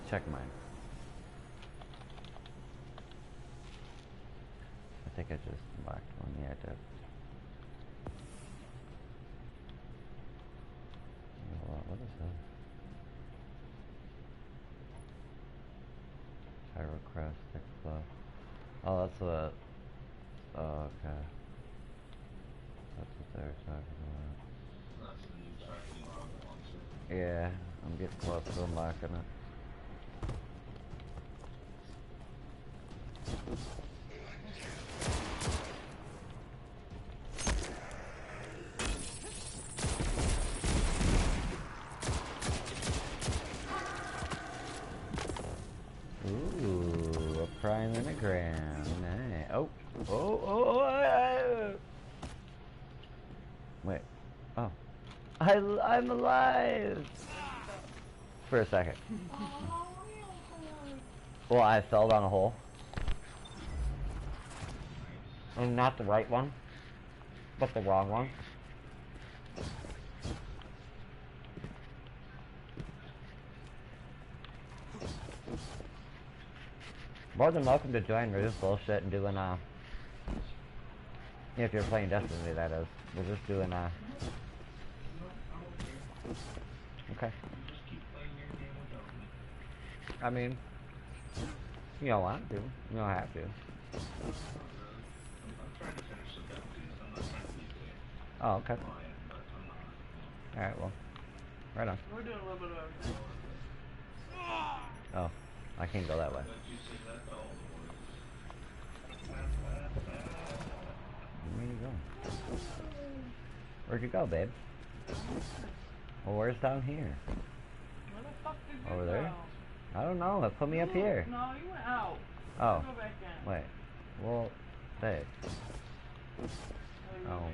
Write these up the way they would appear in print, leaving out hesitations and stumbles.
check mine. I think I just locked one. Yeah, I did. What is that? Pyroclastic flow. Oh, that's what. Oh, okay. That's what they were talking about. That's the new tracking log launcher. Yeah, I'm getting close to unlocking it. Ooh, a prime and a gram. Nice. Oh. Wait. Oh. I'm alive! For a second. Well, I fell down a hole. And not the right one, but the wrong one. More than welcome to join. We're just bullshit and doing, if you're playing Destiny, that is. We're just doing, okay. I mean, you don't want to. You don't have to. I'm trying to finish the bounties. I'm not trying to be the Oh, okay. client, but I'm not. Alright, well. Right on. We're doing a little bit of everything. Oh, I can't go that way. But you say that to all Where you going? Where'd you go, babe? Well, where's down here? Where the fuck did you Over go? there? I don't know. It put me up here. No, you went out. Oh. Go back in. Wait. Well, babe. Oh.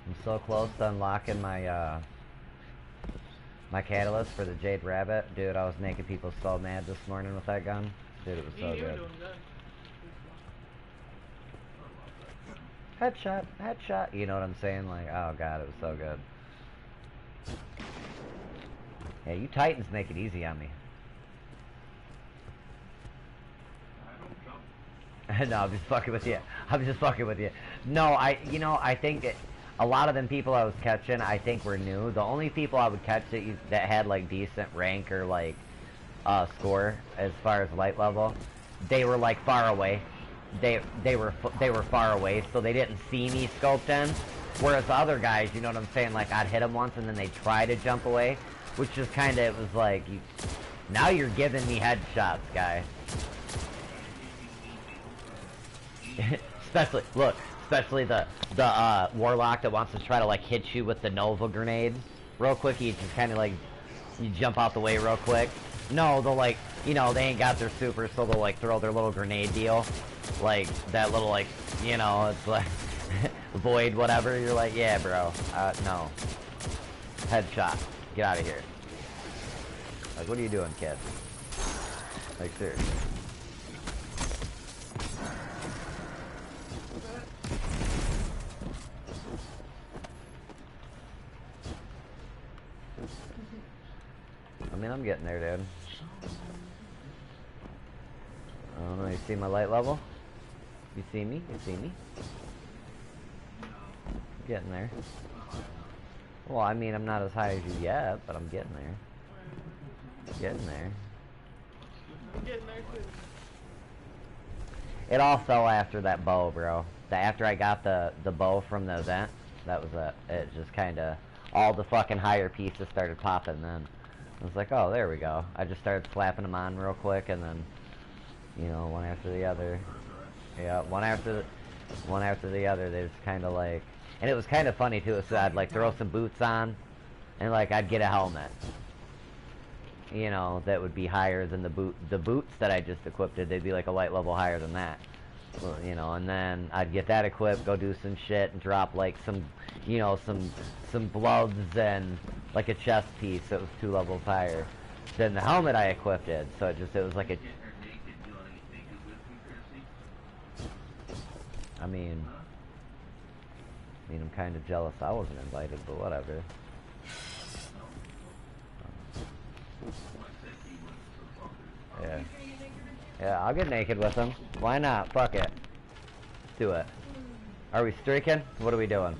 I'm so close to unlocking my my catalyst for the Jade Rabbit. Dude, I was making people so mad this morning with that gun. Dude, it was so You were good. doing good. Headshot, headshot. You know what I'm saying? Like, oh god, it was so good. Yeah, you Titans make it easy on me. No, I'm just fucking with you. I'm just fucking with you. No, I think a lot of them people I was catching, I think were new. The only people I would catch that had like decent rank or like score as far as light level, they were like far away. They were far away, so they didn't see me scoped in. Whereas the other guys, you know what I'm saying? Like I'd hit them once and then they try to jump away, which is kind of, it was like, now you're giving me headshots, guy. especially the warlock that wants to try to like hit you with the Nova grenade real quick. You just kind of like, you jump out the way real quick. No, they'll like, you know, they ain't got their super, so they'll like throw their little grenade deal, like that little like, you know, it's like void whatever. You're like, yeah, bro, no, headshot, get out of here. Like, what are you doing, kid? Like, seriously. I mean, I'm getting there, dude. I don't know, you see my light level? You see me? You see me? I'm getting there. Well, I mean, I'm not as high as you yet, but I'm getting there. Getting there. I'm getting there too. It all fell after that bow, bro. After I got the bow from the event, that was it. It just kind of, all the fucking higher pieces started popping then. I was like, oh, there we go. I just started slapping them on real quick, and then, you know, one after the other. Yeah, one after the other. They just kind of like, and it was kind of funny too. So I'd like throw some boots on, and like I'd get a helmet. You know, that would be higher than the boots that I just equipped. They'd be like a light level higher than that. Well, you know, and then I'd get that equipped, go do some shit, and drop like some, you know, some gloves and like a chest piece that was 2 levels higher than the helmet I equipped it. So it was like a. I mean, mean, I'm kind of jealous I wasn't invited, but whatever. Yeah. Yeah, I'll get naked with him. Why not? Fuck it. Let's do it. Are we streaking? What are we doing?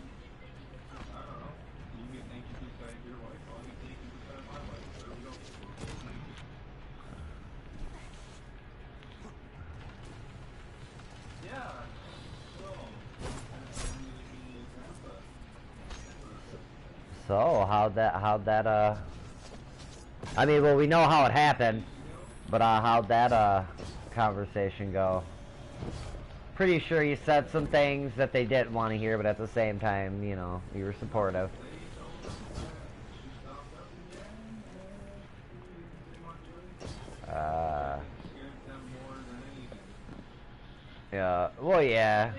So, how'd that, I mean, well, we know how it happened, but, how'd that, conversation go? Pretty sure you said some things that they didn't want to hear, but at the same time, you know, you were supportive. Yeah, well, yeah.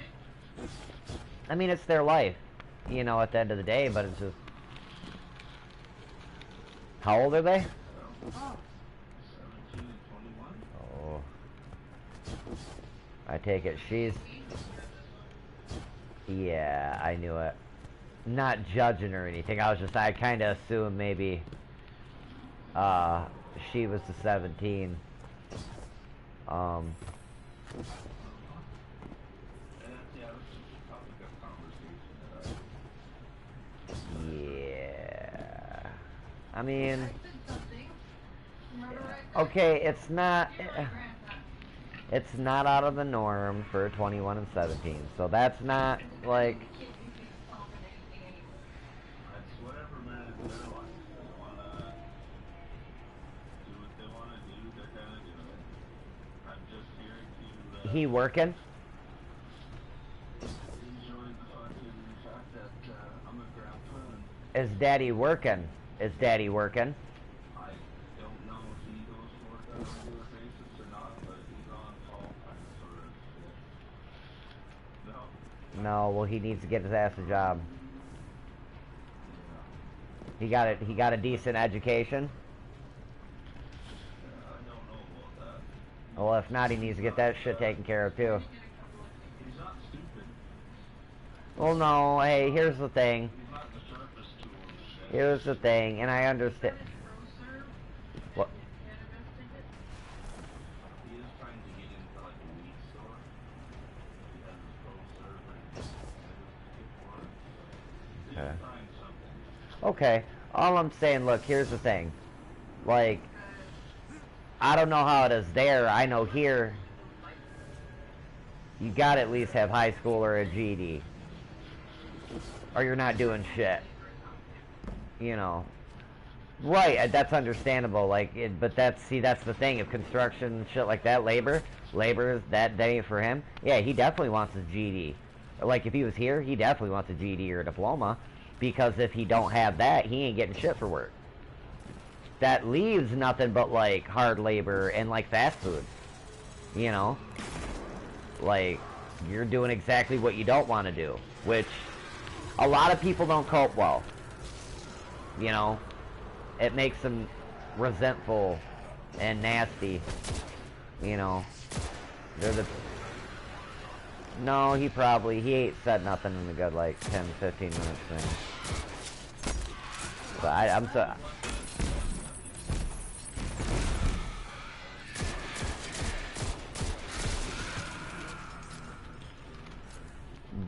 I mean, it's their life, you know, at the end of the day, but it's just... How old are they? Oh. I take it she's... Yeah, I knew it. Not judging or anything, I kind of assumed maybe, she was the 17. Yeah. I mean... Okay, it's not out of the norm for 21 and 17, so that's not, like... He working? Is Daddy working? Is Daddy working? I don't know if he goes to work on a regular basis or not, but he's on call kind of sort of. No. No, well, he needs to get his ass a job. He got a decent education. I don't know about that. Well, if not, he needs to get that shit taken care of too. He's not stupid. Well, no, hey, here's the thing. He's not the sharpest tool in the shed. Here's the thing, and I understand. What? He is trying to get into like a weed store. He has his pro server and he's for it. He's Okay. trying something. Okay, all I'm saying, look, here's the thing. Like, I don't know how it is there. I know here, you gotta at least have high school or a GED. Or you're not doing shit. You know. Right, that's understandable, like, but that's the thing, if construction, shit like that, labor, that ain't for him. Yeah, he definitely wants his GED. Like, if he was here, he definitely wants a GED or a diploma, because if he don't have that, he ain't getting shit for work. That leaves nothing but, like, hard labor and, like, fast food. You know? Like, you're doing exactly what you don't want to do, which a lot of people don't cope well. You know? It makes them resentful and nasty. You know? They're the... No, he ain't said nothing in a good, like, 10, 15 minutes thing. But I'm so...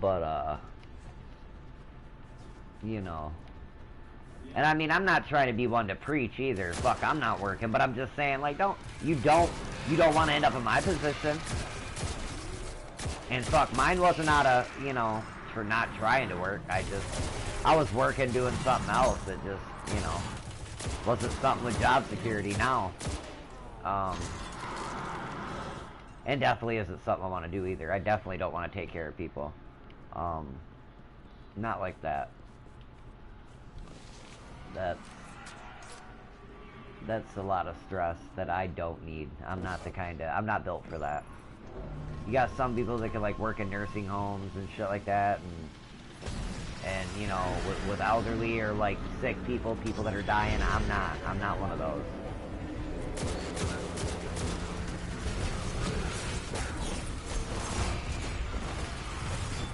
But, you know... And I mean, I'm not trying to be one to preach either. Fuck, I'm not working, but I'm just saying, like, you don't want to end up in my position. And fuck, mine wasn't out of, you know, for not trying to work. I was working doing something else that just, you know, wasn't something with job security now. And definitely isn't something I want to do either. I definitely don't want to take care of people. Not like that. That's a lot of stress that I don't need. I'm not built for that. You got some people that can, like, work in nursing homes and shit like that, and you know, with elderly or, like, sick people that are dying. I'm not one of those.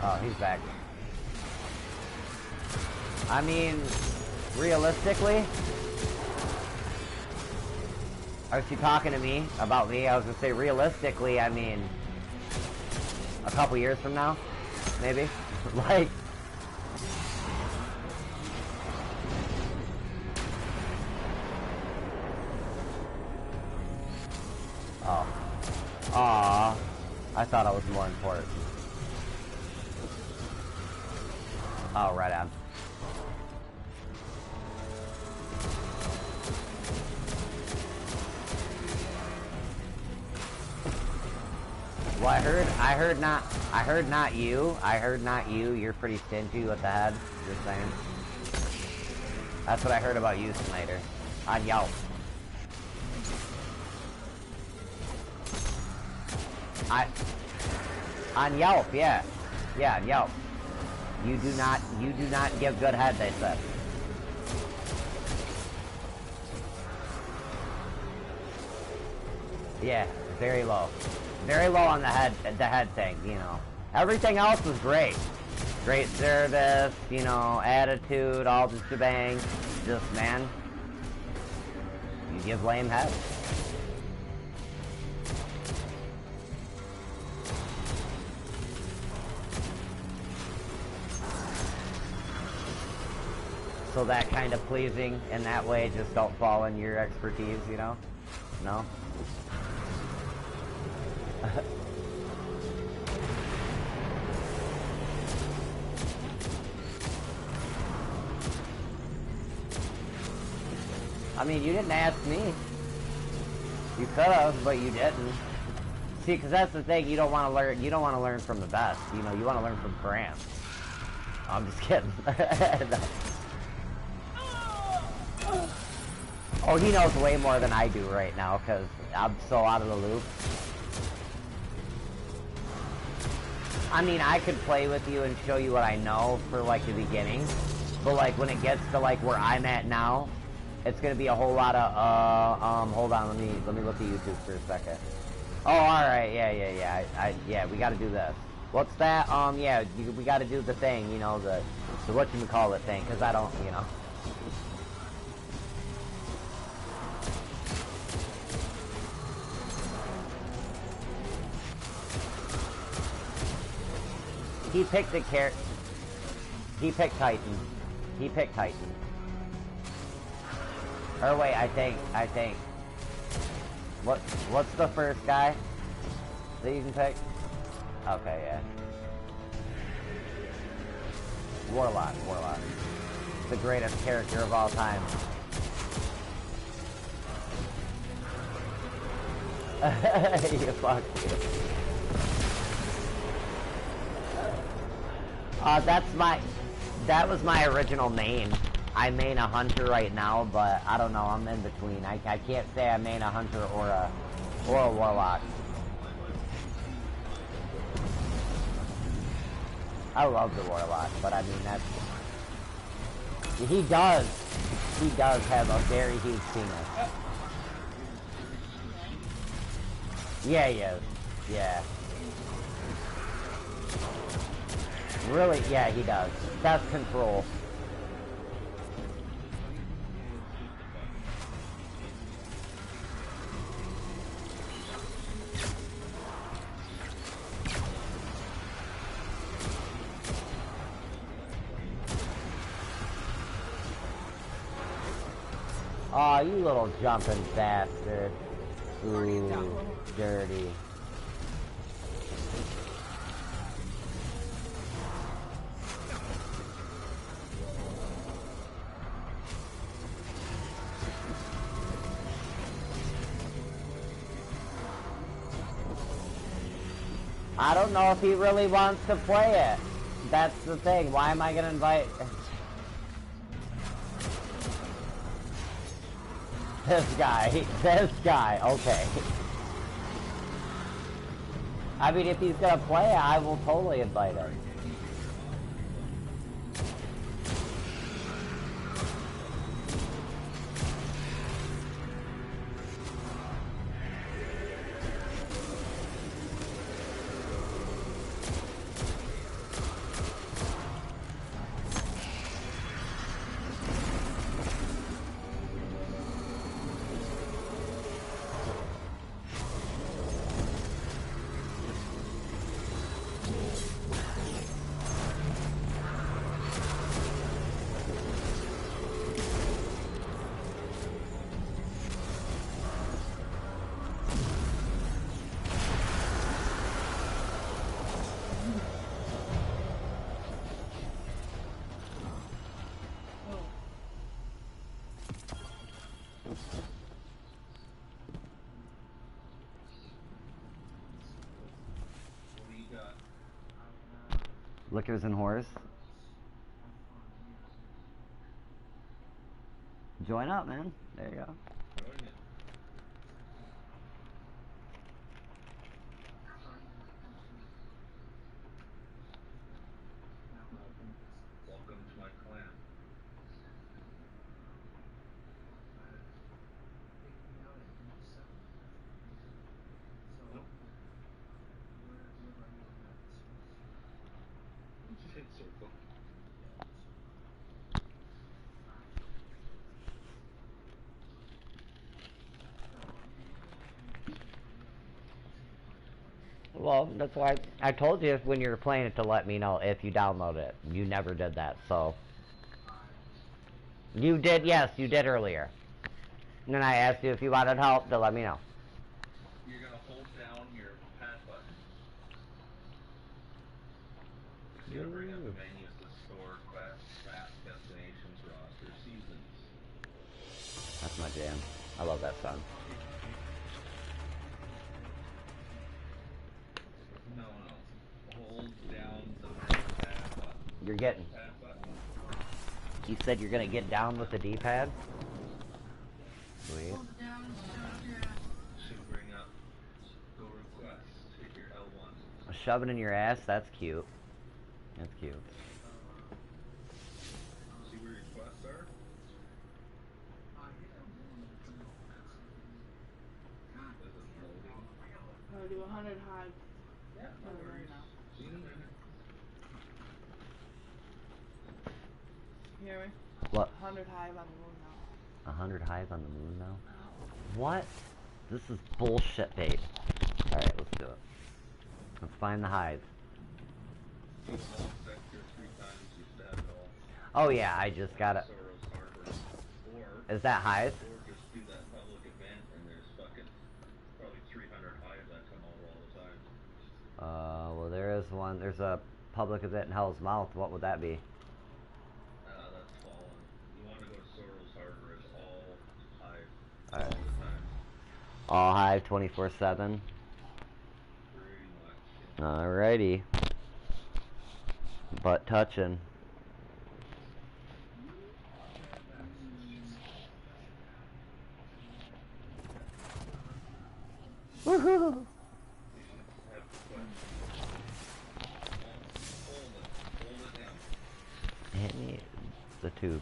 Oh, he's back. I mean, realistically, are you talking to me about me? I was gonna say realistically, I mean, a couple years from now, maybe. Like, oh, aw, I thought I was more important. Oh, right on. Well, I heard not you. You're pretty stingy with the head. Just saying. That's what I heard about you, Snyder. On Yelp. On Yelp, yeah. Yeah, on Yelp. You do not give good head, they said. Yeah, very low. Very low on the head thing, you know. Everything else was great. Great service, you know, attitude, all the shebang. Just, man, you give lame head. So that kind of pleasing in that way, just don't fall in your expertise, you know? No? I mean, you didn't ask me. You could have, but you didn't. See, because that's the thing. You don't want to learn. You don't want to learn from the best. You know, you want to learn from Graham. I'm just kidding. No. Oh, he knows way more than I do right now because I'm so out of the loop. I mean, I could play with you and show you what I know for like the beginning, but like when it gets to like where I'm at now, it's gonna be a whole lot of hold on, let me look at YouTube for a second. Oh, all right, yeah, we got to do this. What's that? Yeah, we got to do the thing, you know, the whatchamacallit thing, because I don't, you know. He picked He picked Titan. He picked Titan. Or wait, I think. What's the first guy that you can pick? Okay, yeah. Warlock. The greatest character of all time. You fuck. That was my original main. I main a hunter right now, but I don't know, I'm in between. I can't say I main a hunter or a warlock. I love the warlock, but I mean that's he does have a very huge penis. Yeah, he is. Yeah. Really? Yeah, he does. That's control. Aw, you little jumping bastard. Ooh, dirty. I don't know if he really wants to play it. That's the thing. Why am I gonna invite... This guy, okay. I mean, if he's gonna play it, I will totally invite him. Liquors and whores. Join up, man. There you go. Join it. Welcome to my clan. Nope. Just hit circle. Well, that's why I told you when you were playing it to let me know if you download it. You never did that, so. You did, yes, you did earlier. And then I asked you if you wanted help to let me know. You're gonna hold down your pad button. It's gonna bring up a menu to store, quests, maps, destinations, roster, seasons. That's my jam. I love that song. No. Hold down the pad button. You're getting. Pad button. You said you're gonna get down with the D-pad? Sweet. Should bring up go requests. Hit your L1. Shoving in your ass? That's cute. That's cute. See where your quests are? Is it loading? I'll do 100 hives. Yeah, no worries. See you in a minute. You hear me? What? 100 hive on the moon now. 100 hive on the moon now? What? This is bullshit bait. Alright, let's do it. Let's find the hive. Sector 3 times you stab it all. Oh yeah, I just got it. Soros Harbor. Or, Is that hive? or just do that public event and there's fucking probably 300 hives that come out all the time. Well there is one. There's a public event in Hell's Mouth. What would that be? That's fallen. You want to go to Soros Harbor, it's all hive Alright. all the time. All hive 24/7. Pretty much. Alrighty. Butt touching. Woohoo! Have quests. Hold it down. Hit me the tube.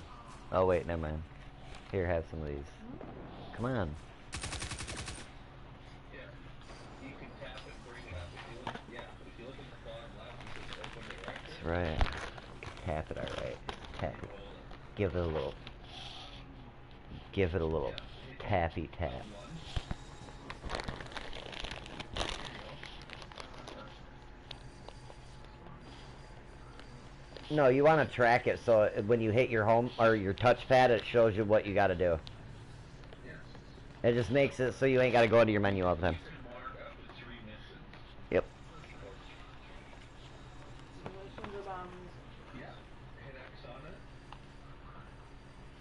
Oh wait, never mind. Here, have some of these. Come on. Yeah. You can tap it, bring it up. If you look, yeah, if you look at the bottom left, it says open directory. That's right. Tap it, alright. Tap it. Give it a little. Give it a little tappy tap. No, you want to track it so when you hit your home or your touchpad, it shows you what you got to do. It just makes it so you ain't got to go into your menu all the time. Yep. Missions are bombs. Yeah. Hit X on it.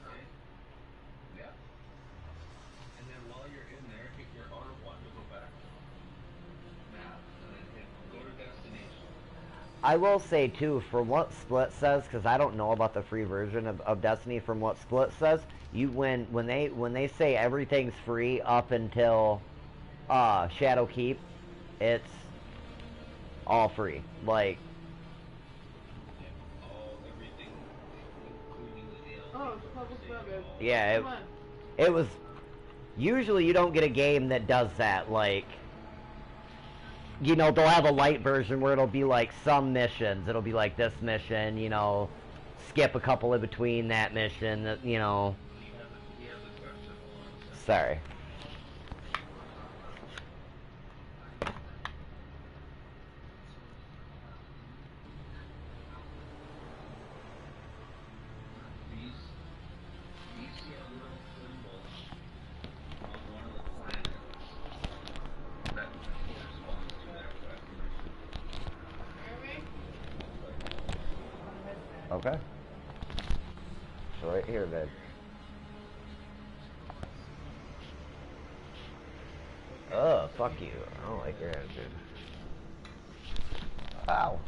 Okay. Yep. And then while you're in there, hit your R1 to go back. Map. And then hit go to destination. I will say too, from what Split says, because I don't know about the free version of Destiny. From what Split says, when they say everything's free up until Shadow Keep, it's all free. Like Everything, including the DLC. Oh, it's public web. yeah, Come on. it was. Usually you don't get a game that does that. Like, you know, they'll have a light version where it'll be like some missions. It'll be like this mission, you know, skip a couple in between that mission, you know. He has a question. Hold on a second. Sorry. These see a little symbol on one of the planets that corresponds to that recognition. Hear me? Okay. So right here, babe. Oh, fuck you. I don't like your attitude. Ow.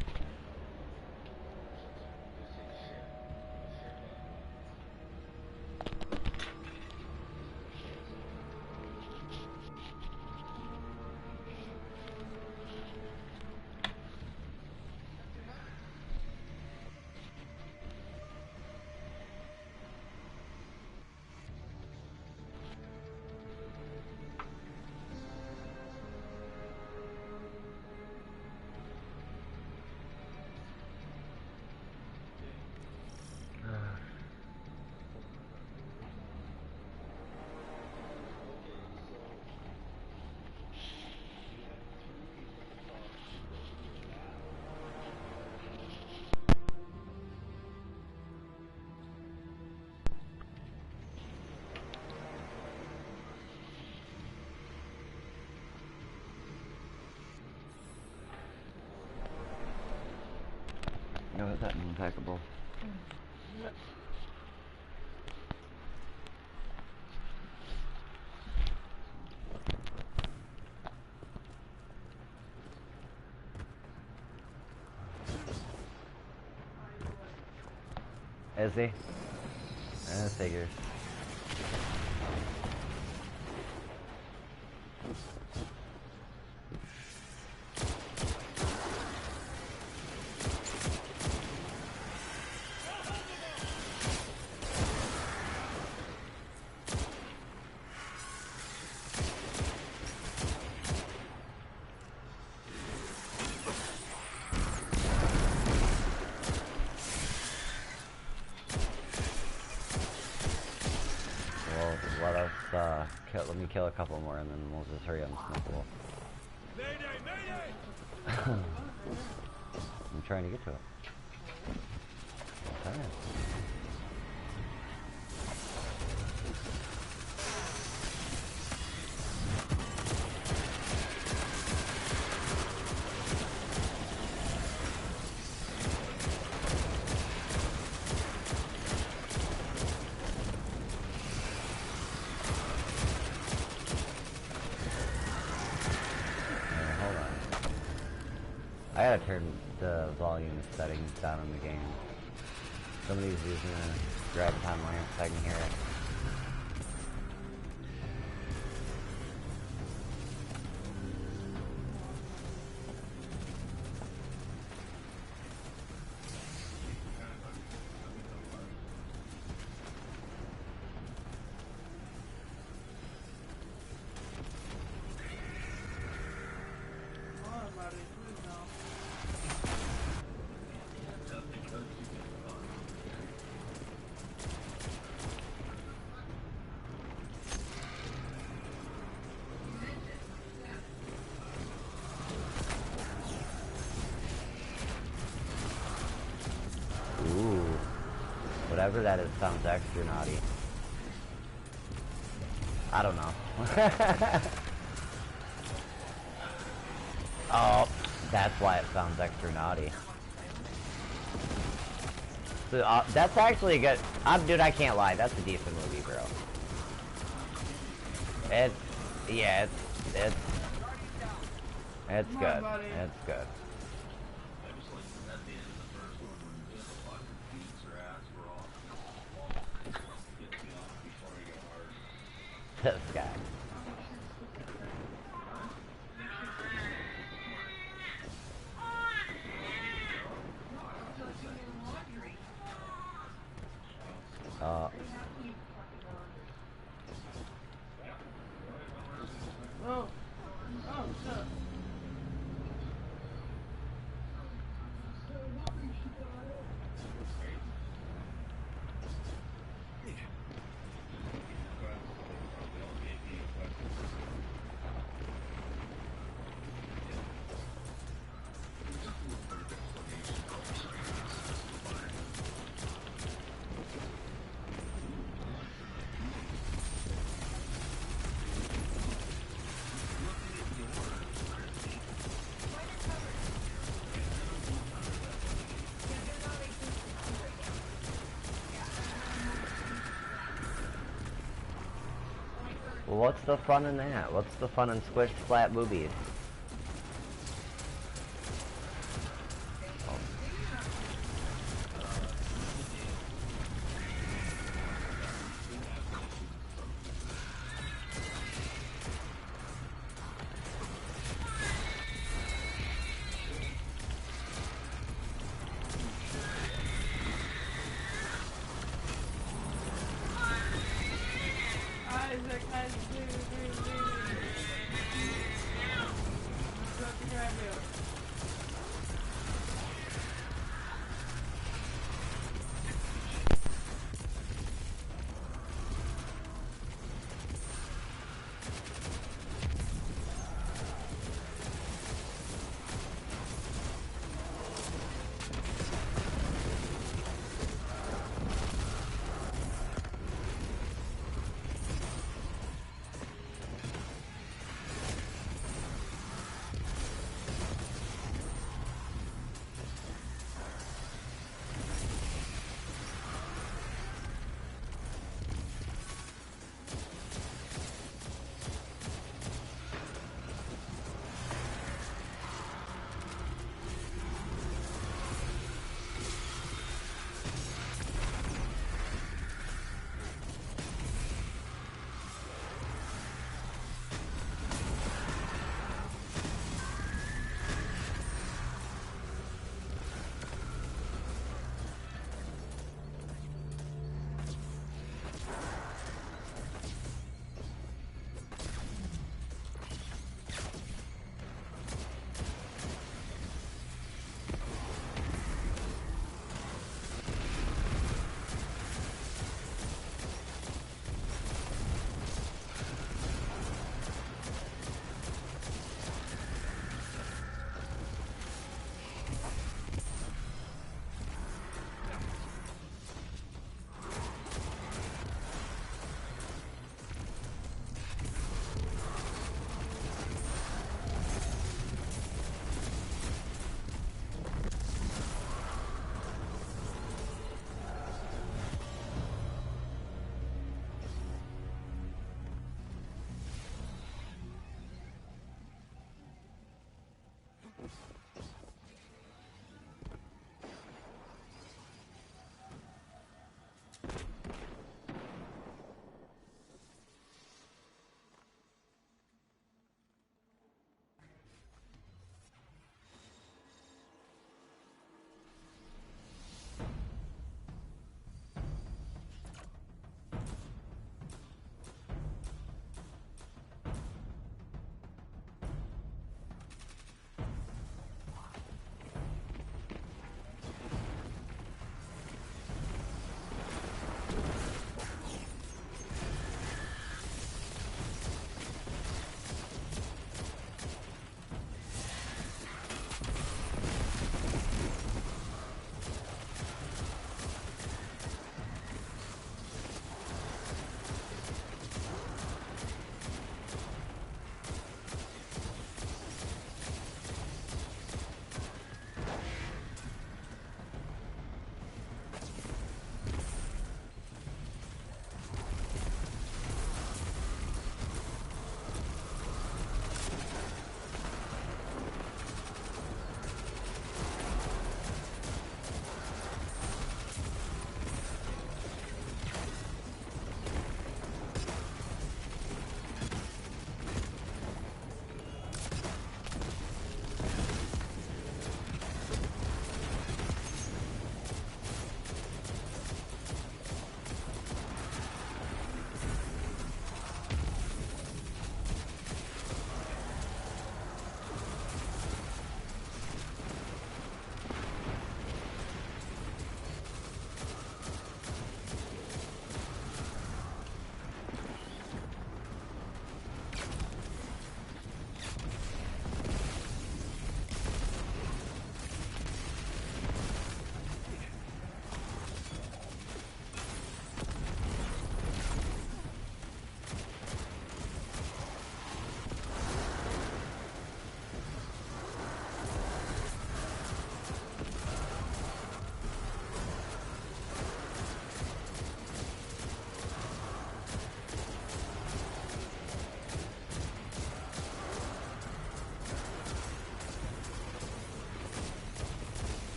impeccable. Is he? Figures. Let me kill a couple more and then we'll just hurry up and sniffle. Mayday! Mayday! I'm trying to get to it. Okay. I gotta turn the volume settings down in the game. Somebody's using a graviton lamp so I can hear it. Whatever that is sounds extra naughty. I don't know. Oh, that's why it sounds extra naughty. So, that's actually a good... dude, I can't lie. That's a decent movie, bro. Yeah, it's good. It's good. This guy. Oh, shit. well, what's the fun in that? What's the fun in squished flat boobies?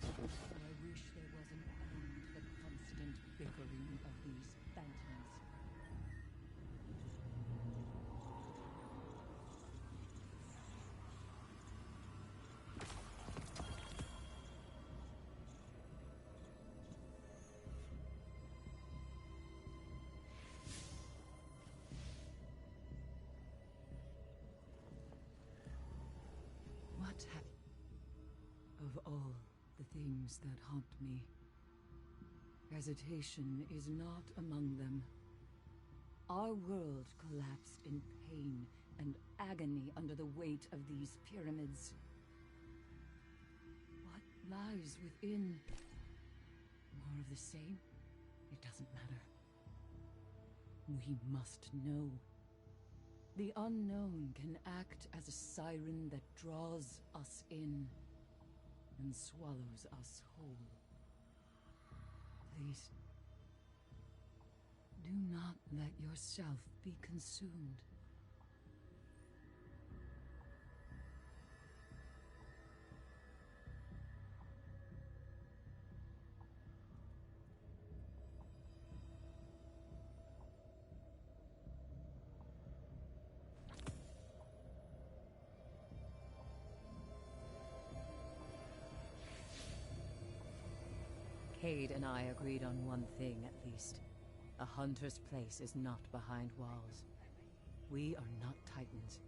I wish there was an end to the constant bickering of these phantoms. What happened? Of all the things that haunt me, hesitation is not among them. Our world collapsed in pain and agony under the weight of these pyramids. What lies within? More of the same? It doesn't matter. We must know. The unknown can act as a siren that draws us in and swallows us whole. Please, do not let yourself be consumed. Cade and I agreed on one thing at least. A hunter's place is not behind walls. We are not Titans.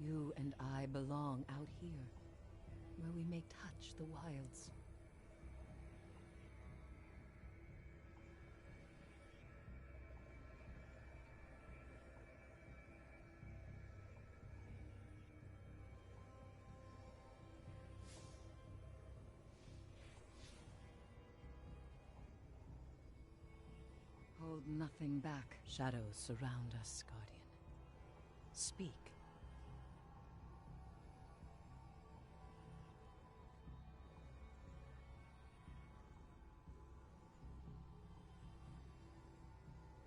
You and I belong out here, where we may touch the wilds. Hold nothing back. Shadows surround us, Guardian. Speak.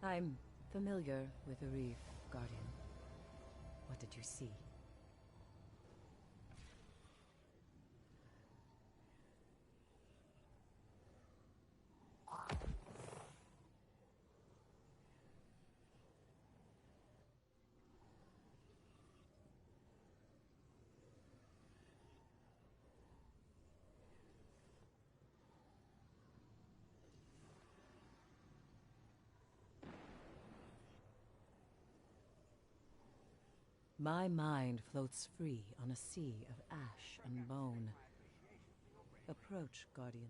I'm familiar with the reef, Guardian. What did you see? My mind floats free on a sea of ash and bone. Approach, Guardian.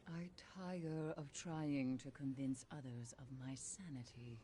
I tire of trying to convince others of my sanity.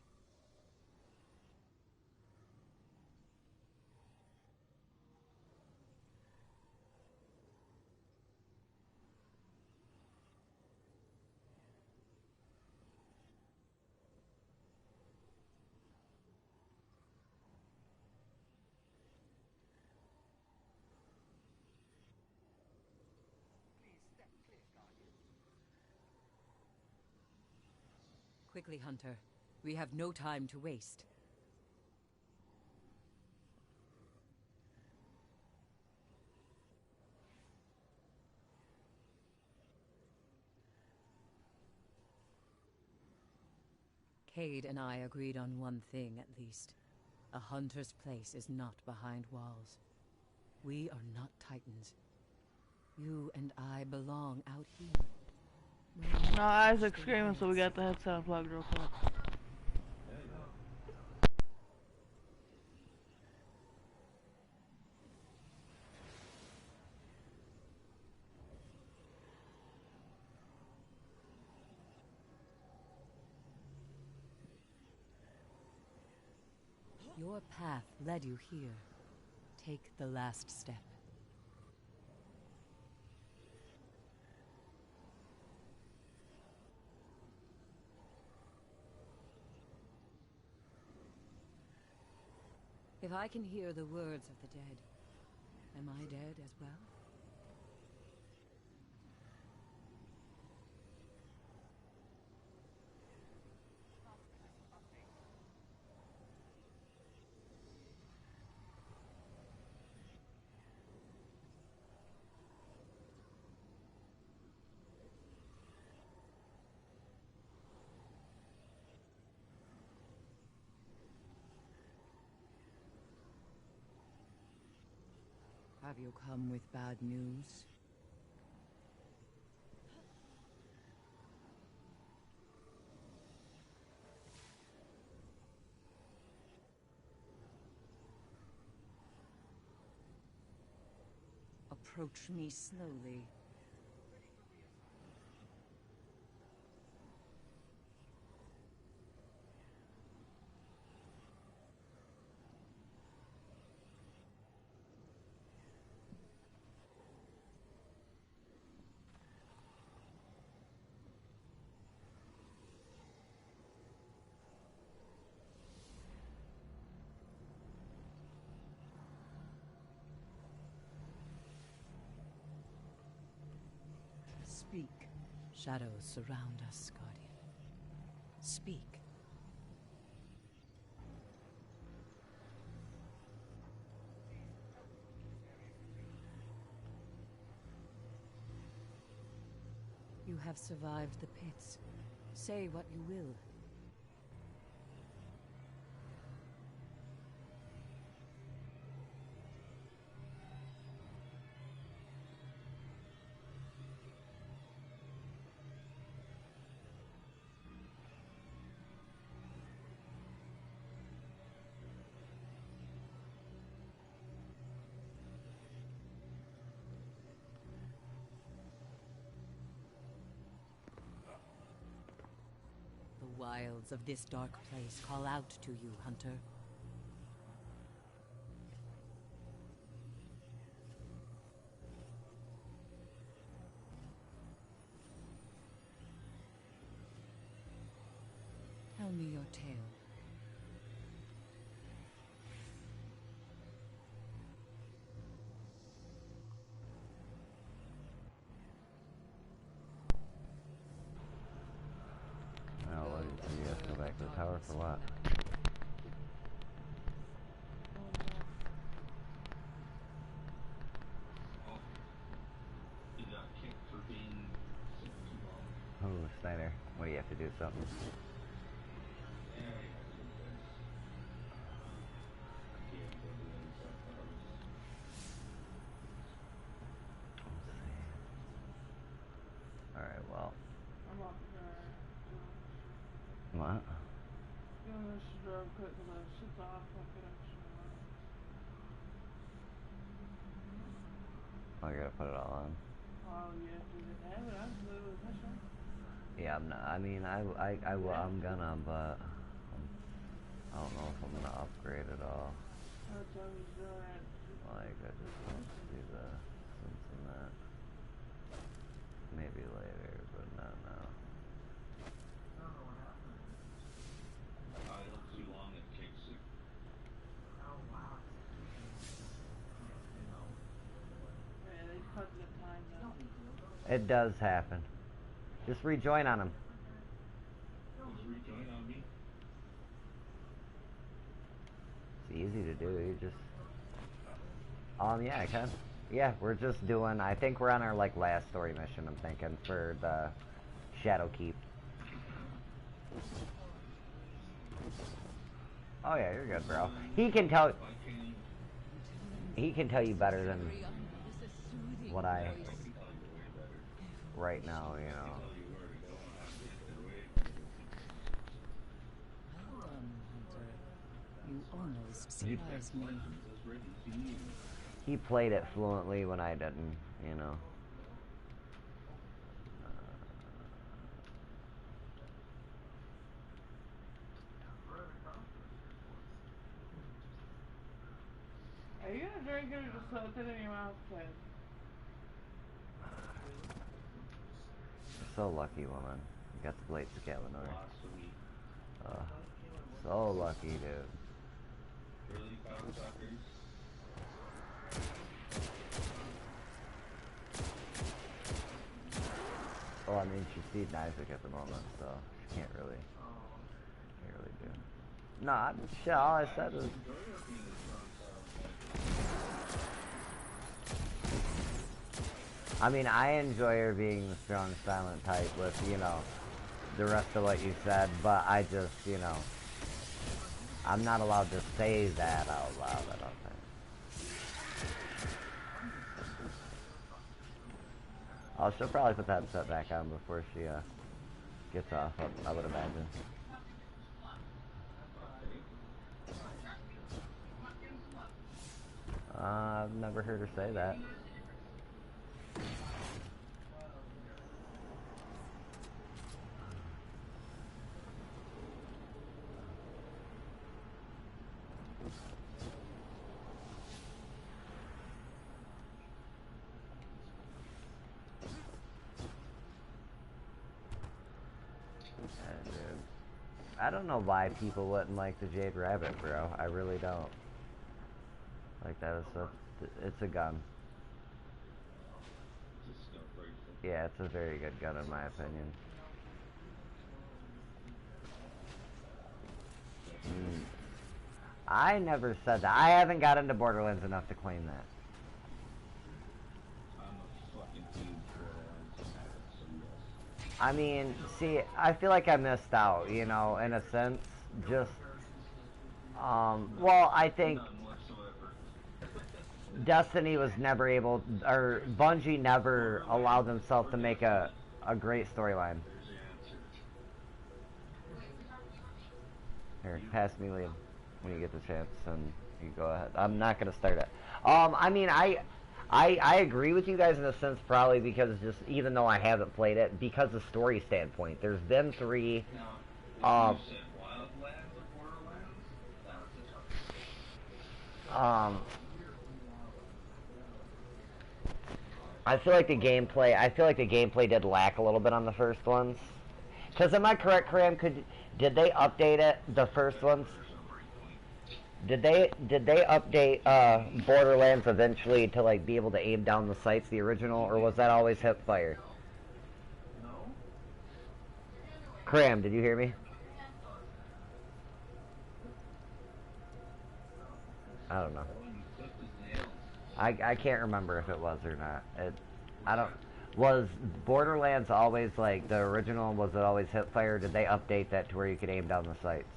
Quickly, Hunter. We have no time to waste. Cade and I agreed on one thing at least. A hunter's place is not behind walls. We are not Titans. You and I belong out here. No, Isaac's screaming, so we got the headset unplugged real quick. Your path led you here. Take the last step. If I can hear the words of the dead, am I dead as well? Have you come with bad news? Approach me slowly. Speak. Shadows surround us, Guardian. Speak. You have survived the pits. Say what you will. The wilds of this dark place call out to you, Hunter. Tell me your tale. Oh, what, you have to go back to the tower for what? He got kicked for being sick too long. Oh, Snyder, what do you have to do something? Yeah, he has some things. He had to go do himself. Alright, well. I'm off What? doing this real quick because I shit's off. I could actually. Oh, you gotta put it all on. Oh, yeah, do the damn it. I'm literally mission. Yeah, I'm not. I mean, I will. I'm gonna, but I don't know if I'm gonna upgrade it all. That's what I was doing. Like, I just want to do the sense in that. Maybe later, but not now. Idle too long, it takes it. Yeah, they cut the time now. It does happen. Just rejoin on him. Just rejoin on me. It's easy to do. You just. Yeah, I can. Yeah, we're just doing. I think we're on our like last story mission. I'm thinking for the Shadow Keep. Oh yeah, you're good, bro. He can tell. He can tell you better than what I. Right now, you know. Well done, Hunter. You almost surprised me. He played it fluently when I didn't, you know. Are you gonna drink it or just put it in your mouth, kid? You're so lucky, woman. You got the Blade Scalinor. So lucky, dude. Really, cocksuckers? Well, I mean, she's feeding Isaac at the moment, so she can't really do. Nah, shit, all I said was... I mean, I enjoy her being the strong, silent type with, you know, the rest of what you said, but I just, you know, I'm not allowed to say that out loud, I don't think. Oh, she'll probably put that set back on before she gets off, I would imagine. I've never heard her say that. I don't know why people wouldn't like the Jade Rabbit, bro. I really don't. Like, that is it's a gun. Yeah, it's a very good gun in my opinion. I never said that. I haven't got into Borderlands enough to claim that. I mean, see, I feel like I missed out, you know, in a sense. Just, well, I think Destiny was never able, or Bungie never allowed themselves to make a great storyline. Here, pass me Liam when you get the chance, and you go ahead. I'm not gonna start it. I mean, I agree with you guys in a sense, probably because just even though I haven't played it, because of story standpoint, there's been 3. I feel like the gameplay did lack a little bit on the first ones. Because am I correct, Cram? Did they update it? The first ones? Did they update Borderlands eventually to like be able to aim down the sights, the original, or was that always hip fire? Cram, did you hear me? I don't know. I can't remember if it was or not. Was Borderlands always like the original? Was it always hip fire? Did they update that to where you could aim down the sights?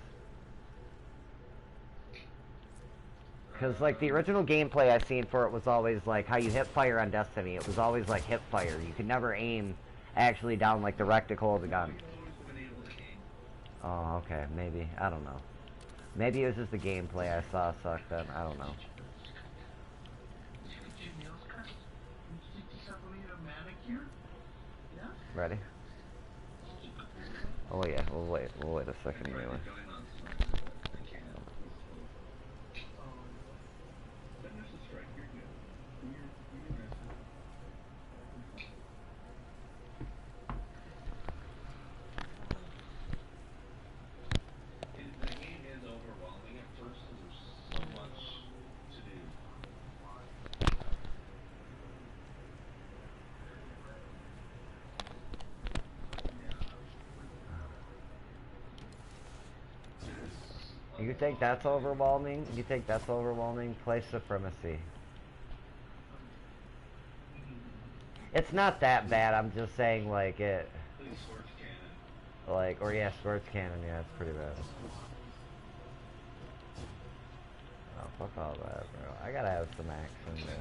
Because, like, the original gameplay I've seen for it was always, like, how you hip fire on Destiny. It was always, like, hip fire. You could never aim actually down, like, the reticle of the gun. Oh, okay. Maybe. I don't know. Maybe it was just the gameplay I saw sucked then. I don't know. Ready? Oh, yeah. We'll wait a second anyway. You think that's overwhelming? You think that's overwhelming? Play Supremacy. It's not that bad, I'm just saying, like, it... Like, or yeah, Sports Cannon, yeah, it's pretty bad. Oh, fuck all that, bro. I gotta have some action there.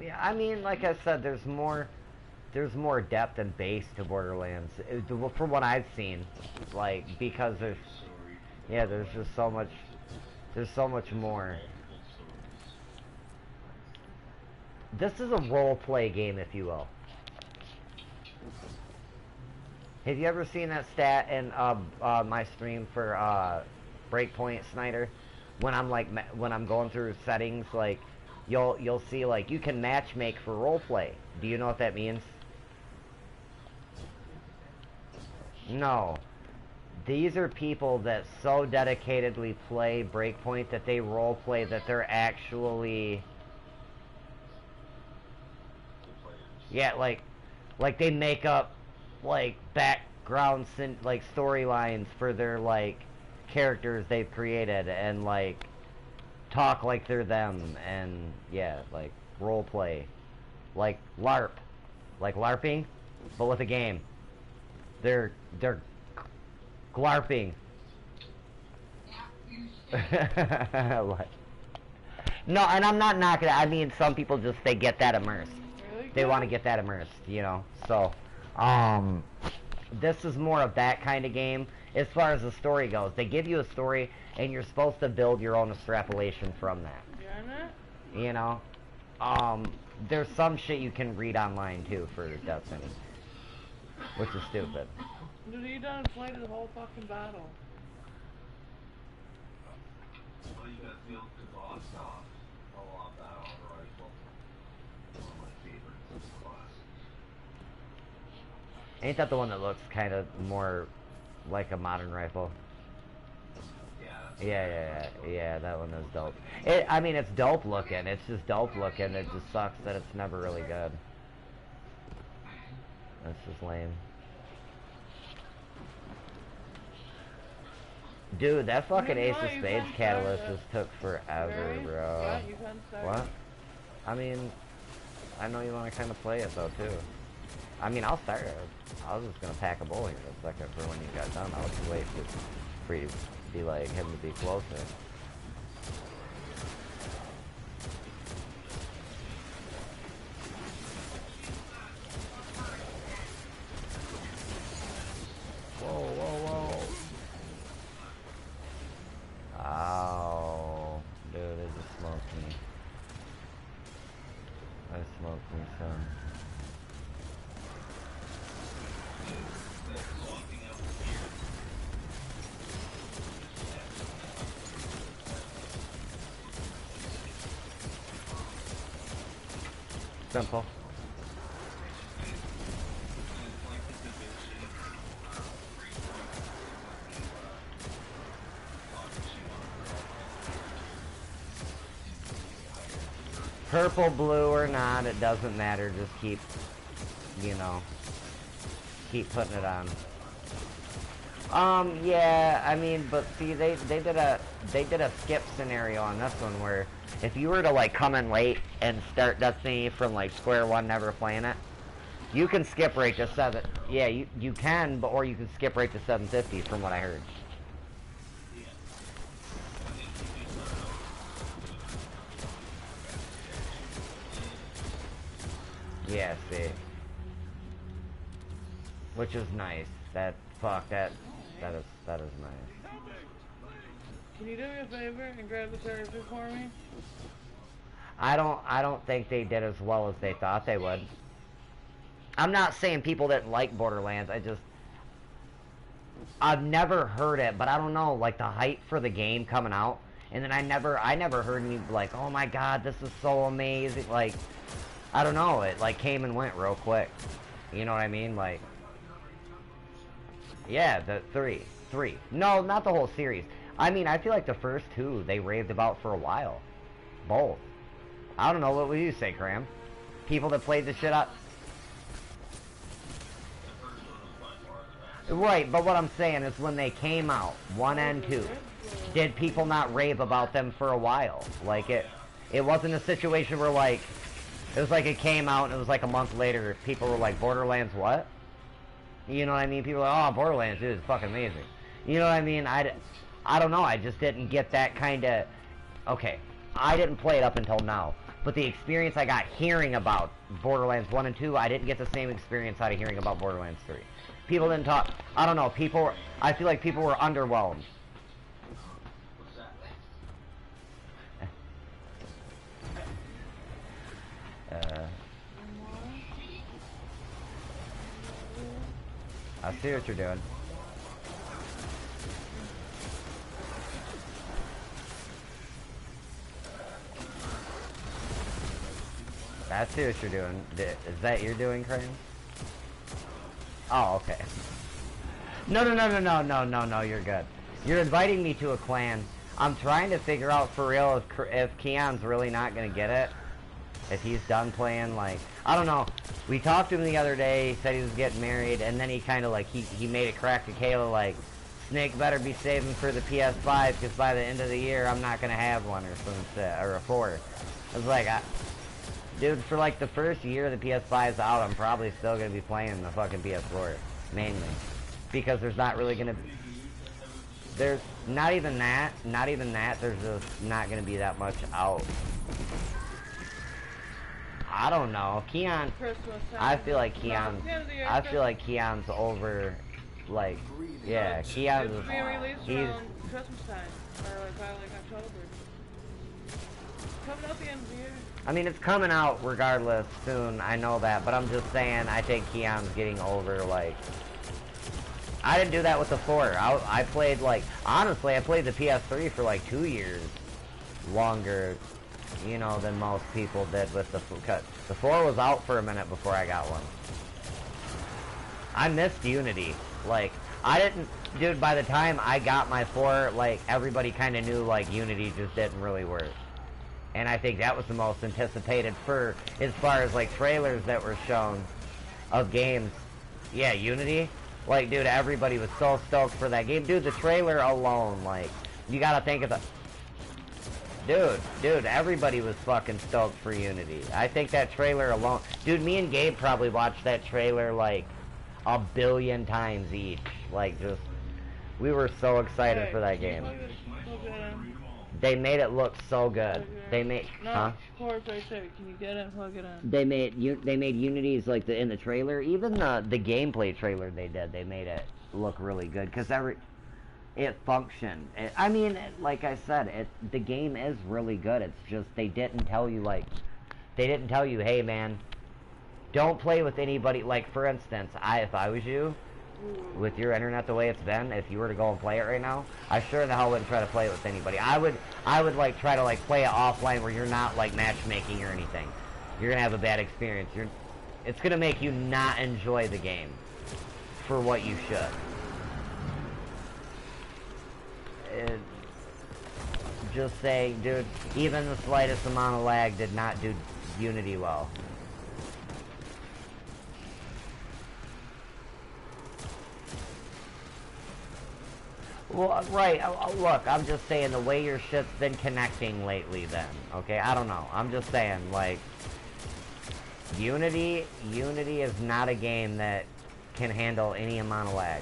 Yeah, I mean, like I said, there's more depth and base to Borderlands, from what I've seen, like, because there's just so much, there's so much more. This is a role-play game, if you will. Have you ever seen that stat in my stream for Breakpoint Snyder? When I'm going through settings, like, you'll see, like, you can matchmake for roleplay. Do you know what that means? No. These are people that so dedicatedly play Breakpoint that they roleplay, that they're actually... Yeah, like they make up, like, background, like, storylines for their, like, characters they've created, and, like, talk like they're them, and, yeah, like, roleplay. Like, LARP. Like, LARPing? but with a game. They're glarping. What? No, and I'm not knocking it. I mean, some people just, they get that immersed. Really? They want to get that immersed, you know? So, this is more of that kind of game. As far as the story goes, they give you a story, and you're supposed to build your own extrapolation from that. Yeah, You know? There's some shit you can read online, too, for Destiny. Which is stupid. Dude, he done played the whole fucking battle. Well, you got field Kazan stuff. I love that on the rifle. One of my favorites of the class. Ain't that the one that looks kind of more like a modern rifle? Yeah, that one is dope. I mean, it's dope looking. It's just dope looking. It just sucks that it's never really good. That's just lame. Dude, that fucking Ace of Spades catalyst just took forever, bro. Yeah, you can start. What? I mean, I know you want to kind of play it, though, too. I mean, I'll start it. I was just going to pack a bowl here for a second for when you got done. I was waiting for you to be like, him to be closer. Whoa, whoa, whoa. Ow. Dude, they just smoked me. I smoked me some. Simple. Purple, blue, or not, it doesn't matter. Just keep, you know, keep putting it on. Yeah, I mean, but see, they did a skip scenario on this one where if you were to like come in late and start Destiny from like square one, never playing it, you can skip right to 7. Yeah, you can, but or you can skip right to 750 from what I heard. Yeah, see. Which is nice. That is nice. Can you do me a favor and grab the character for me? I don't think they did as well as they thought they would. I'm not saying people didn't like Borderlands. I've never heard it, but I don't know, like the hype for the game coming out, and then I never heard any like, oh my god, this is so amazing. Like, I don't know, it like came and went real quick. You know what I mean? Like, yeah, the three. No, not the whole series. I mean, I feel like the first 2 they raved about for a while. Both. I don't know, what would you say, Graham? People that played the shit up. Right, but what I'm saying is when they came out, 1 and 2, did people not rave about them for a while? Like, it wasn't a situation where, like, it was like it came out and it was like a month later, people were like, Borderlands what? You know what I mean? People are like, oh, Borderlands, dude, it's fucking amazing. You know what I mean? I don't know, I just didn't get that kind of... Okay, I didn't play it up until now, but the experience I got hearing about Borderlands 1 and 2, I didn't get the same experience out of hearing about Borderlands 3. People didn't talk... I don't know, I feel like people were underwhelmed. I see what you're doing. I see what you're doing. Is that you're doing, Crane? Oh, okay. No, you're good. You're inviting me to a clan. I'm trying to figure out for real if Keon's really not gonna get it. If he's done playing, like, I don't know. We talked to him the other day, he said he was getting married, and then he kind of, like, he made it crack to Kayla, like, Snake better be saving for the PS5, because by the end of the year, I'm not going to have one, or some shit, or a 4. I was like, Dude, for like the first year the PS5 is out, I'm probably still gonna be playing the fucking PS4 mainly, because there's not really gonna be, there's not even that. There's just not gonna be that much out. I don't know, Keon. I feel like Keon's over. Like, yeah, Keon's. It's being released He's. around Christmas time, or like by like October. Coming out the end of the year. I mean, it's coming out regardless soon. I know that, but I'm just saying. I think Keon's getting over. Like, I didn't do that with the 4. I played like, honestly, I played the PS3 for like 2 years longer, you know, than most people did with the 4. The 4 was out for a minute before I got one. I missed Unity. Like, I didn't, dude, by the time I got my 4, like, everybody kind of knew, like, Unity just didn't really work. And I think that was the most anticipated for, as far as, like, trailers that were shown of games. Yeah, Unity. Like, dude, everybody was so stoked for that game. Dude, the trailer alone, like, you gotta think of the... Dude, everybody was fucking stoked for Unity. I think that trailer alone... Dude, me and Gabe probably watched that trailer, like, 1 billion times each. Like, just... We were so excited for that game. They made it look so good. They made... Huh? Can you get it and plug it in? They made Unity's, like, in the trailer. Even the gameplay trailer they did, they made it look really good. Because it functioned. I mean, like I said, the game is really good. It's just they didn't tell you, like, hey, man, don't play with anybody. Like, for instance, if I was you, with your internet the way it's been, if you were to go and play it right now, I sure the hell wouldn't try to play it with anybody. I would like try to like play it offline where you're not like matchmaking or anything. You're gonna have a bad experience. It's gonna make you not enjoy the game for what you should. Just saying, dude, even the slightest amount of lag did not do Unity well. Well, right, look, I'm just saying the way your shit's been connecting lately then, okay? I don't know, I'm just saying, like, Unity is not a game that can handle any amount of lag.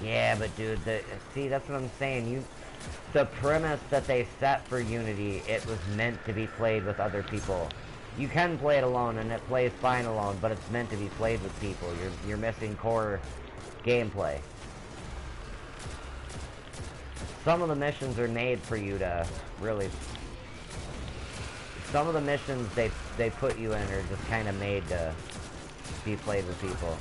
Yeah, but dude, see, that's what I'm saying, the premise that they set for Unity, it was meant to be played with other people. You can play it alone, and it plays fine alone, but it's meant to be played with people. You're missing core gameplay. Some of the missions are made for you to really... Some of the missions they put you in are just kind of made to be played with people.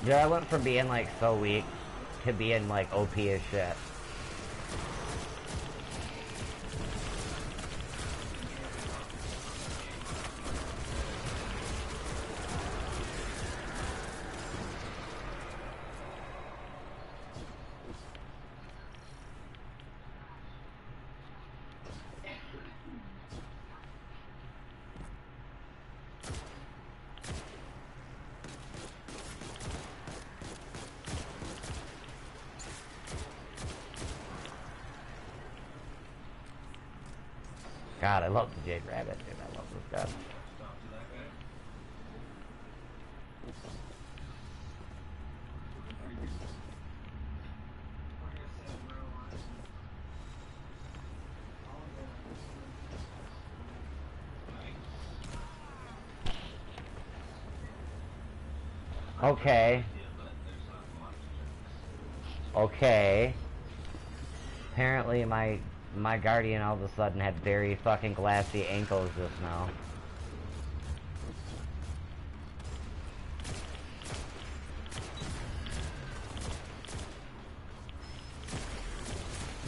Dude, I went from being, like, so weak to being, like, OP as shit. God, I love the Jade Rabbit, dude. I love this guy. Okay. Okay. Apparently my guardian all of a sudden had very fucking glassy ankles just now.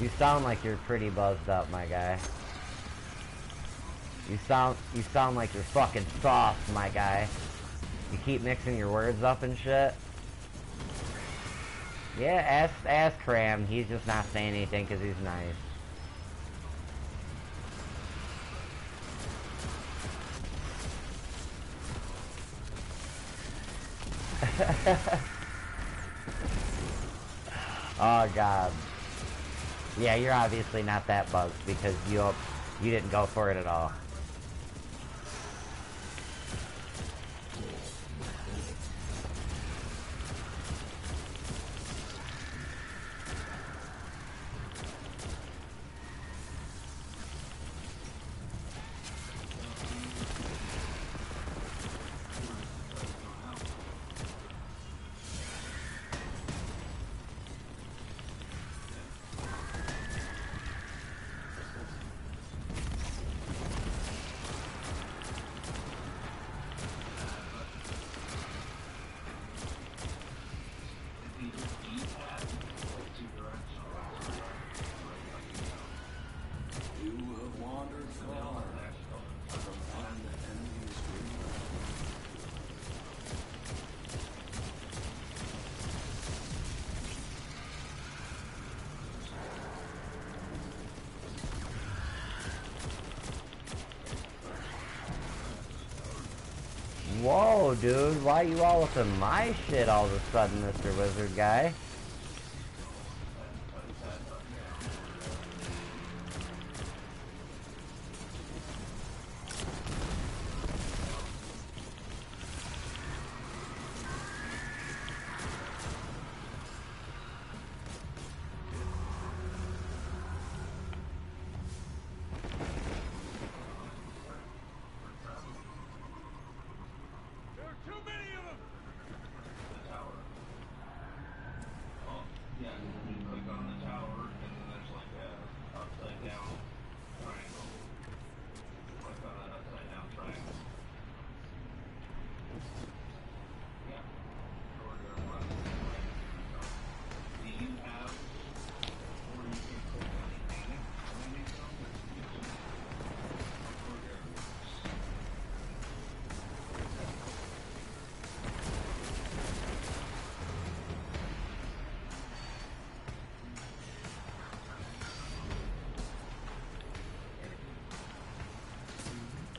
You sound like you're pretty buzzed up, my guy. You sound like you're fucking soft, my guy. You keep mixing your words up and shit. Yeah, ask Cram. He's just not saying anything because he's nice. Oh god. Yeah, you're obviously not that bugged because you didn't go for it at all. Whoa, dude, why you all up in my shit all of a sudden, Mr. Wizard guy?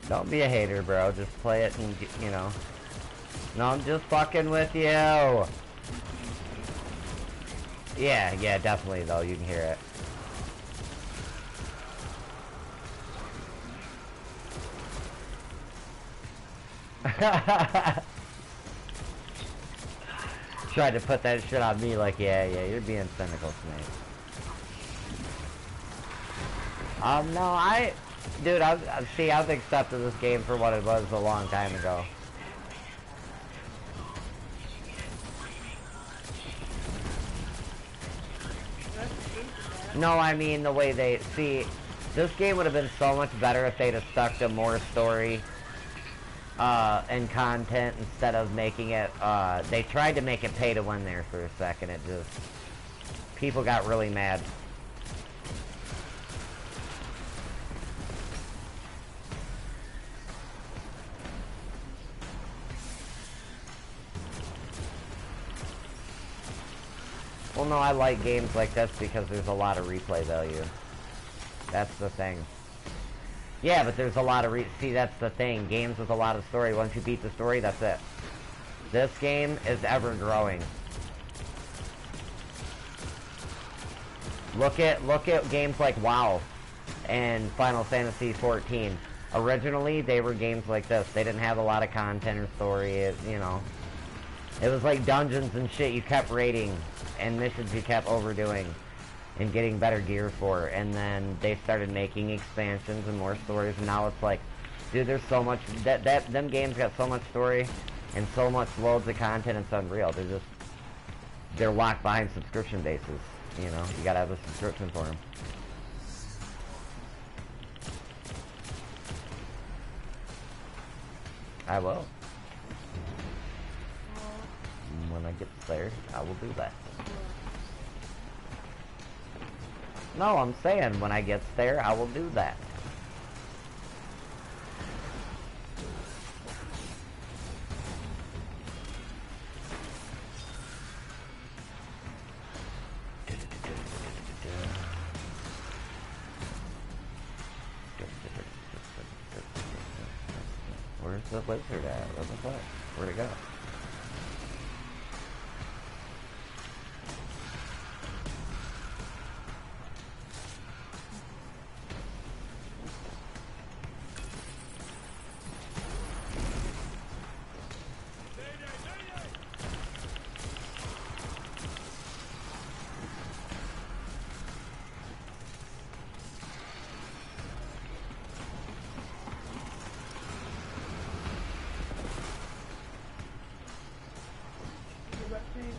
Don't be a hater, bro. Just play it and, you know. No, I'm just fucking with you. Yeah, definitely, though. You can hear it. Tried to put that shit on me like, yeah, you're being cynical, Snake. No, dude, I've accepted this game for what it was a long time ago. No, I mean the way they see. This game would have been so much better if they'd have stuck to more story and content instead of making it. They tried to make it pay to win there for a second. It just people got really mad. Well, no, I like games like this because there's a lot of replay value. That's the thing. Yeah, but there's a lot of see, that's the thing. Games with a lot of story. Once you beat the story, that's it. This game is ever growing. Look at games like WoW and Final Fantasy 14. Originally, they were games like this. They didn't have a lot of content or story. You know, it was like dungeons and shit. You kept raiding. And missions you kept overdoing and getting better gear for, and then they started making expansions and more stories, and now it's like, dude, there's so much them games got so much story and so much loads of content. It's unreal. They're locked behind subscription bases. You know, you gotta have a subscription for them. I will. When I get there, I will do that. No, I'm saying when I get there, I will do that. the lizard at? What the fuck? Where'd it go?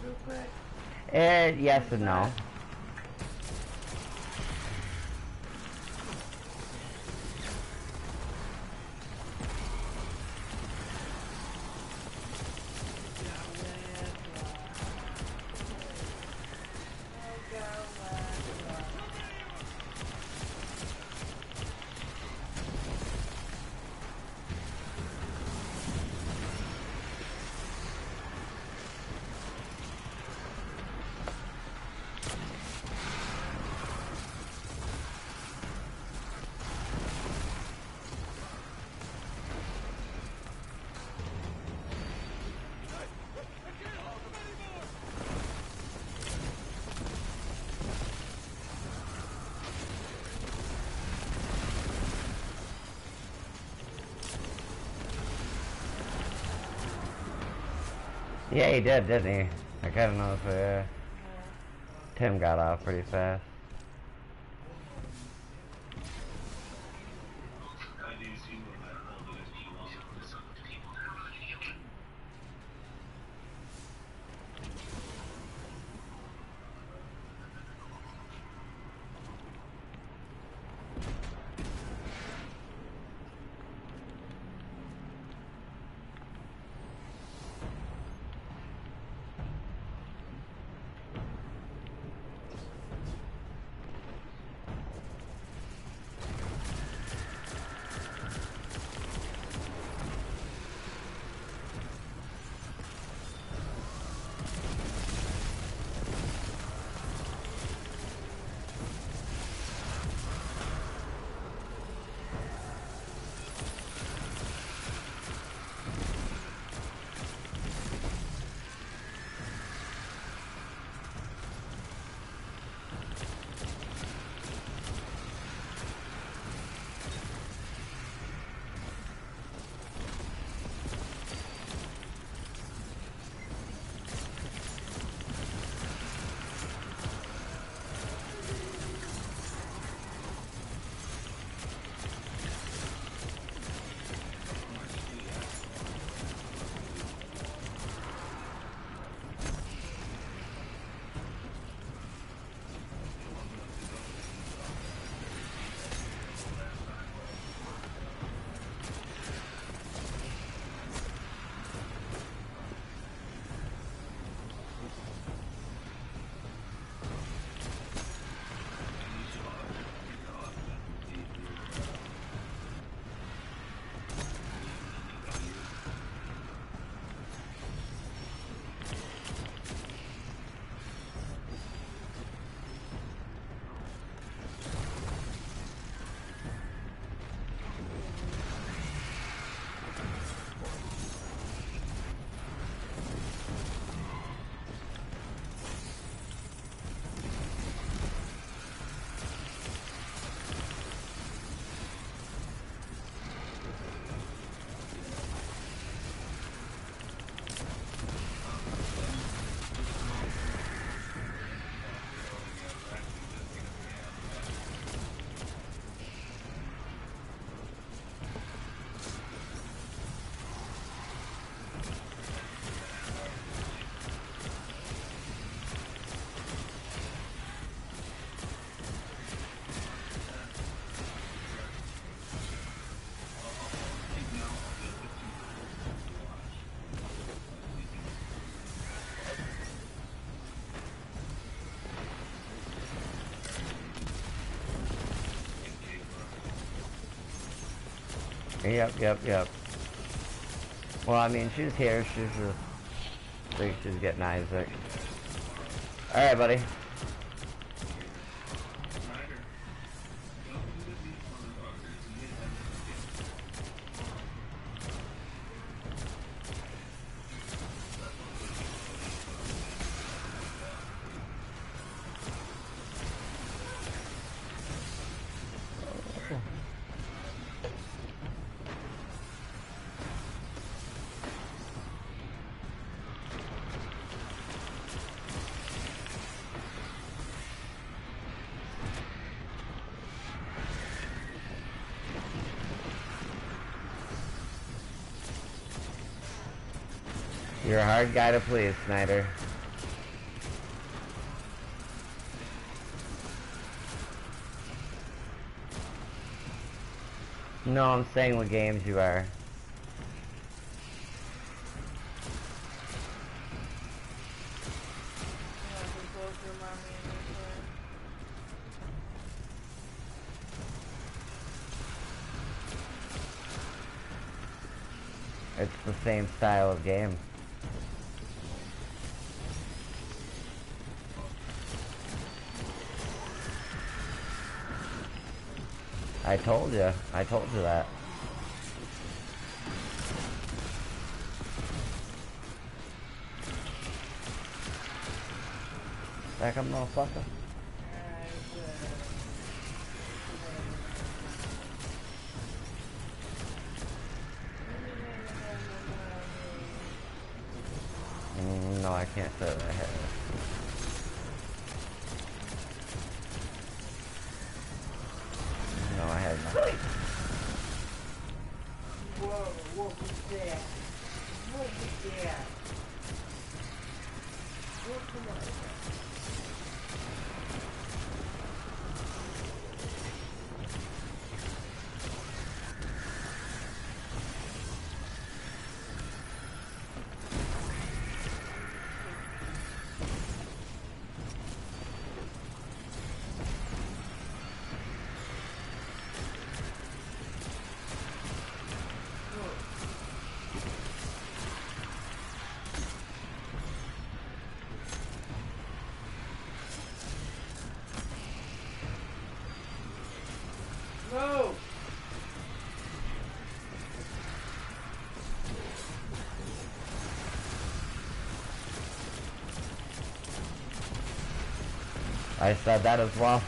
Real quick. Yes and no. Yeah, he did, didn't he? I kinda know if Tim got off pretty fast. Yep. Well, I mean, she's here. She's just... I think she's getting Isaac. Alright, buddy. You're a hard guy to please, Snyder. No, I'm saying what games you are. It's the same style of game. I told you that. Back up, motherfucker. No, I can't say that I have. No, I have not. Whoa, what was that? What was that? What's the matter? No! I said that as well.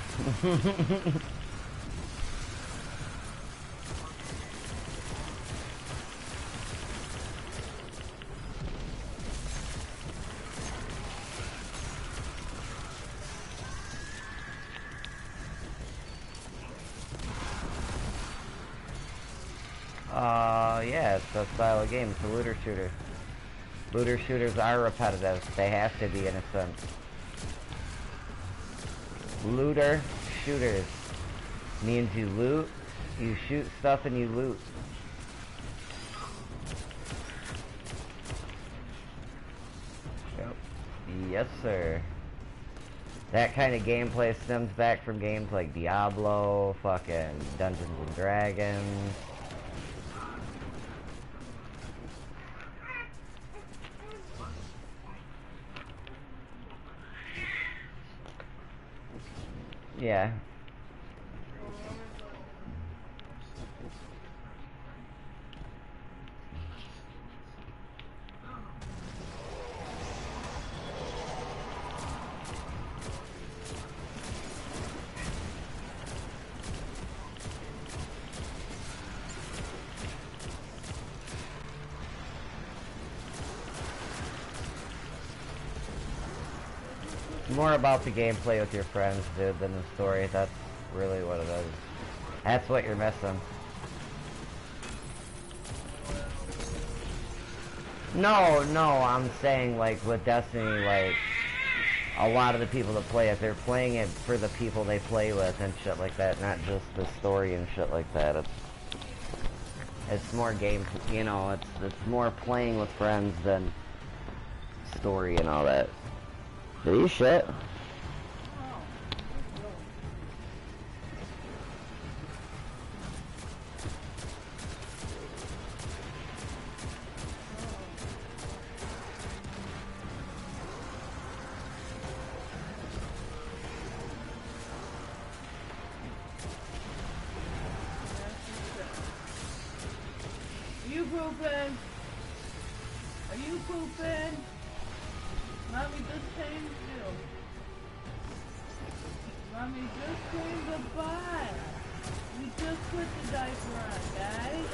Yeah, it's that style of game. It's a looter shooter. Looter shooters are repetitive. They have to be in a sense. Looter shooters means you loot, you shoot stuff, and you loot. Yep. Yes, sir. That kind of gameplay stems back from games like Diablo, fucking Dungeons and Dragons. Yeah. More about the gameplay with your friends, dude, than the story. That's really what it is. That's what you're missing. No, I'm saying, like, with Destiny, like, a lot of the people that play it, they're playing it for the people they play with and shit like that, not just the story and shit like that. It's more game, you know, it's more playing with friends than story and all that. Did you shit? You pooping? Are you pooping? Mommy just changed you. Mommy just cleaned the butt. You just put the diaper on, guys.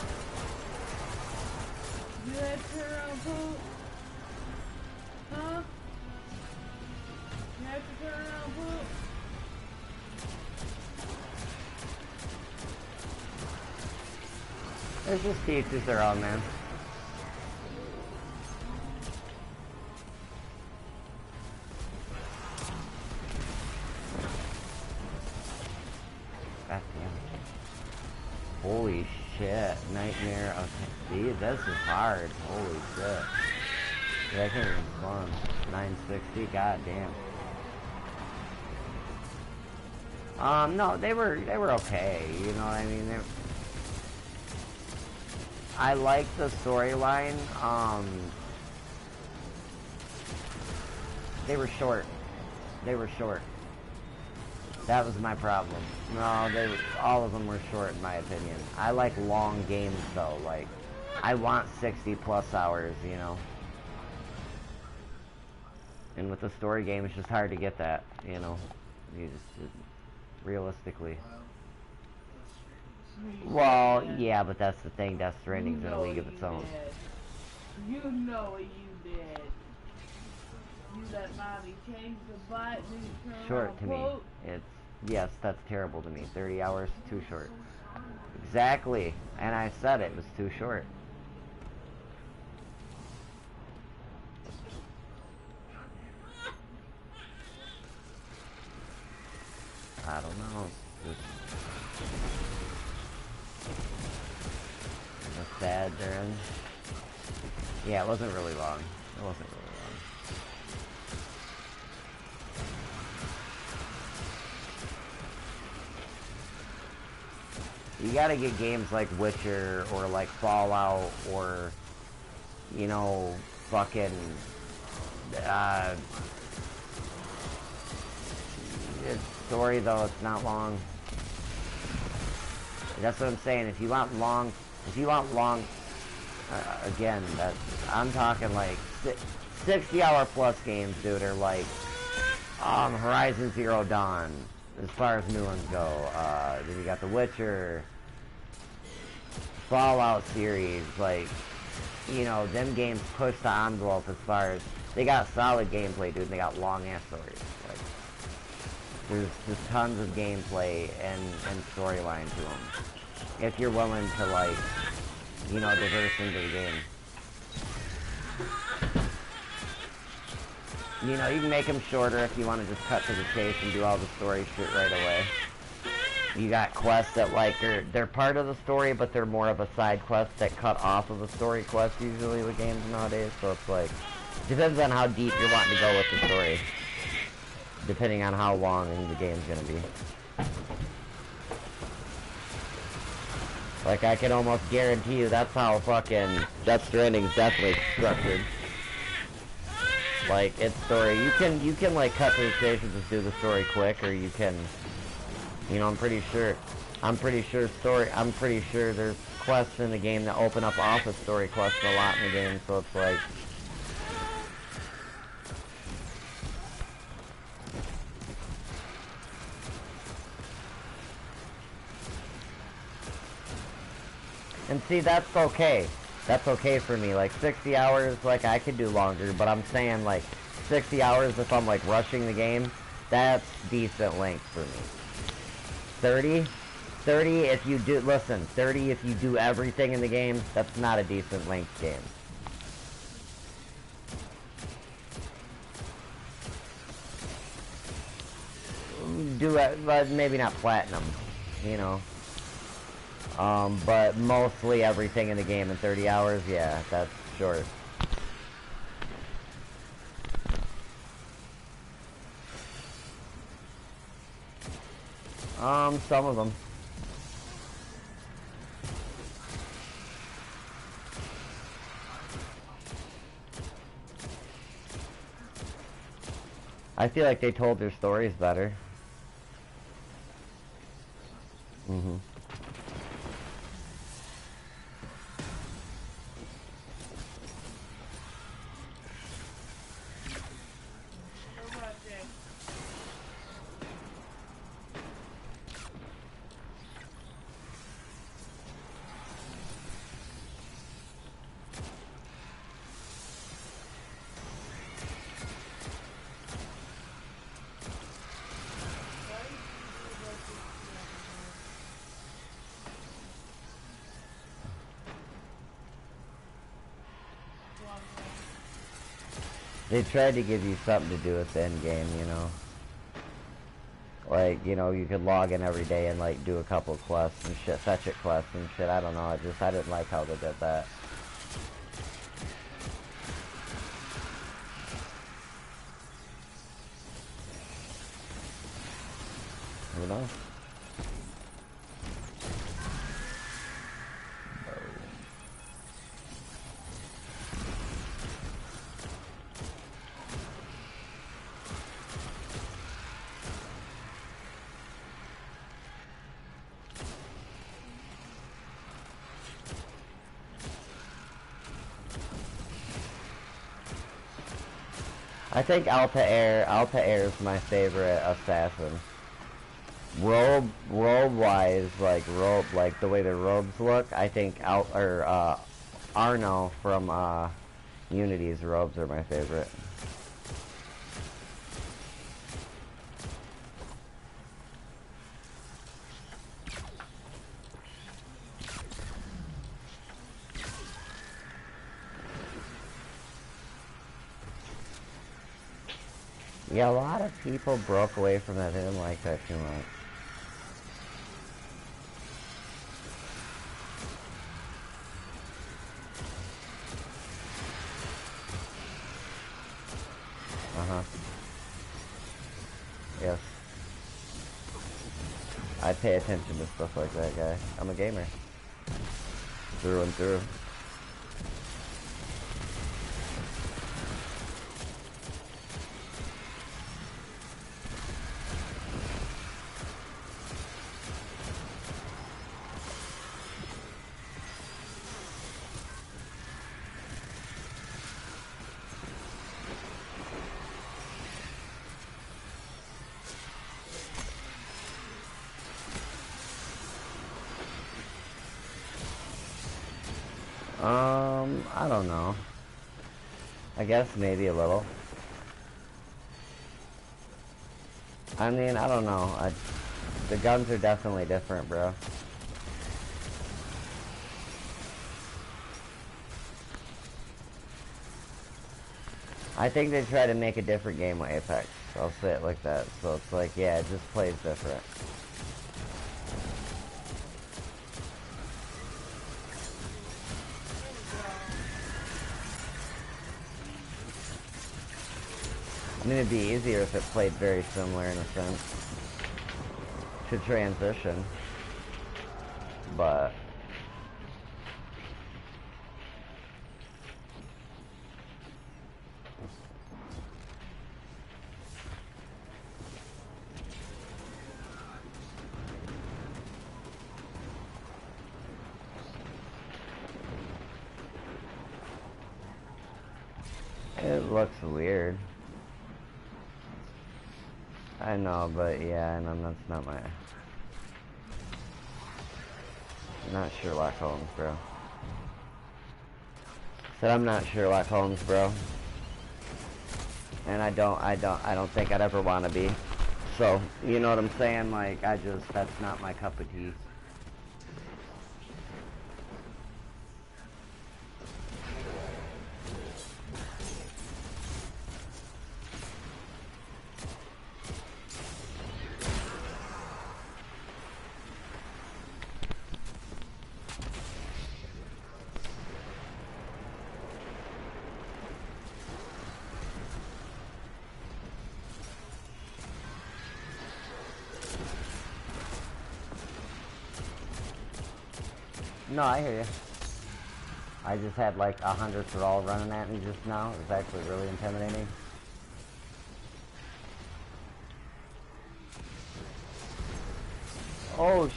You had to turn around poop? Huh? You had to turn around poop? There's just teachers their own, man. this is hard. Holy shit. Yeah, I can't even spawn. 960, goddamn. No, they were okay, you know what I mean? I like the storyline, they were short. They were short. That was my problem. No, all of them were short in my opinion. I like long games though, like, I want 60 plus hours, you know? And with the story game, it's just hard to get that, you know? You just, realistically. Well, yeah, but that's the thing, Death Stranding's in a league of its own. You know what you did. You let mommy change the button and turn Short to me. Yes, that's terrible to me. 30 hours, too short. Exactly. And I said it was too short. I don't know. The sad they're in. Yeah, it wasn't really long. It wasn't really long. You gotta get games like Witcher or like Fallout or, you know, fucking, it's story though, it's not long. That's what I'm saying. If you want long, again, I'm talking like 60-hour plus games, dude, are like, Horizon Zero Dawn, as far as new ones go. Then you got The Witcher, Fallout series, like, you know, them games push the envelope as far as, they got solid gameplay, dude, and they got long-ass stories. Like, there's just tons of gameplay and storyline to them. If you're willing to, like, you know, diverse into the game. You know, you can make them shorter if you want to just cut to the chase and do all the story shit right away. You got quests that, like, they're part of the story, but they're more of a side quest that cut off of a story quest usually with games nowadays, so it's like, depends on how deep you're wanting to go with the story. Depending on how long the game's gonna be. Like, I can almost guarantee you that's how fucking Death Stranding's definitely structured. Like, its story, you can like cut to the chase and just do the story quick, or you can, you know, I'm pretty sure there's quests in the game that open up off of story quests a lot in the game, so it's like, and see, that's okay. That's okay for me. Like, 60 hours, like, I could do longer, but I'm saying, like, 60 hours if I'm, like, rushing the game, that's decent length for me. 30 if you do, listen, 30 if you do everything in the game, that's not a decent length game. Do it, but maybe not platinum, you know. But mostly everything in the game in 30 hours, yeah, that's short. Some of them. I feel like they told their stories better. Mm-hmm. They tried to give you something to do at the end game, you know. Like, you know, you could log in every day and, like, do a couple quests and shit, fetch it quests and shit, I don't know, I didn't like how they did that. I think Altair is my favorite assassin. Robe-wise, like the way the robes look, I think Arno from Unity's robes are my favorite. Yeah, a lot of people broke away from that. They didn't like that too much. Uh-huh. Yes. I pay attention to stuff like that, guy. I'm a gamer. Through and through. I don't know. I guess maybe a little. I mean, I don't know. The guns are definitely different, bro. I think they try to make a different game with Apex. I'll say it like that. So it's like, yeah, it just plays different. I mean, it'd be easier if it played very similar in a sense to transition, but it looks weird. I know, but yeah, I know that's not my... Not Sherlock Holmes, bro. Said I'm not Sherlock Holmes, bro. And I don't think I'd ever want to be. So, you know what I'm saying? Like, that's not my cup of tea. No, I hear you. I just had like 100 Thrall running at me just now. It was actually really intimidating. Oh,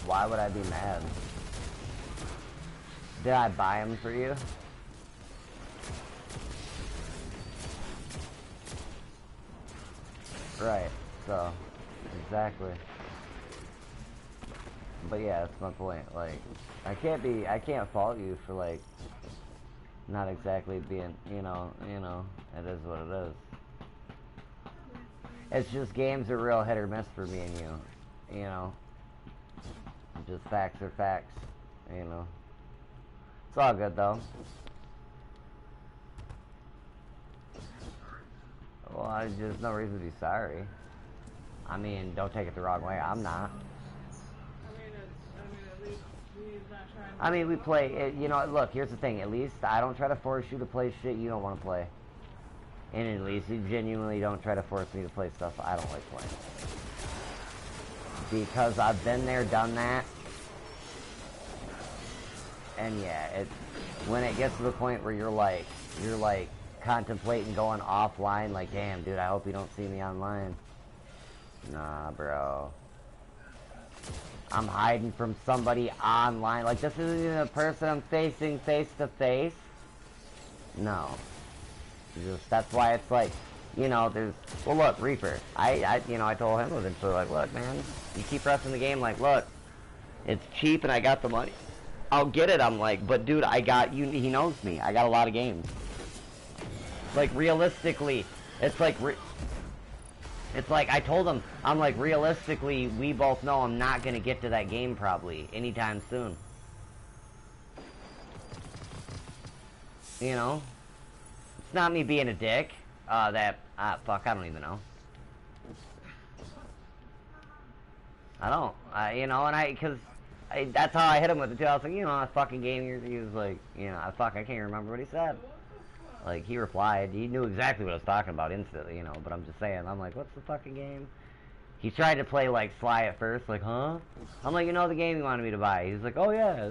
why would I be mad? Did I buy them for you? Right, so, exactly. But yeah, that's my point. Like, I can't fault you for, like, not exactly being, you know, it is what it is. It's just games are real hit or miss for me and you know. Just facts are facts, you know. It's all good, though. Well, there's no reason to be sorry. I mean, don't take it the wrong way. I'm not. I mean, we play, you know, look, here's the thing. At least I don't try to force you to play shit you don't want to play. And at least you genuinely don't try to force me to play stuff I don't like playing. Because I've been there, done that. And yeah, when it gets to the point where you're like contemplating going offline, like, damn, dude, I hope you don't see me online. Nah, bro. I'm hiding from somebody online. Like, this isn't even a person I'm facing face to face. No. Just, that's why it's like, you know, there's, well, look, Reaper. I told him eventually, like, look, man, you keep pressing the game, like, look, it's cheap and I got the money. I'll get it, I'm like, but dude, I got, he knows me. I got a lot of games. Like, realistically, it's like, I told him, I'm like, realistically, we both know I'm not going to get to that game probably anytime soon. You know? It's not me being a dick. Fuck, I don't even know. I don't. You know, and that's how I hit him with it too. I was like, you know, a fucking game. He was like, you know, I can't remember what he said. Like, he replied. He knew exactly what I was talking about instantly, you know, but I'm just saying. I'm like, what's the fucking game? He tried to play, like, Sly at first, like, huh? I'm like, you know the game you wanted me to buy. He's like, oh, yeah.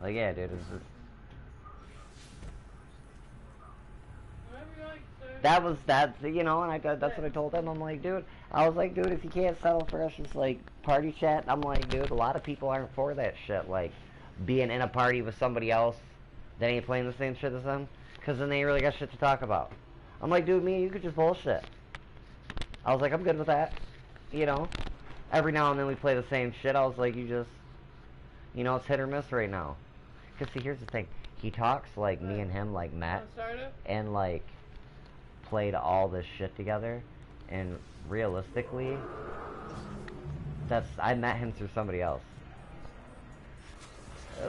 Like, yeah, dude, it's just... That's, you know, and that's what I told him. I'm like, dude, I was like, dude, if you can't settle for us just, like, party chat, I'm like, dude, a lot of people aren't for that shit, like, being in a party with somebody else that ain't playing the same shit as them, because then they ain't really got shit to talk about. I'm like, dude, me and you could just bullshit. I was like, I'm good with that, you know, every now and then we play the same shit. I was like, you just, you know, it's hit or miss right now, because see, here's the thing, he talks like me and him, like, met, and, like, played all this shit together, and realistically, I met him through somebody else.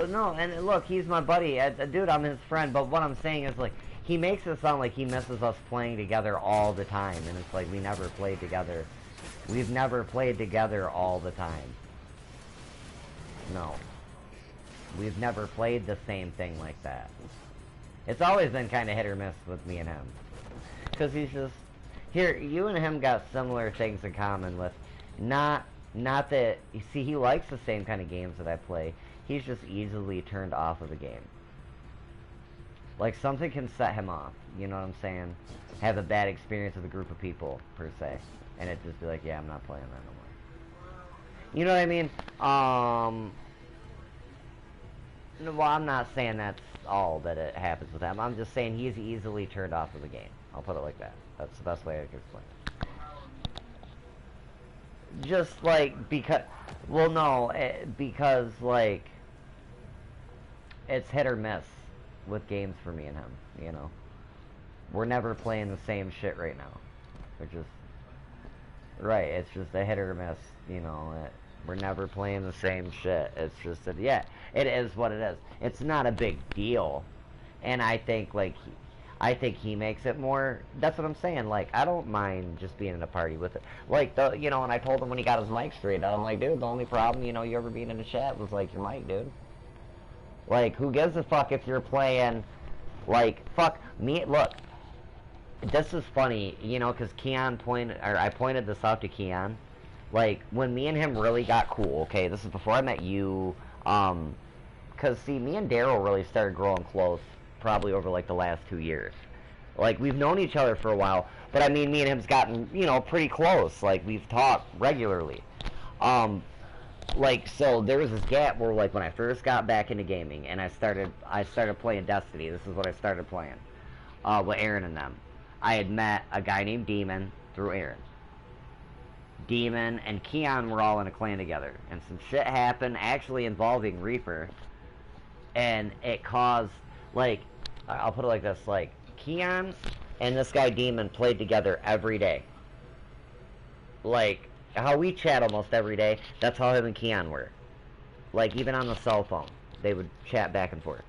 No, and look, he's my buddy, dude, I'm his friend, but what I'm saying is, like, he makes it sound like he misses us playing together all the time, and it's like, we never played together. We've never played together all the time. No. We've never played the same thing like that. It's always been kind of hit or miss with me and him. Because he's just, here, you and him got similar things in common with, not that, you see, he likes the same kind of games that I play, he's just easily turned off of the game. Like, something can set him off, you know what I'm saying? Have a bad experience with a group of people, per se, and it just be like, yeah, I'm not playing that no more. You know what I mean? Well, I'm not saying that's all that it happens with him, I'm just saying he's easily turned off of the game. I'll put it like that. That's the best way I can explain it. Just like, because, well, no, because, like, it's hit or miss with games for me and him, you know. We're never playing the same shit right now. We're just, right, it's just a hit or miss, you know. We're never playing the same shit. It's just that, yeah, it is what it is. It's not a big deal. And I think, like, he makes it more, that's what I'm saying, like, I don't mind just being in a party with it. Like, you know, and I told him when he got his mic straight out, I'm like, dude, the only problem, you know, you ever being in a chat was, like, your mic, dude. Like, who gives a fuck if you're playing, like, fuck, me, look, this is funny, you know, because I pointed this out to Keon, like, when me and him really got cool, okay, this is before I met you, because, see, me and Daryl really started growing close probably over, like, the last 2 years. Like, we've known each other for a while, but, I mean, me and him's gotten, you know, pretty close. Like, we've talked regularly. Like, so there was this gap where, like, when I first got back into gaming, and I started playing Destiny. This is what I started playing, with Aaron and them. I had met a guy named Demon through Aaron. Demon and Keon were all in a clan together, and some shit happened, actually involving Reaper, and it caused, like, I'll put it like this, like, Keon and this guy Demon played together every day. Like, how we chat almost every day, that's how him and Keon were. Like, even on the cell phone, they would chat back and forth.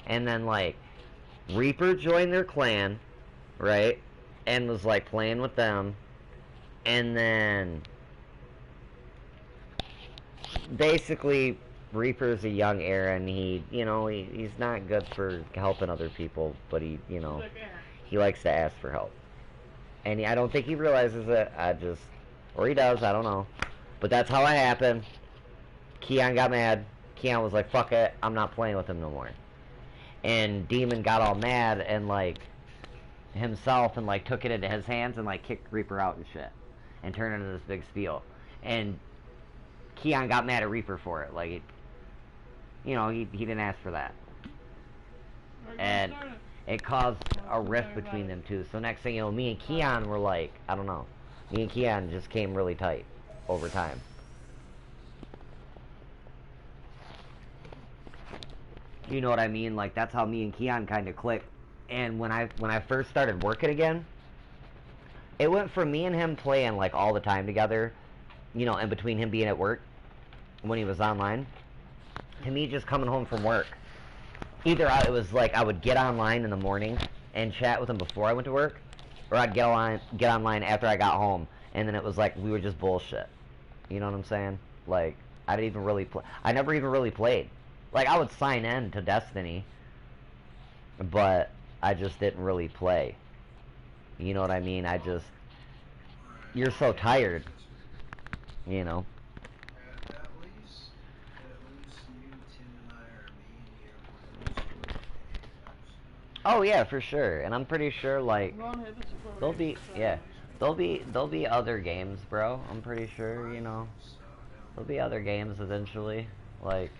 And then, like, Reaper joined their clan, right, and was, like, playing with them, and then basically Reaper's a young Aaron. He, you know, he's not good for helping other people, but he, you know, he likes to ask for help. And I don't think he realizes it. Or he does, I don't know. But that's how it happened. Keon got mad. Keon was like, fuck it, I'm not playing with him no more. And Demon got all mad and, like, himself, and, like, took it into his hands and, like, kicked Reaper out and shit. And turned into this big spiel. And Keon got mad at Reaper for it. Like, you know, he didn't ask for that. And it caused a rift between them two. So next thing you know, me and Keon were like, I don't know. Me and Keon just came really tight over time. You know what I mean? Like, that's how me and Keon kind of clicked. And when I first started working again, it went from me and him playing like all the time together, you know, and between him being at work when he was online, to me just coming home from work. Either it was like I would get online in the morning and chat with him before I went to work, or I'd get online after I got home, and then it was like we were just bullshit. You know what I'm saying? Like, I didn't even really play. I never even really played. Like, I would sign in to Destiny, but I just didn't really play. You know what I mean? You're so tired, you know. At least you, Tim, and I are me and you. Oh yeah, for sure. And I'm pretty sure like there'll be there'll be other games, bro. I'm pretty sure, you know. There'll be other games eventually. Like,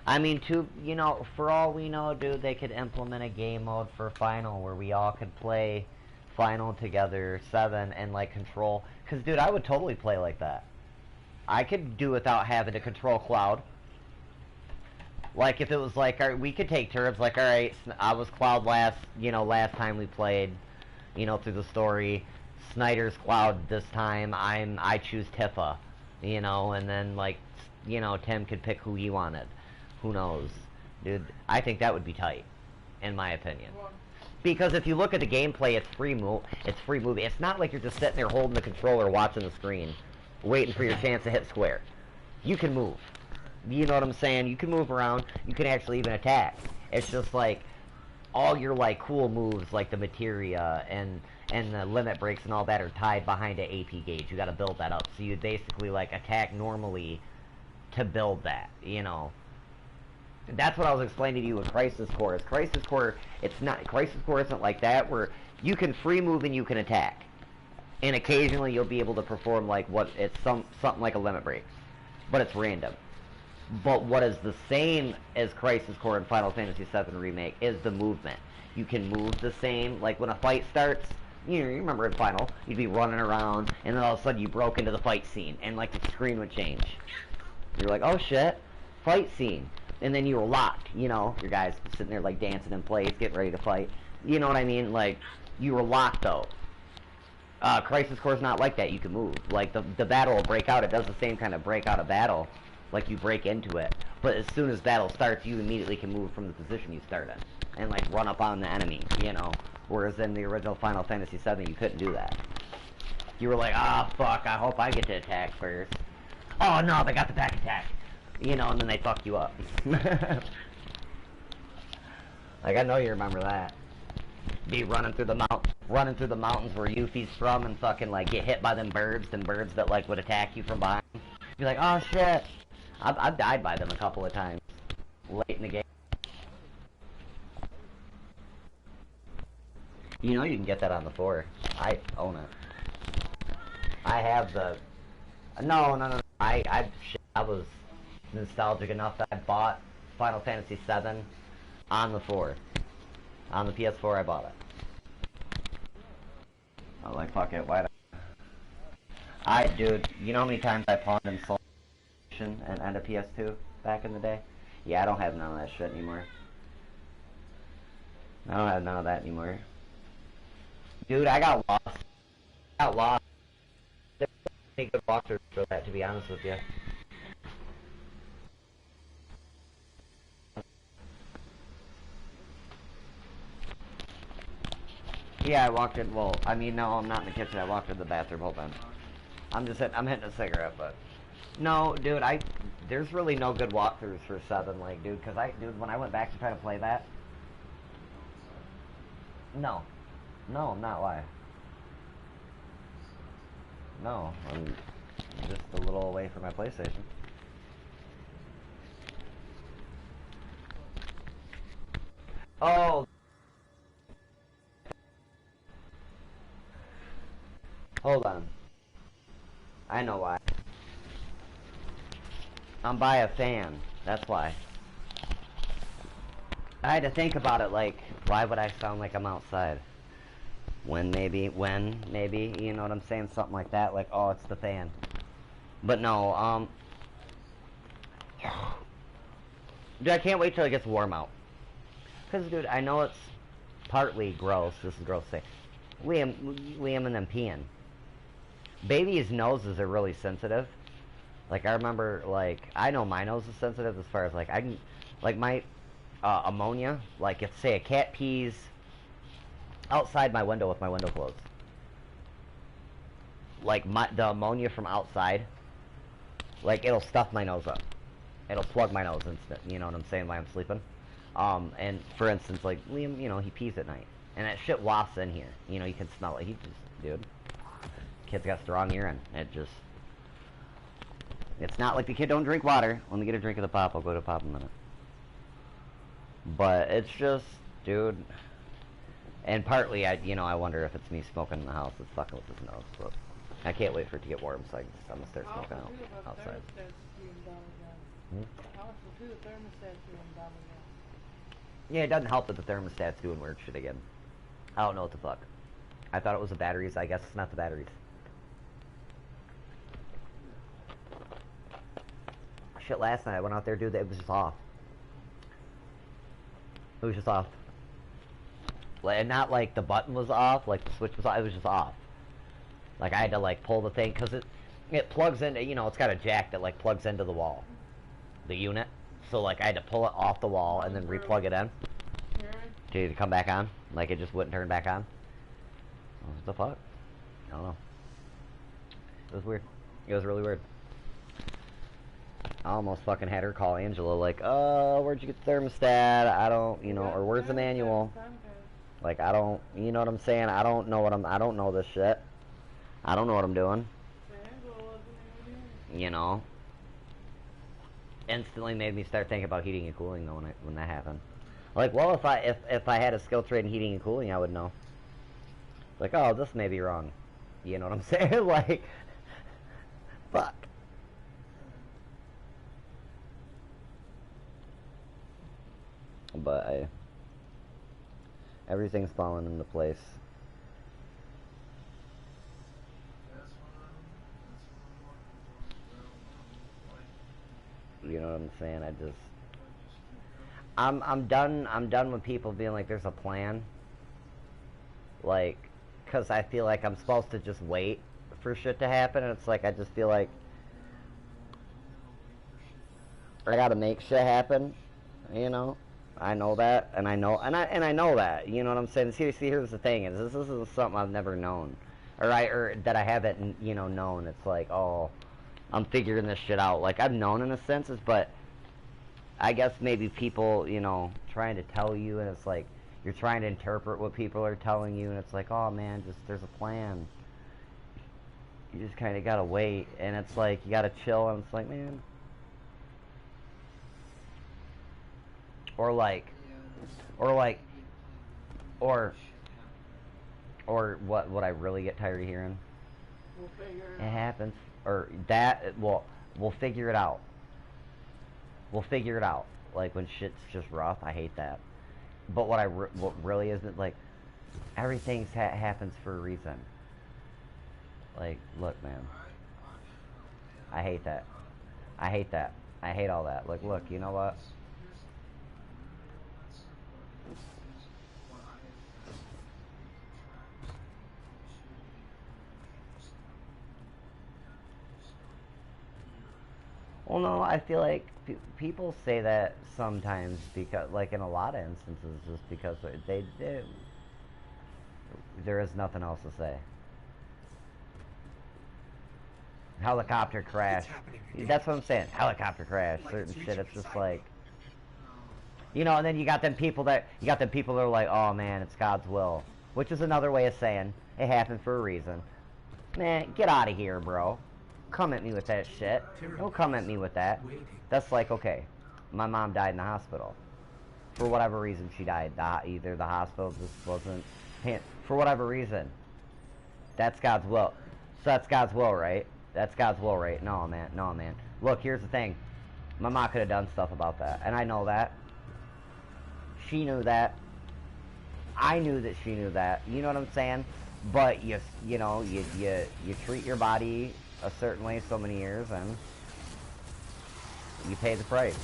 I mean, you know, for all we know, dude, they could implement a game mode for Final where we all could play Final together, 7, and like control. Cause, dude, I would totally play like that. I could do without having to control Cloud. Like, if it was like, we could take turns. Like, all right, I was Cloud last time we played, you know, through the story. Snyder's Cloud this time. I choose Tifa, you know, and then like, you know, Tim could pick who he wanted. Who knows? Dude, I think that would be tight, in my opinion. Because if you look at the gameplay, it's free move. It's not like you're just sitting there holding the controller, watching the screen, waiting for your chance to hit square. You can move. You know what I'm saying? You can move around. You can actually even attack. It's just like all your like cool moves, like the materia and the limit breaks and all that, are tied behind an AP gauge. You got to build that up. So you basically like attack normally to build that. You know. That's what I was explaining to you with Crisis Core. Crisis Core isn't like that, where you can free move and you can attack, and occasionally you'll be able to perform like something like a limit break, but it's random. But what is the same as Crisis Core and Final Fantasy VII Remake is the movement. You can move the same. Like when a fight starts, you remember in Final, you'd be running around, and then all of a sudden you broke into the fight scene, and like the screen would change. You're like, oh shit, fight scene. And then you were locked, you know, your guys sitting there like dancing in place, getting ready to fight. You know what I mean? Like, you were locked though. Crisis Core is not like that. You can move. Like, the battle will break out. It does the same kind of break out of battle. Like, you break into it. But as soon as battle starts, you immediately can move from the position you start in. And, like, run up on the enemy, you know. Whereas in the original Final Fantasy VII, you couldn't do that. You were like, ah, fuck, I hope I get to attack first. Oh, no, they got the back attack. You know, and then they fuck you up. Like, I know you remember that. Be running through the mountains where Yuffie's from, and fucking like get hit by them birds that like would attack you from behind. Be like, oh shit. I've died by them a couple of times late in the game. You know you can get that on the 4. I own it. I have the. No. I was nostalgic enough that I bought Final Fantasy VII on the 4. On the PS4, I bought it. I was like, fuck it, why not? Dude, you know how many times I pawned and sold and a PS2 back in the day? Yeah, I don't have none of that shit anymore. I don't have none of that anymore. Dude, I got lost. There's any good walkthroughs for that, to be honest with you. Yeah, I walked in. Well, I mean, no, I'm not in the kitchen. I walked in the bathroom. Hold on. I'm hitting a cigarette, but no, dude. There's really no good walkthroughs for 7, like, dude. Cause when I went back to try to play that, no, I'm not lying. No, I'm just a little away from my PlayStation. Oh. Hold on. I know why. I'm by a fan. That's why. I had to think about it, like, why would I sound like I'm outside? When, maybe, you know what I'm saying? Something like that, like, oh, it's the fan. But no, dude, I can't wait till it gets warm out. Because, dude, I know it's partly gross. This is gross to say. Liam and them peeing. Babies' noses are really sensitive. Like, I remember, like, I know my nose is sensitive as far as, like, I can, like, my ammonia, like, if, say, a cat pees outside my window with my window closed. Like, the ammonia from outside, like, it'll stuff my nose up. It'll plug my nose instant, you know what I'm saying, while I'm sleeping. And, for instance, like, Liam, you know, he pees at night. And that shit wafts in here. You know, you can smell it. He just, dude, kid's got strong urine. It just, it's not like the kid don't drink water. Let me get a drink of the pop. I'll go to pop in a minute. But it's just, dude, and partly, I wonder if it's me smoking in the house that's fucking with his nose, but I can't wait for it to get warm, so I'm gonna start smoking outside. Yeah, it doesn't help that the thermostat's doing weird shit again. I don't know what the fuck. I thought it was the batteries. I guess it's not the batteries. Shit, last night I went out there, dude, it was just off. It was just off. And not like the button was off, like the switch was off, it was just off. Like I had to like pull the thing, because it plugs into, you know, it's got a jack that like plugs into the wall. The unit. So like I had to pull it off the wall and then re-plug it in. To come back on. Like it just wouldn't turn back on. What the fuck? I don't know. It was weird. It was really weird. I almost fucking had her call Angela like, oh, where'd you get the thermostat? I don't, you know, or where's the manual? Like, I don't, you know what I'm saying? I don't know this shit. I don't know what I'm doing. You know? Instantly made me start thinking about heating and cooling though when that happened. Like, well, if I had a skill trade in heating and cooling, I would know. Like, oh, this may be wrong. You know what I'm saying? Like, fuck. But everything's falling into place. You know what I'm saying? I'm done with people being like there's a plan. Like, cause I feel like I'm supposed to just wait for shit to happen, and it's like I just feel like I gotta make shit happen, you know? I know that, and I know that. You know what I'm saying? Seriously, here's the thing: is this is something I've never known, or that I haven't, you know, known. It's like, oh, I'm figuring this shit out. Like I've known in a sense, but I guess maybe people, you know, trying to tell you, and it's like you're trying to interpret what people are telling you, and it's like, oh man, just there's a plan. You just kind of gotta wait, and it's like you gotta chill, and it's like, man. Or what I really get tired of hearing? We'll figure it It out. happens. Or that, well, we'll figure it out. We'll figure it out. Like when shit's just rough, I hate that. But what really isn't, like, everything happens for a reason. Like, look, man. I hate that. I hate that. I hate all that. Like, look, you know what? Well, no, I feel like people say that sometimes because, like, in a lot of instances, just because they there is nothing else to say. Helicopter crash. That's what I'm saying. Helicopter crash. Certain shit. It's just like, you know. And then you got them people that are like, oh man, it's God's will, which is another way of saying it happened for a reason. Man, get out of here, bro. Come at me with that shit. Don't come at me with that. That's like, okay, my mom died in the hospital. For whatever reason she died. Either the hospital just wasn't... For whatever reason. That's God's will. So that's God's will, right? That's God's will, right? No, man. No, man. Look, here's the thing. My mom could have done stuff about that, and I know that. She knew that. I knew that she knew that. You know what I'm saying? But you know, you treat your body a certain way so many years, and you pay the price.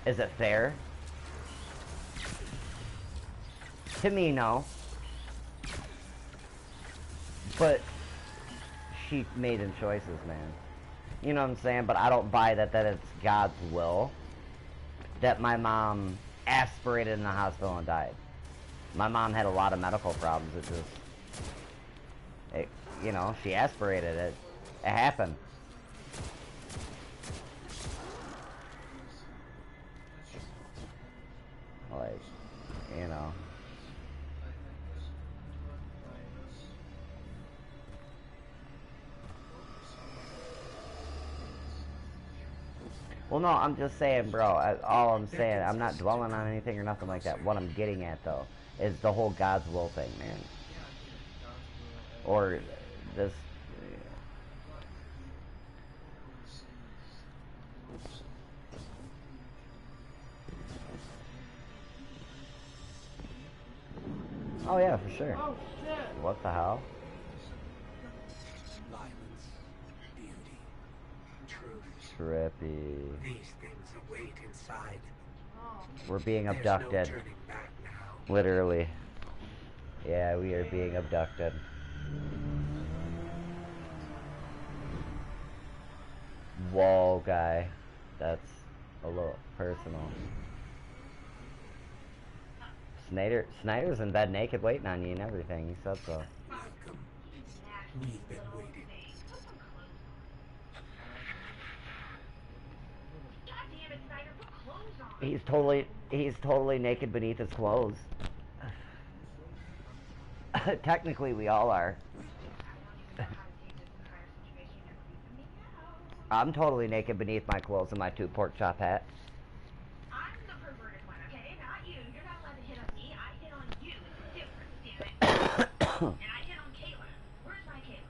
Is it fair? To me, no. But she made them choices, man. You know what I'm saying? But I don't buy that it's God's will that my mom aspirated in the hospital and died. My mom had a lot of medical problems. It just, you know, she aspirated it. It happened. Like, you know. Well, no, I'm just saying, bro, all I'm saying, I'm not dwelling on anything or nothing like that. What I'm getting at, though, is the whole God's will thing, man. Or this... Oh, yeah, for sure. Oh, shit. What the hell? Violence, beauty, truth. Trippy. These things await inside. Oh. We're being There's abducted. no turning back now. Literally. Yeah, we are being abducted. Whoa, guy. That's a little personal. Snyder's in bed naked waiting on you and everything. He said so. Welcome. We've been waiting. He's totally naked beneath his clothes. Technically, we all are. I'm totally naked beneath my clothes and my 2 pork chop hat. I'm the perverted one, okay? Not you. You're not allowed to hit on me. I hit on you. It's different, damn it. And I hit on Kayla. Where's my Kayla?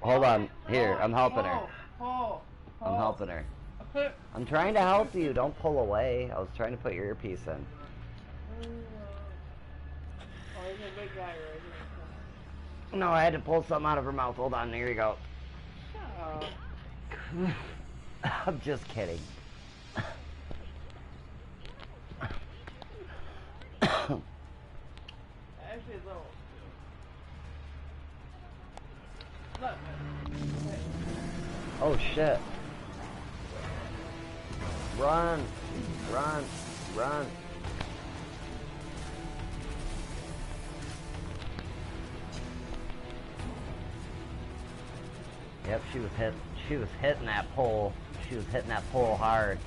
Hold on. Here, I'm helping her. I'm Oh. helping her. I'm trying to help you. Don't pull away. I was trying to put your earpiece in. Oh, there's a big guy right here. No, I had to pull something out of her mouth. Hold on. Here you go. Shut up. I'm just kidding. Actually, a little. Look. Oh, shit. Run. Run. Run. Yep, she was hitting that pole. She was hitting that pole hard.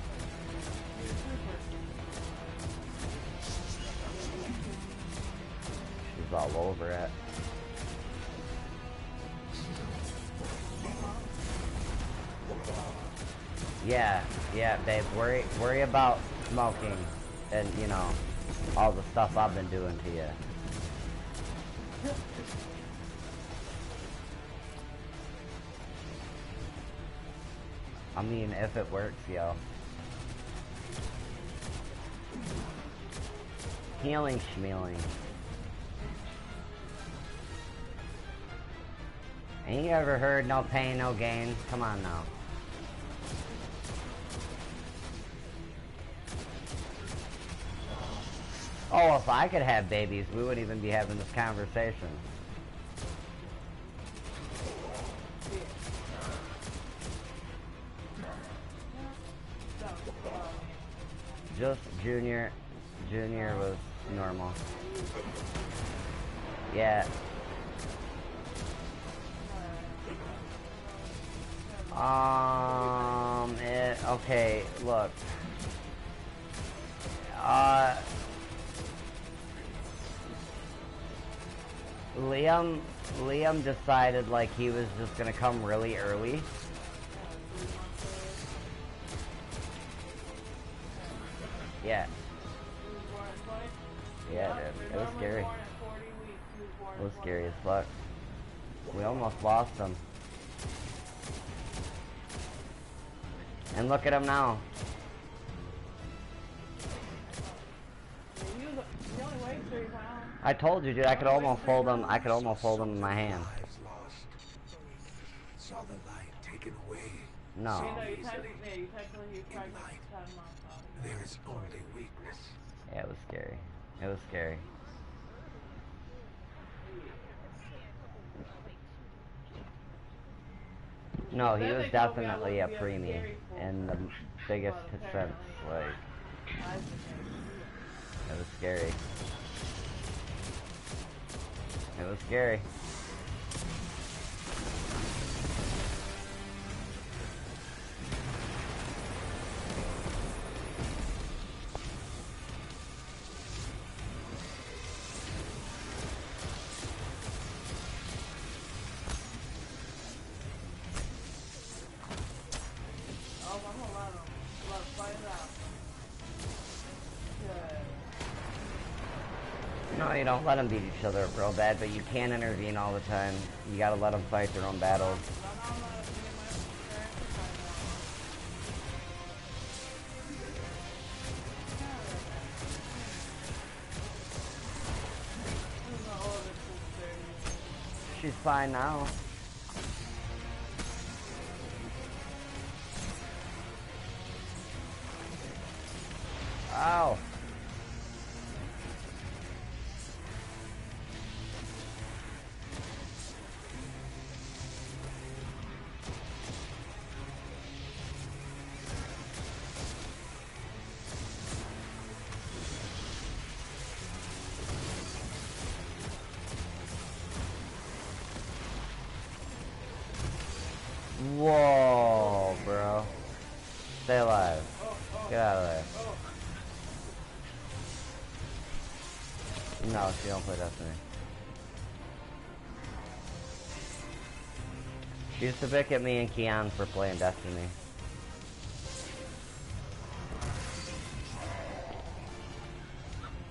She was all over it. Yeah, babe. Worry about smoking and, you know, all the stuff I've been doing to you. I mean, if it works, yo. Healing schmealing. Ain't you ever heard no pain, no gain? Come on now. Oh, if I could have babies, we wouldn't even be having this conversation. Just Junior was normal. Yeah. Okay, look. Liam decided like he was just gonna come really early. Yeah. Yeah, dude. It was scary. more It than was 20 scary as minutes. fuck. We almost lost him. And look at him now. He only weighs 3 pounds. I told you, dude, I could almost hold him. I could almost hold him in my hand. Lives lost. Saw the light taken away. No. You know, you technically he's pregnant 10 months old. There is only weakness. Yeah, it was scary. It was scary. No, he was definitely a preemie in the biggest sense. Like, it was scary. It was scary. No, you don't let them beat each other up real bad, but you can intervene all the time. You gotta let them fight their own battles. She's fine now. Ow. Whoa, bro. Stay alive. Get out of there. No, she don't play Destiny. She used to pick at me and Keon for playing Destiny.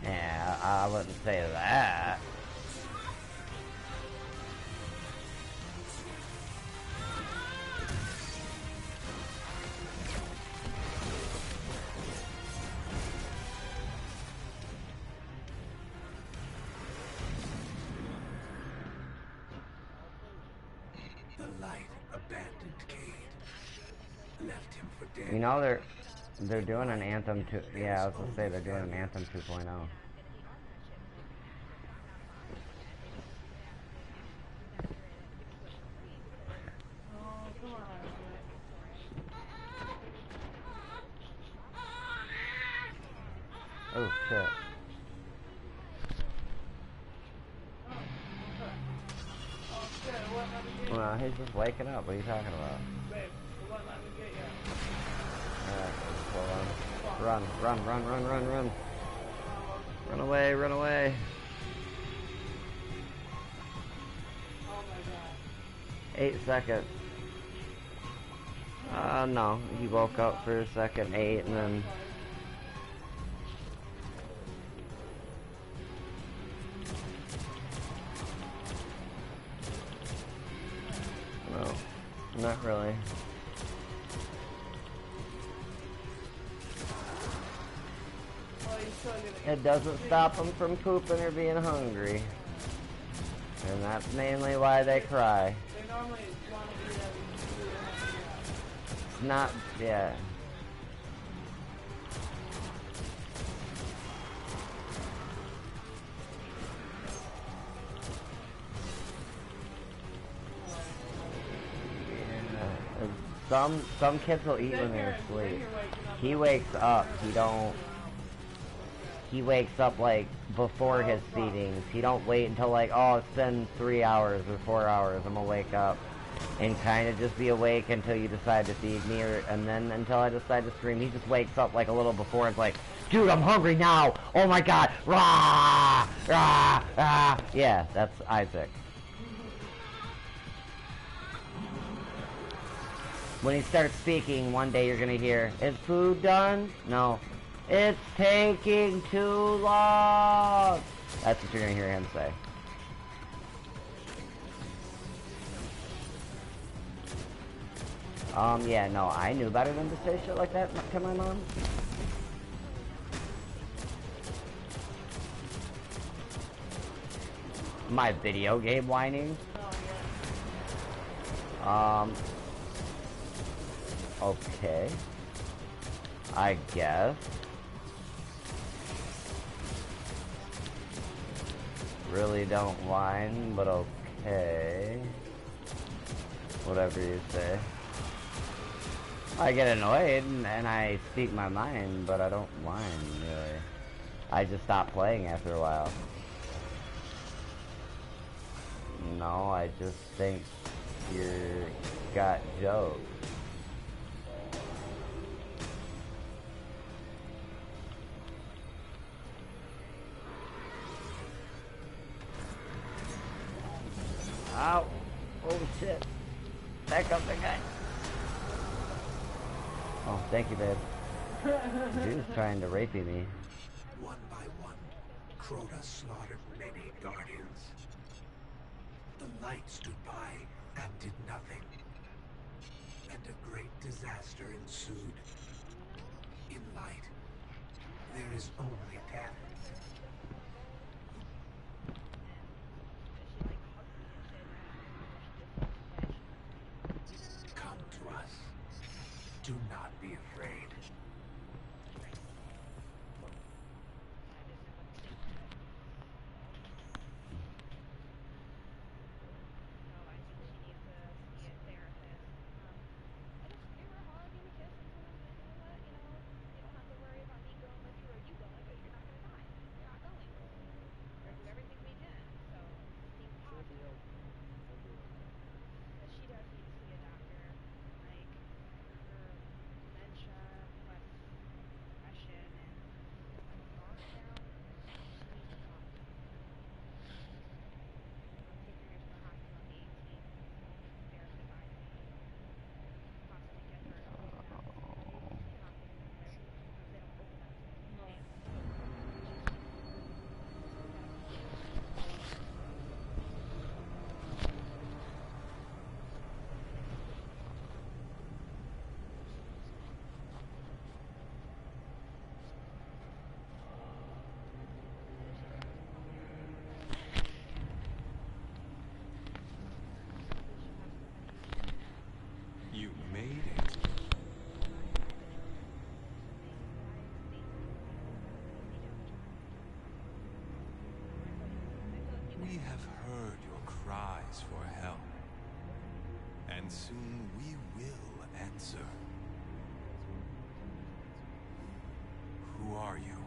Yeah, I wouldn't say that. You know they're doing an Anthem 2. Yeah, I was gonna say they're doing an Anthem 2.0. Oh shit. Well, he's just waking up. What are you talking about? Alright, hold on. Run. Run away, run away. 8 seconds. No. He woke up for a second, 8, and then... No. Not really. It doesn't stop them from pooping or being hungry. And that's mainly why they cry. They normally want to eat It's not, yeah. Some kids will eat when they're asleep. He wakes up. He wakes up like before his feedings. He don't wait until like, oh, it's been 3 hours or 4 hours. I'm gonna wake up and kind of just be awake until you decide to feed me, and then until I decide to stream. He just wakes up like a little before and it's like, dude, I'm hungry now. Oh my god, rah, rah, rah. Yeah, that's Isaac. When he starts speaking, one day you're gonna hear, is food done? No. It's taking too long! That's what you're gonna hear him say. Yeah, no, I knew better than to say shit like that to my mom. My video game whining? Okay. I guess. Really don't whine, but okay. Whatever you say. I get annoyed and I speak my mind, but I don't whine, really. I just stop playing after a while. No, I just think you're got jokes. Ow! Oh shit! Back up the guy. Oh, thank you, babe. He was trying to rape me. One by one, Crota slaughtered many guardians. The light stood by and did nothing. And a great disaster ensued. In light, there is only death. Come to us. Do not be afraid. You made it. We have heard your cries for help, and soon we will answer. Who are you?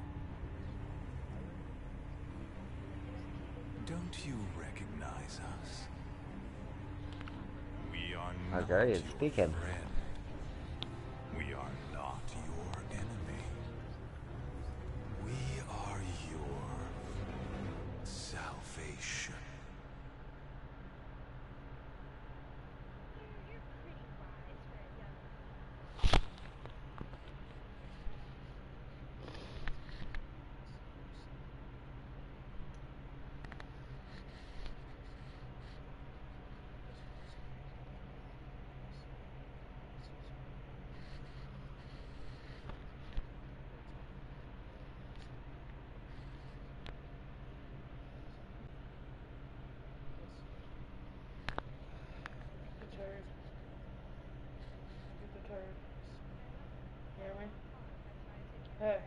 Don't you recognize us? We are How not dare you your speaking? friend. We are not your enemy. We are your salvation. The turd. Get the turd. Hear me? Hey.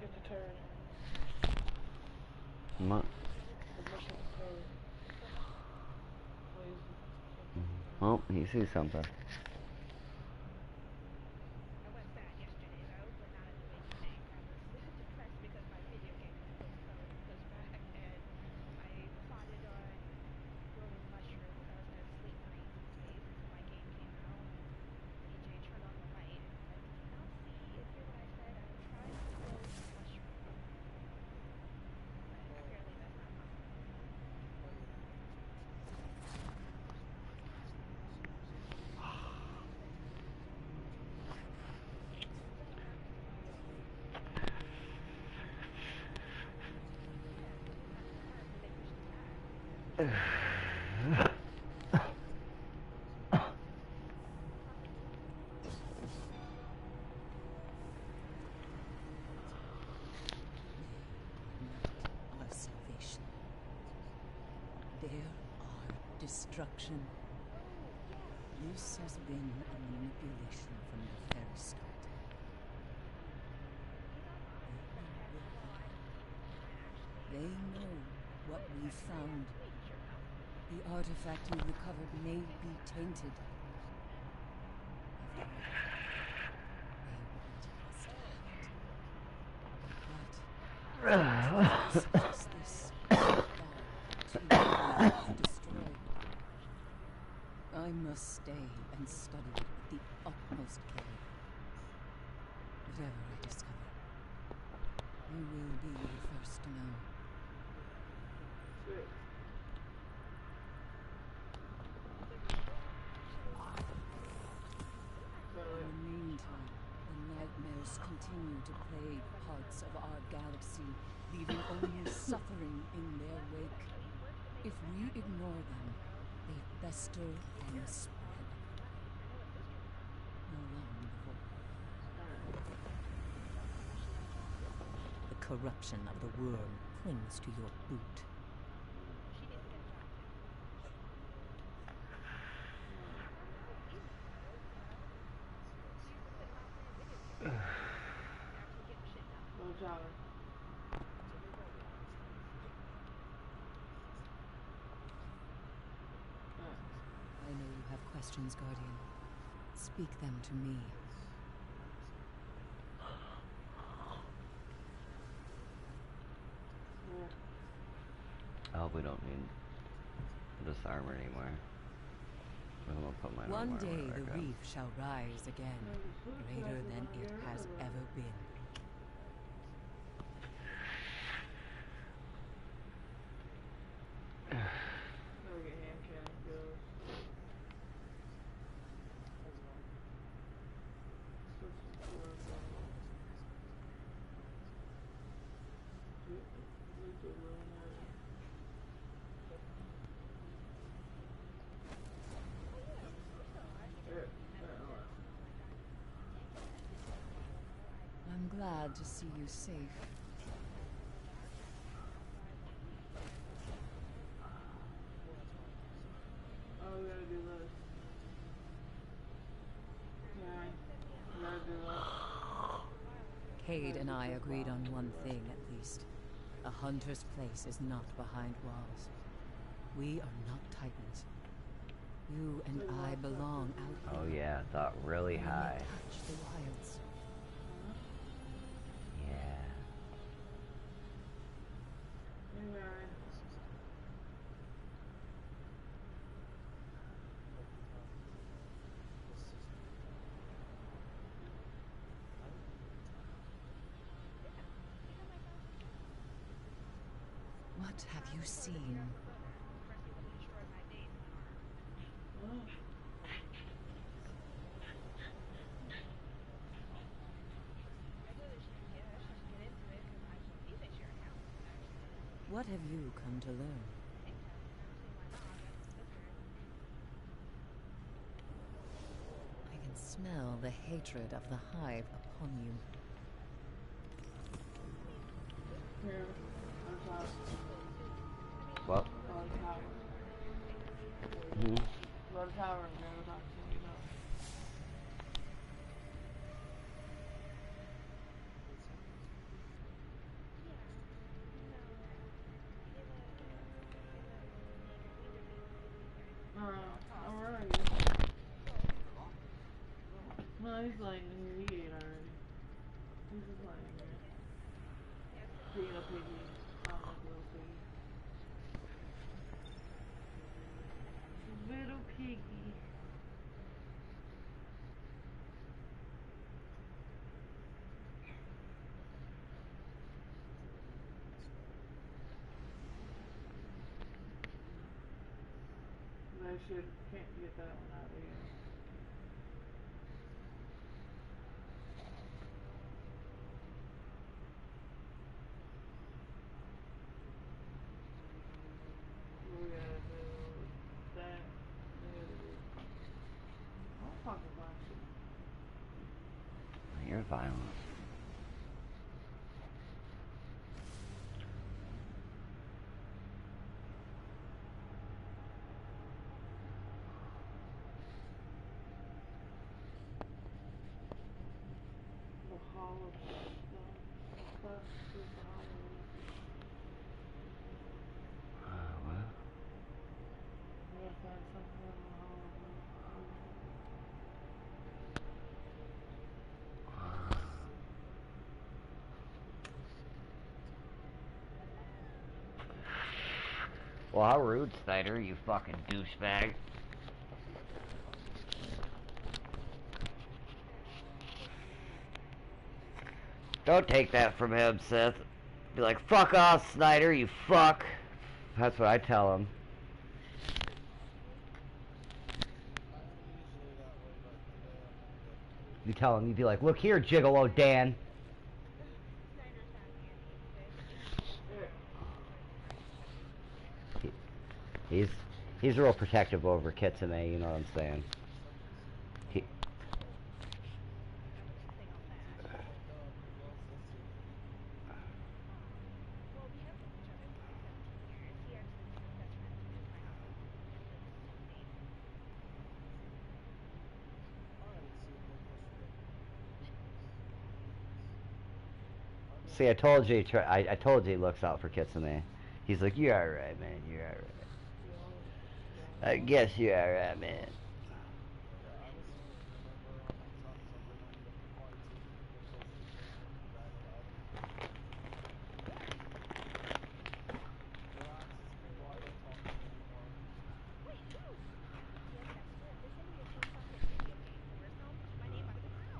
Get the turd. What? Permission to turd. Please. Oh, he sees something. destruction. This has been a manipulation from the very start. They know what we found. The artifact you recovered may be tainted. I must stay and study it with the utmost care. Whatever I discover, you will be the first to know. In the meantime, the nightmares continue to plague parts of our galaxy, leaving only suffering in their wake. If we ignore them, they fester and spread. No long before. The corruption of the worm clings to your boot. I know you have questions, Guardian. Speak them to me. I hope we don't need this armor anymore. I'm gonna put my One armor day back the up. reef shall rise again, greater than it has ever been. I'm glad to see you safe. Oh, we gotta do this. Yeah, we gotta do that. Cade and I agreed on one thing at least. A hunter's place is not behind walls. We are not Titans. You and I belong out Oh there. yeah, thought really We may high. touch the wilds. Yeah. What have you seen? What have you come to learn? I can smell the hatred of the Hive upon you. Here, on top. Well. On the tower. Hmm. Go to the tower and go talk to me now. Alright. No, he's like, he ate already. He's just lying there. Being a piggy. I don't like little piggy. Little piggy. I can't get that one out of here. We gotta do that. We gotta do. I'll talk about you. You're violent. Well, how rude, Snyder, you fucking douchebag. Don't take that from him, Seth. Be like, fuck off, Snyder, you fuck. That's what I tell him. You tell him, you'd be like, look here, Gigolo Dan. He's real protective over Kitsune, you know what I'm saying? See, I told you. I told you he looks out for Kitsune. He's like, you're alright, man. You're alright. I guess you're alright, man.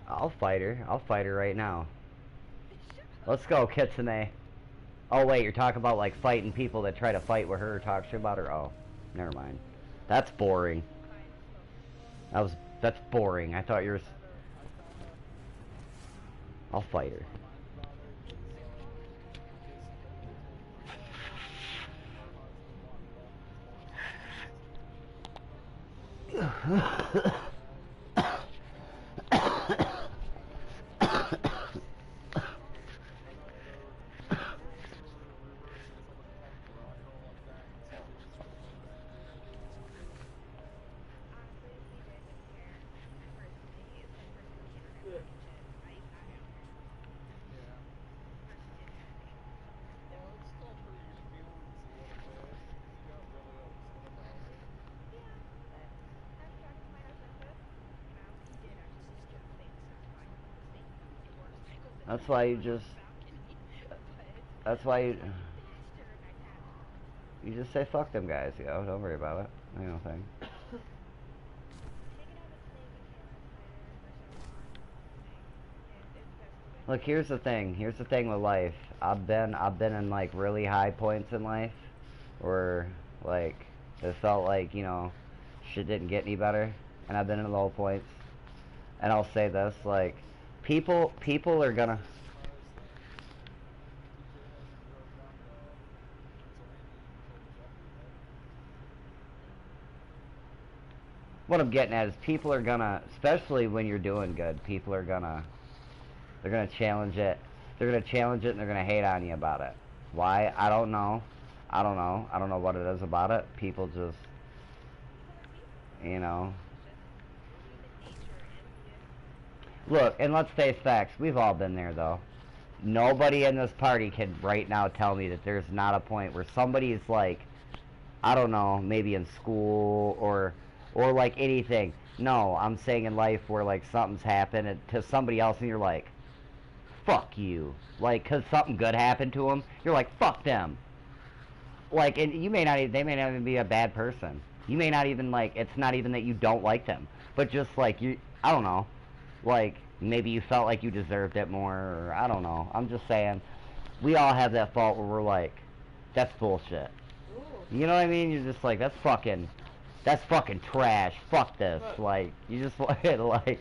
I'll fight her. I'll fight her right now. Let's go, Kitsune. Oh, wait, you're talking about, like, fighting people that try to fight with her or talk shit about her? Oh, never mind. That's boring. That's boring. I thought you were... I'll fight her. That's why you just... That's why you just say fuck them guys, you know, don't worry about it. I don't think. Look, here's the thing with life. I've been in like really high points in life where like it felt like, you know, shit didn't get any better, and I've been in low points. And I'll say this, like, people are gonna... What I'm getting at is people are gonna, especially when you're doing good, people are gonna, they're gonna challenge it. They're gonna challenge it and they're gonna hate on you about it. Why? I don't know. I don't know what it is about it. People just, you know. Look, and let's face facts. We've all been there, though. Nobody in this party can right now tell me that there's not a point where somebody's like, I don't know, maybe in school or like anything. No, I'm saying in life where like something's happened to somebody else and you're like, fuck you. Like, cause something good happened to them, you're like, fuck them. Like, and you may not even, they may not even be a bad person. You may not even like, it's not even that you don't like them, but just like you, I don't know. Like, maybe you felt like you deserved it more, or I don't know. I'm just saying, we all have that fault where we're like, that's bullshit. You know what I mean? You're just like, that's fucking trash. Fuck this. Like, you just like...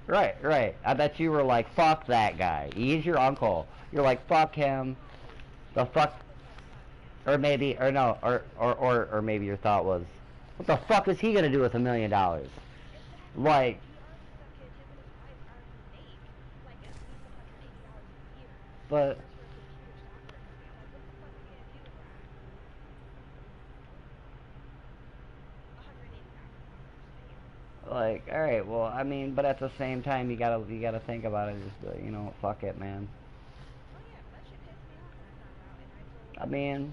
Right. I bet you were like, fuck that guy. He's your uncle. You're like, fuck him. The fuck... Or maybe, or no, or maybe your thought was, what the fuck is he gonna do with $1 million? Like... But... Like, alright, well, I mean, but at the same time, you gotta think about it, just, you know, fuck it, man. I mean...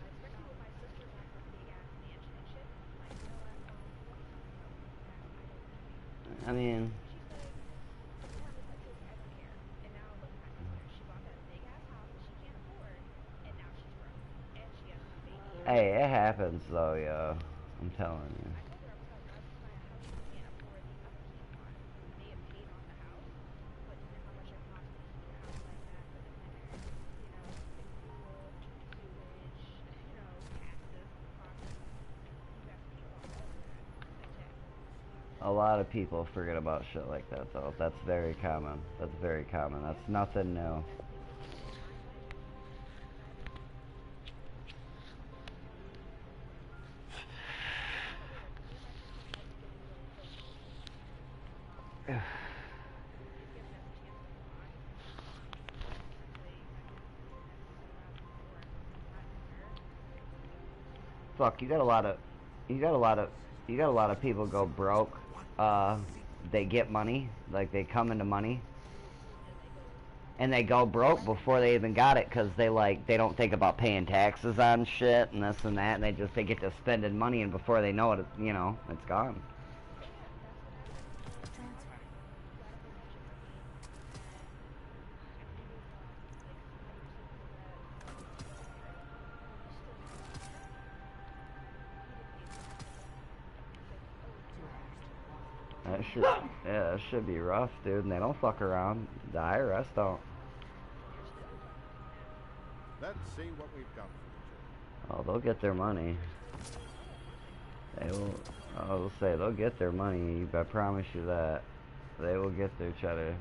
Hey, it happens though, yo. I'm telling you. A lot of people forget about shit like that though. That's very common. That's very common. That's nothing new. Fuck, you got a lot of people go broke. They get money, like they come into money, and they go broke before they even got it, cause they don't think about paying taxes on shit and this and that, and they get to spending money, and before they know it, you know, it's gone. That should be rough, dude. And they don't fuck around. The IRS don't. Let's see what we've got. Oh, they'll get their money. They will. I will say they'll get their money. I promise you that. They will get their cheddar.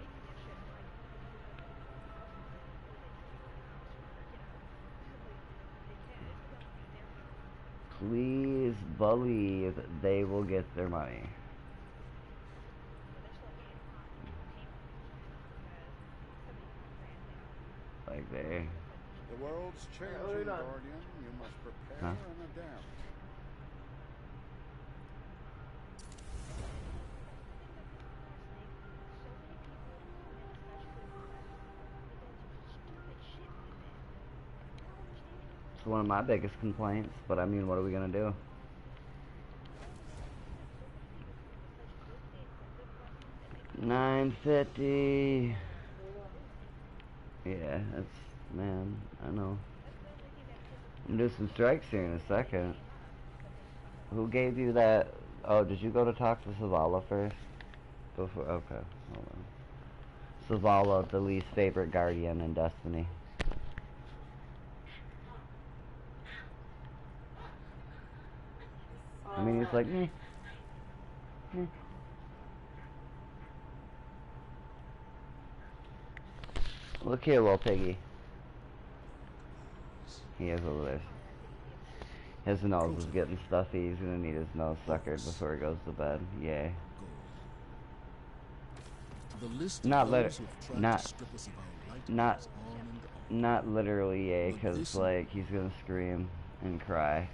Please believe they will get their money. Like they. The world's changing, Guardian. You must prepare and adapt. It's one of my biggest complaints, but I mean, what are we gonna do? $9.50. Yeah, that's, man, I know. I'm gonna do some strikes here in a second. Who gave you that? Oh, did you go to talk to Zavala first? Before, okay, hold on. Zavala, the least favorite guardian in Destiny. I mean, he's like, meh. Look here, little piggy. He is over there. His nose is getting stuffy. He's gonna need his nose suckered before he goes to bed. Yay. Not literally yay, cause like he's gonna scream and cry.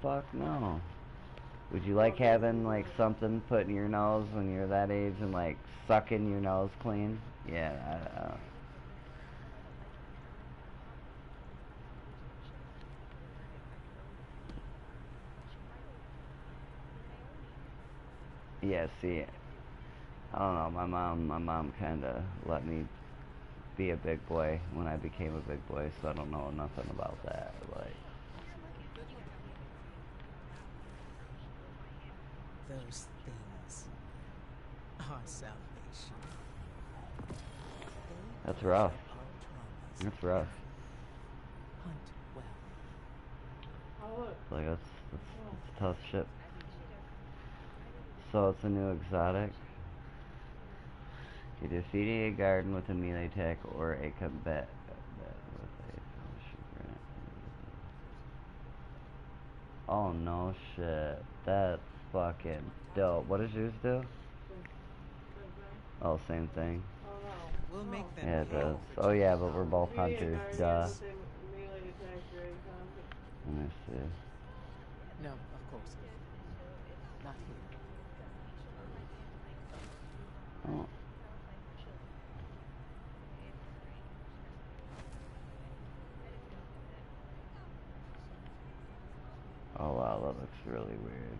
Fuck no. Would you like having like something put in your nose when you're that age and like sucking your nose clean? Yeah, yeah, see, I don't know, my mom kinda let me be a big boy when I became a big boy, so I don't know nothing about that, like. Those things are salvation. That's rough. That's rough. Hunt well. Like, that's tough shit. So it's a new exotic. You defeat a garden with a melee attack or a combat with a granite. Oh no shit. That's fucking dope. What does yours do? Oh, same thing. We'll make them Yeah, it does. Oh yeah, but we're both hunters. Duh. Let me see. No, of course. Not here. Oh. Oh wow, that looks really weird.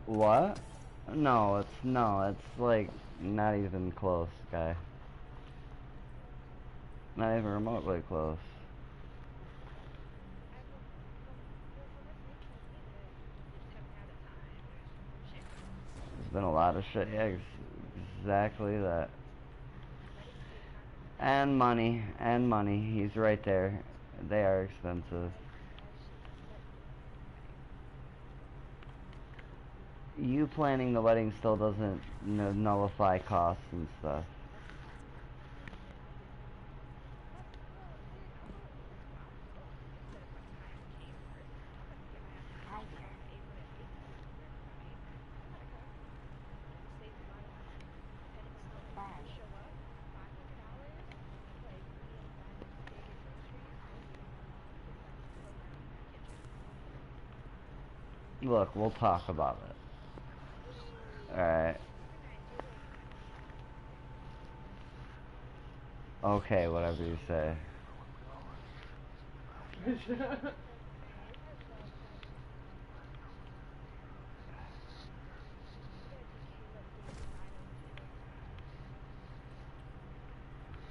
What? No, it's like not even close, guy. Not even remotely close. There's been a lot of shit. Yeah, exactly that. And money, and money. He's right there. They are expensive. You planning the wedding still doesn't nullify costs and stuff. Look, we'll talk about it. Alright. Okay, whatever you say.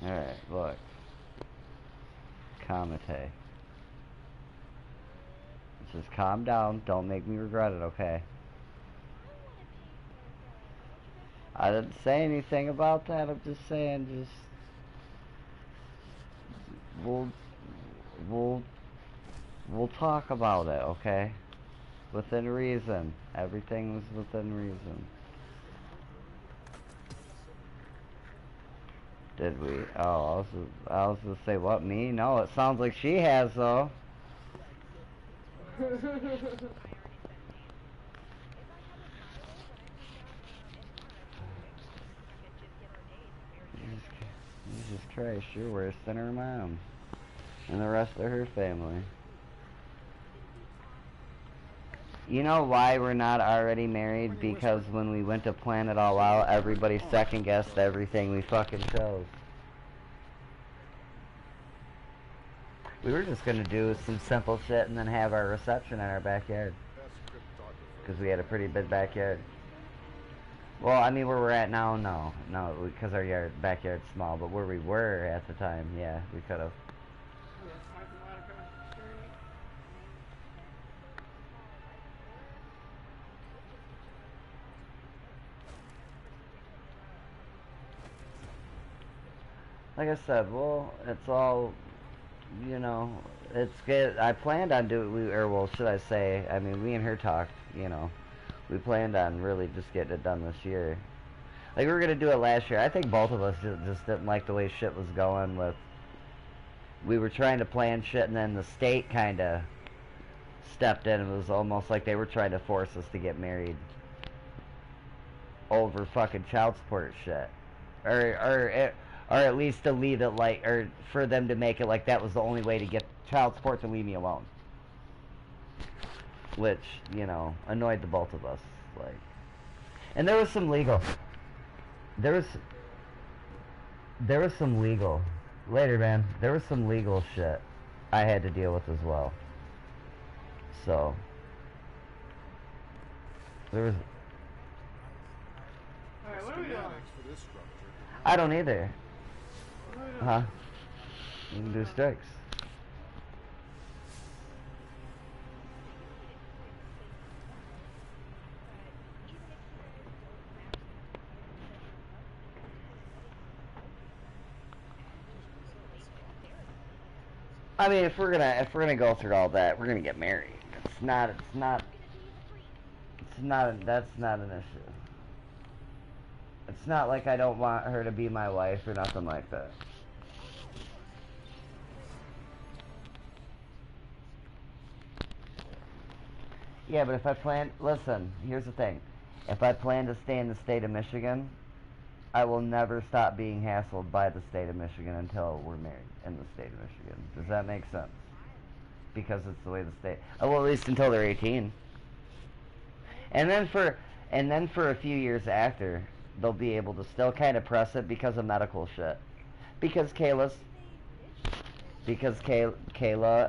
Alright, look. Kamite. Just calm down. Don't make me regret it, okay? I didn't say anything about that. I'm just saying, we'll talk about it, okay? Within reason. Everything's within reason. Did we? Oh, I was gonna say, what, me? No, it sounds like she has, though. Jesus Christ, you're worse than her mom. And the rest of her family. You know why we're not already married? Because when we went to plan it all out, everybody second-guessed everything we fucking chose. We were just gonna do some simple shit and then have our reception in our backyard. Because we had a pretty big backyard. Well, I mean, where we're at now, no, because our backyard's small. But where we were at the time, yeah, we could have. Like I said, well, it's all, you know, it's good. I planned on doing, or well, should I say? I mean, me and her talked, you know. We planned on really just getting it done this year. Like, we were going to do it last year. I think both of us just didn't like the way shit was going with... We were trying to plan shit, and then the state kind of stepped in. It was almost like they were trying to force us to get married over fucking child support shit. Or at least to leave it like... Or for them to make it like that was the only way to get child support to leave me alone. Which, you know, annoyed the both of us, like, and there was some legal, there was some legal, later man, there was some legal shit I had to deal with as well, so, there was, alright, what are we doing? I don't either, huh, you can do strikes. I mean, if we're gonna go through all that, we're gonna get married. That's not an issue. It's not like I don't want her to be my wife or nothing like that. Yeah, but if I plan, listen, here's the thing. If I plan to stay in the state of Michigan, I will never stop being hassled by the state of Michigan until we're married in the state of Michigan. Does that make sense? Because it's the way the state... Oh, well, at least until they're 18. And then for a few years after, they'll be able to still kind of press it because of medical shit. Because Kayla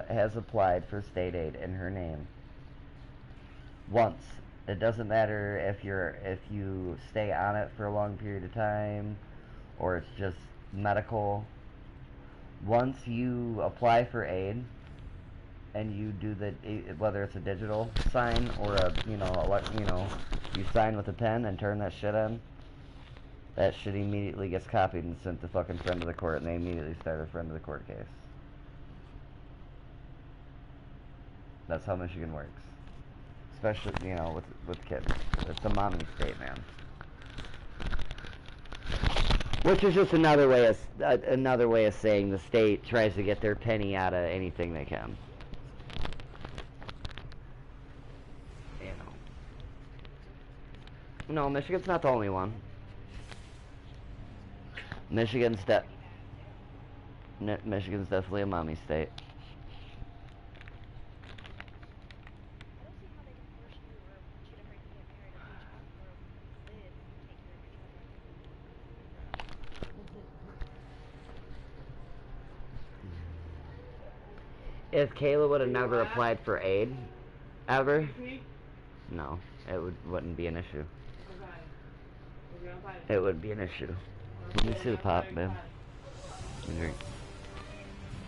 has applied for state aid in her name. Once. It doesn't matter if you stay on it for a long period of time, or it's just medical. Once you apply for aid, and you do whether it's a digital sign or a you sign with a pen and turn that shit in. That shit immediately gets copied and sent to fucking friend of the court, and they immediately start a friend of the court case. That's how Michigan works. Especially, with kids. It's a mommy state, man. Which is just another way of saying the state tries to get their penny out of anything they can. No, Michigan's not the only one. Michigan's definitely a mommy state. If Kayla would have never applied for aid, ever, no, it wouldn't be an issue. It would be an issue. Let me see the pop, man.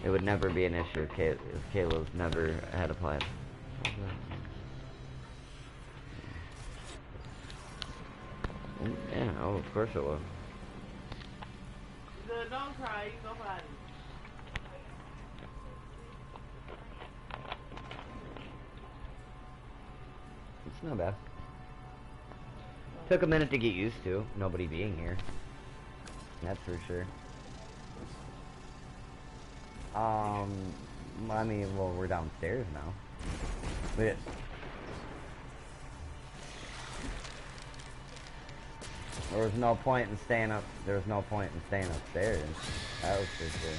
It would never be an issue if Kayla's never had applied. Yeah, oh, of course it would. Don't cry, nobody. It's not bad. Took a minute to get used to nobody being here. That's for sure. I mean, well, we're downstairs now. But there was no point in staying up. There was no point in staying upstairs. That was for sure.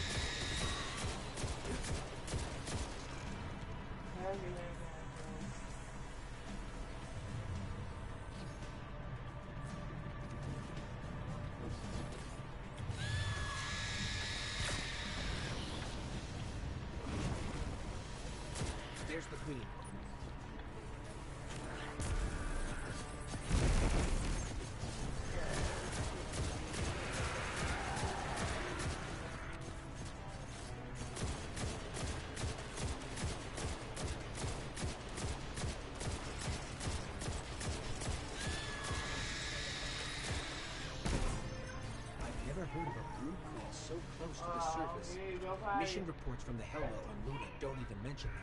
There's the queen. I've never heard of a brood queen so close to the surface. Mission reports from the Hellmouth on Luna don't even mention them.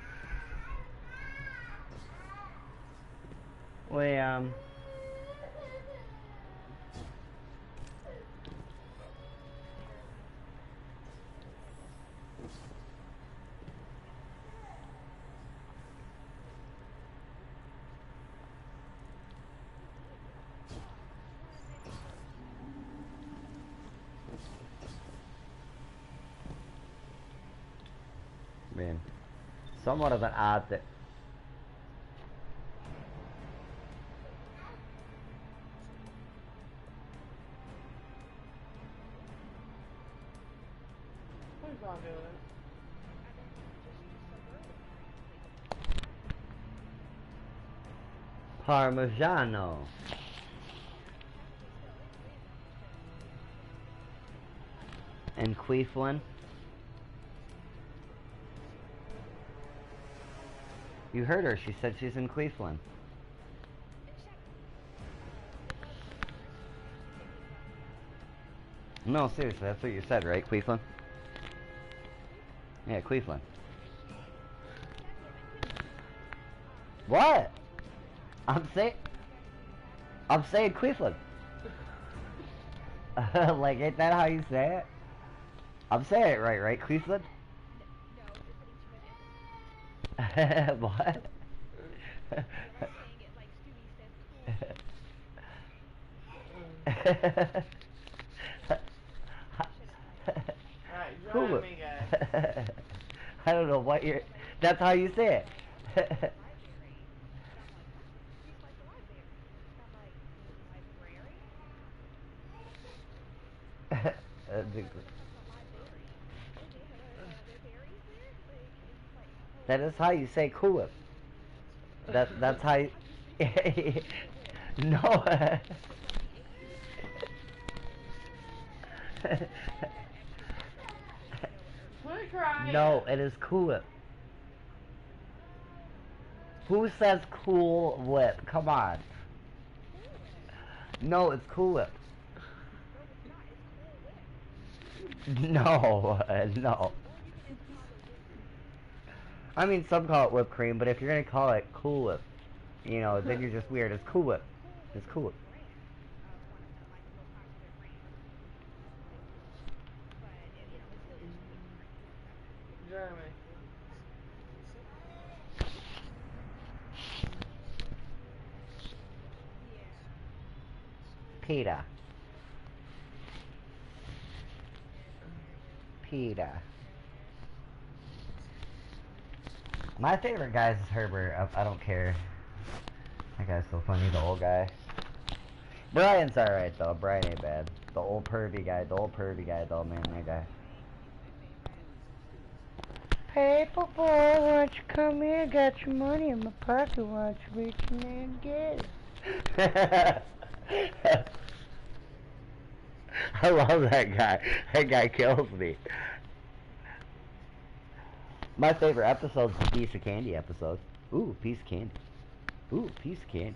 Man, somewhat of an odd thing. Parmigiano. And Queeflin. You heard her. She said she's in Queeflin. No, seriously, that's what you said, right, Queeflin? Yeah, Queeflin. What? I'm saying Queeflin. Like, ain't that how you say it? I'm saying it right, Queeflin? What? Cool. I don't know what you're... That's how you say it. That is how you say cool. That's how you... No. Quit crying. No, it is Cool Whip. Who says Cool Whip? Come on. No, it's Cool Whip. No, no. I mean, some call it whipped cream, but if you're gonna call it Cool Whip, you know, then you're just weird. It's Cool Whip. It's Cool Whip. Jeremy. Peter. Peter. My favorite guy is Herbert. I don't care. That guy's so funny, the old guy. Brian's alright though. Brian ain't bad. The old pervy guy though, man, that guy. Paper boy, why don't you come here? Got your money in my pocket, why don't you reach in there and get it? I love that guy. That guy kills me. My favorite episode is the piece of candy episode. Ooh, piece of candy. Ooh, piece of candy.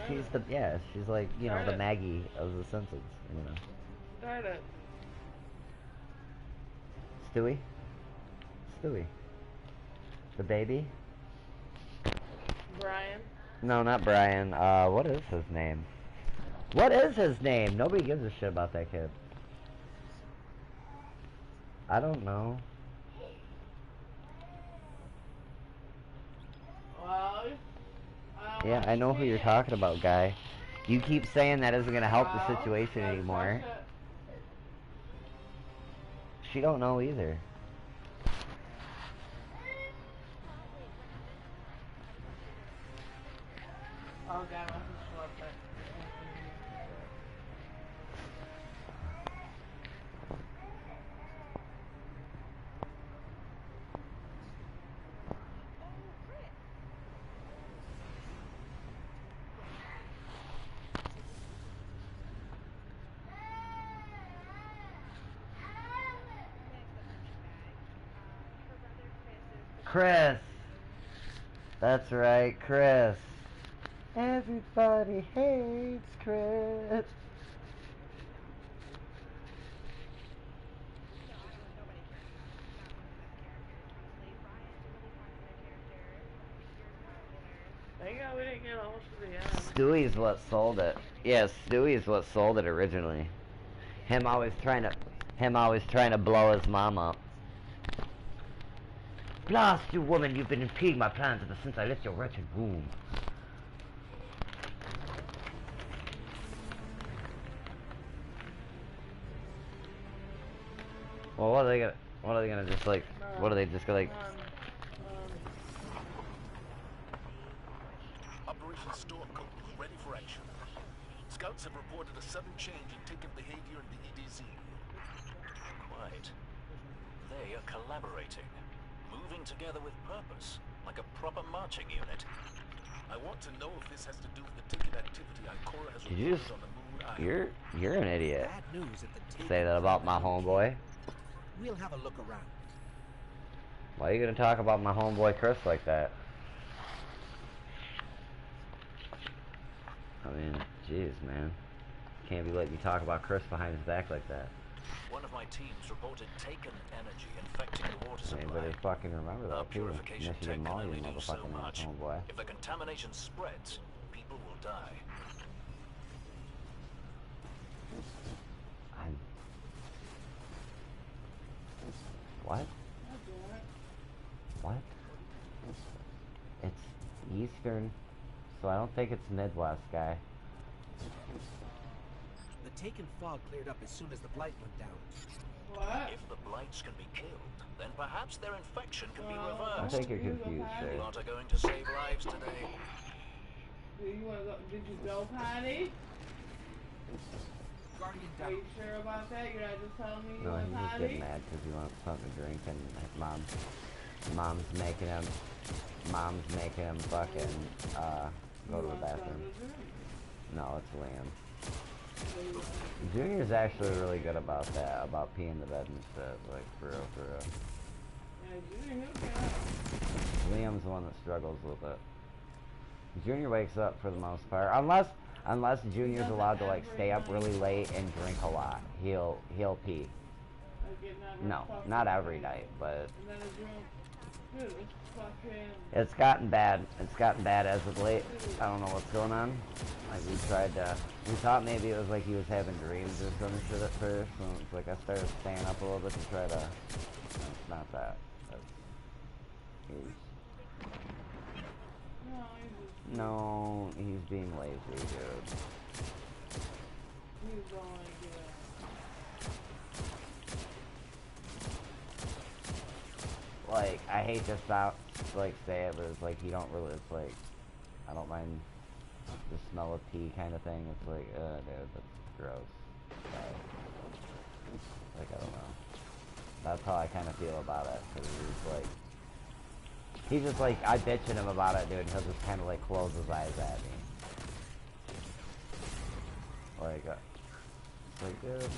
She's the, yeah, she's like, you know, the Maggie of the Simpsons, you know. Start it. Stewie? Stewie. The baby? Brian. No, not Brian. What is his name? What is his name? Nobody gives a shit about that kid. I don't know. Well, Yeah, I know who you're talking about, guy. You keep saying that isn't gonna help the situation anymore. She don't know either. Oh, God, I just love that. Chris! That's right, Chris. Everybody hates Chris. Thank God we didn't get almost to the end. Stewie's what sold it. Yeah, Stewie's what sold it originally. Him always trying to blow his mom up. Blast you, woman! You've been impeding my plans ever since I left your wretched womb. Well, what are they gonna? What are they gonna just like? What are they just gonna like? Operation Storm Coat is ready for action. Scouts have reported a sudden change in ticket behavior in the EDZ. Quite. They are collaborating, moving together with purpose, like a proper marching unit. I want to know if this has to do with the ticket activity Ikora has Did you reported just? on the moon island. You're an idiot. Bad news at the Say that about my homeboy. We'll have a look around. Why are you gonna talk about my homeboy Chris like that? I mean, jeez, man. Can't be letting me talk about Chris behind his back like that. One of my teams reported taken energy infecting the water supply. Anybody fucking remember Our that too? purification Michigan tech can Molly, only do so motherfucking much. homeboy. If the contamination spreads, people will die. What? What? It's Eastern, so I don't think it's Midwest, guy. The taken fog cleared up as soon as the blight went down. What? If the blights can be killed, then perhaps their infection can be I reversed. think you're confused, You sir. lot are going to save lives today. Do you wanna go? Did you go, Patty? Guardian Are you sure about that? You're not just telling me you No, want he's just potty? getting mad because he wants something to drink, and his mom's making him fucking go to the bathroom. No, it's Liam. Junior's actually really good about that, about peeing the bed instead, like for real, for real. Yeah, Junior, he'll get up. Liam's the one that struggles with it. Junior wakes up for the most part, unless Junior's allowed to like stay up really late and drink a lot. He'll pee. No, not every night, but it's gotten bad. It's gotten bad as of late. I don't know what's going on. Like we thought maybe it was like he was having dreams or some shit at first, and it's like I started staying up a little bit to try to. It's not that. No, he's being lazy, dude. He's going, Like, I hate to like, say it, but it's like, you don't really, it's like, I don't mind the smell of pee kind of thing. It's like, dude, that's gross. Like, I don't know. That's how I kind of feel about it, because he's just like, I bitching him about it, dude, and he'll just kind of, like, close his eyes at me. Like, dude.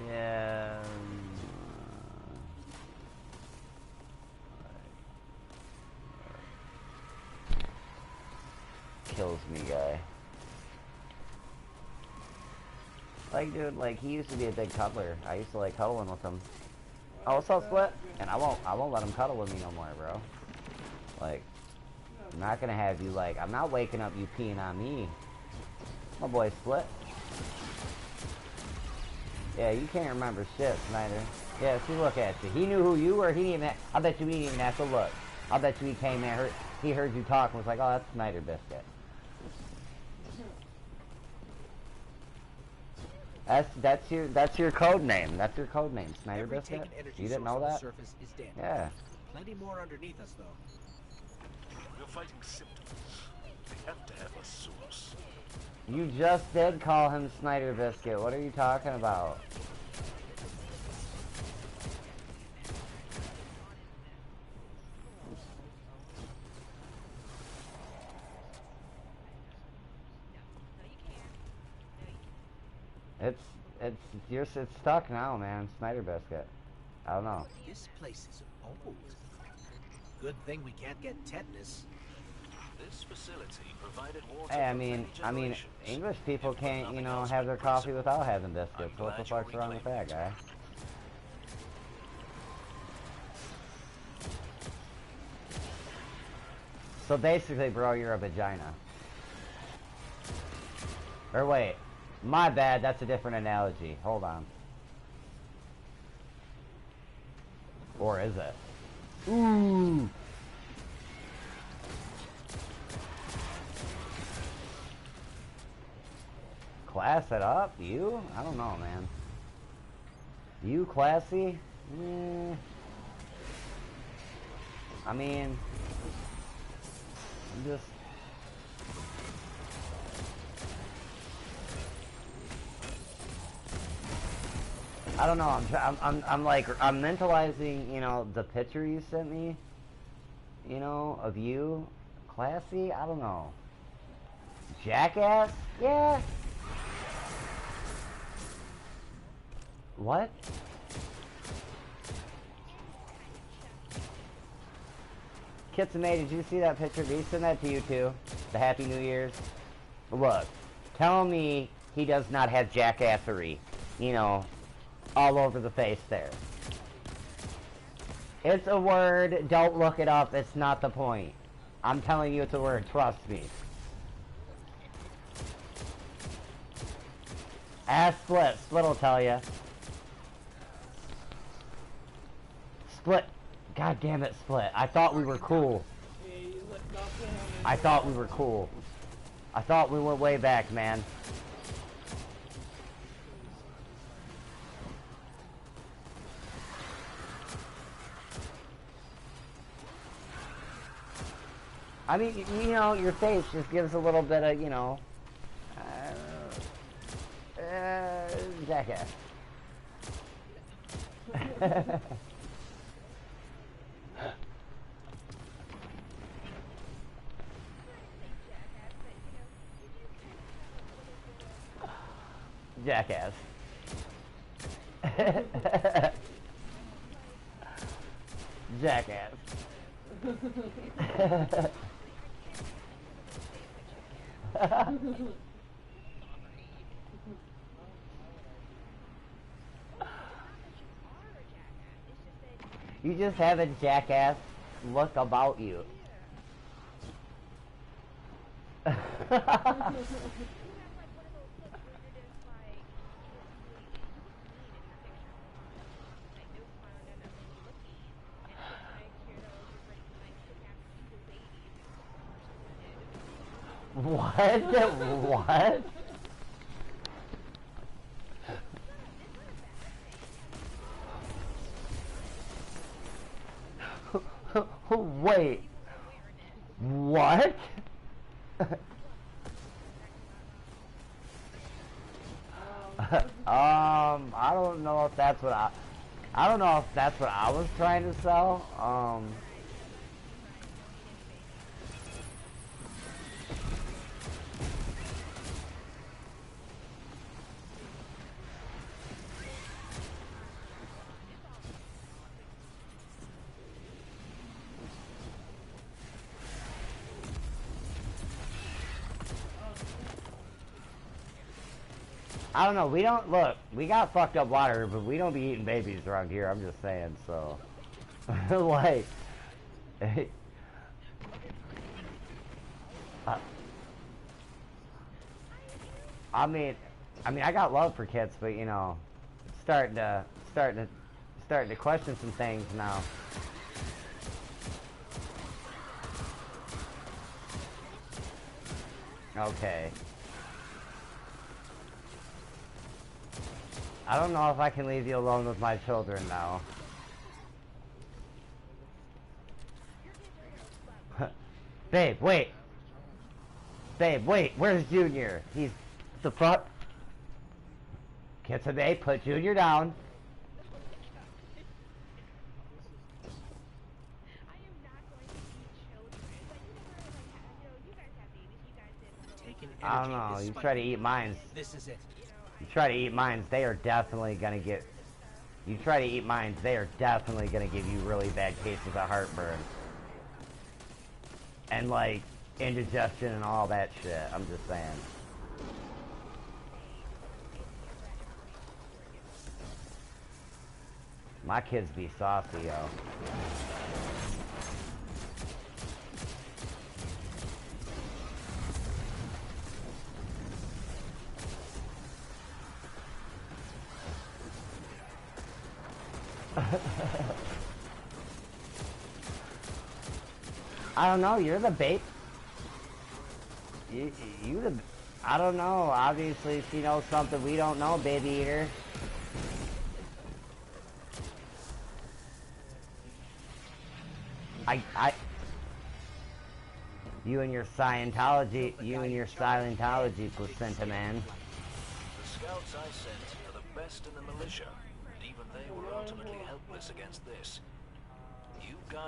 Yeah. Kills me, guy. Like, dude, like, he used to be a big cuddler. I used to like cuddling with him. Oh, what's up, Split? And I won't let him cuddle with me no more, bro. Like, I'm not gonna have you, like, I'm not waking up you peeing on me. My boy Split. Yeah, you can't remember shit, Snyder. Yeah, see, look at you. He knew who you were. He didn't even. I bet you he didn't even have to look. I bet you he came there. He heard you talk and was like, "Oh, that's Snyder Biscuit." That's your code name. That's your code name, Snyder Biscuit. You didn't know that? Surface is dead. Yeah. Plenty more underneath us, though. We're fighting symptoms. They have to have a source. You just did call him Snyder Biscuit. What are you talking about? It's stuck now, man. Snyder Biscuit. I don't know. This place is old. Good thing we can't get tetanus. This facility provided water. Hey, I mean, English people can't, you know, have their coffee without having biscuits. What the fuck's wrong with that, guy? So basically, bro, you're a vagina. Or wait, my bad, that's a different analogy. Hold on. Or is it? Ooh! Class it up? You? I don't know, man. You classy? I mean, I'm just... I don't know. I'm mentalizing, you know, the picture you sent me, you know, of you, classy. I don't know. Jackass? Yeah. What? Kitsune, did you see that picture? Did he send that to you too? The Happy New Year's? Look, tell me he does not have jackassery, you know, all over the face there. It's a word, don't look it up, it's not the point. I'm telling you it's a word, trust me. Ask Split, Split will tell you. Split, god damn it, Split, I thought we were cool. I thought we were cool. I thought we went way back, man. I mean, you know, your face just gives a little bit of, you know, Jackass. Jackass. Jackass. You just have a jackass look about you. What? What? Wait. What? I don't know if that's what I don't know if that's what I was trying to sell. I don't know, we don't, look, we got fucked up water, but we don't be eating babies around here, I'm just saying, so. Like. I mean, I got love for kids, but you know, starting to question some things now. Okay. I don't know if I can leave you alone with my children now. Babe, wait. Babe, wait. Where's Junior? He's the fuck. Kitsune, put Junior down. I don't know. You try to eat mines. This is it. You try to eat mines, they are definitely gonna get. You try to eat mines, they are definitely gonna give you really bad cases of heartburn. And like, indigestion and all that shit, I'm just saying. My kids be saucy, yo. I don't know, you're the bait. You the... I don't know, obviously she knows something we don't know, baby eater. You and your Scientology, placenta man. The scouts I sent are the best in the militia, and even they were ultimately helpless against this.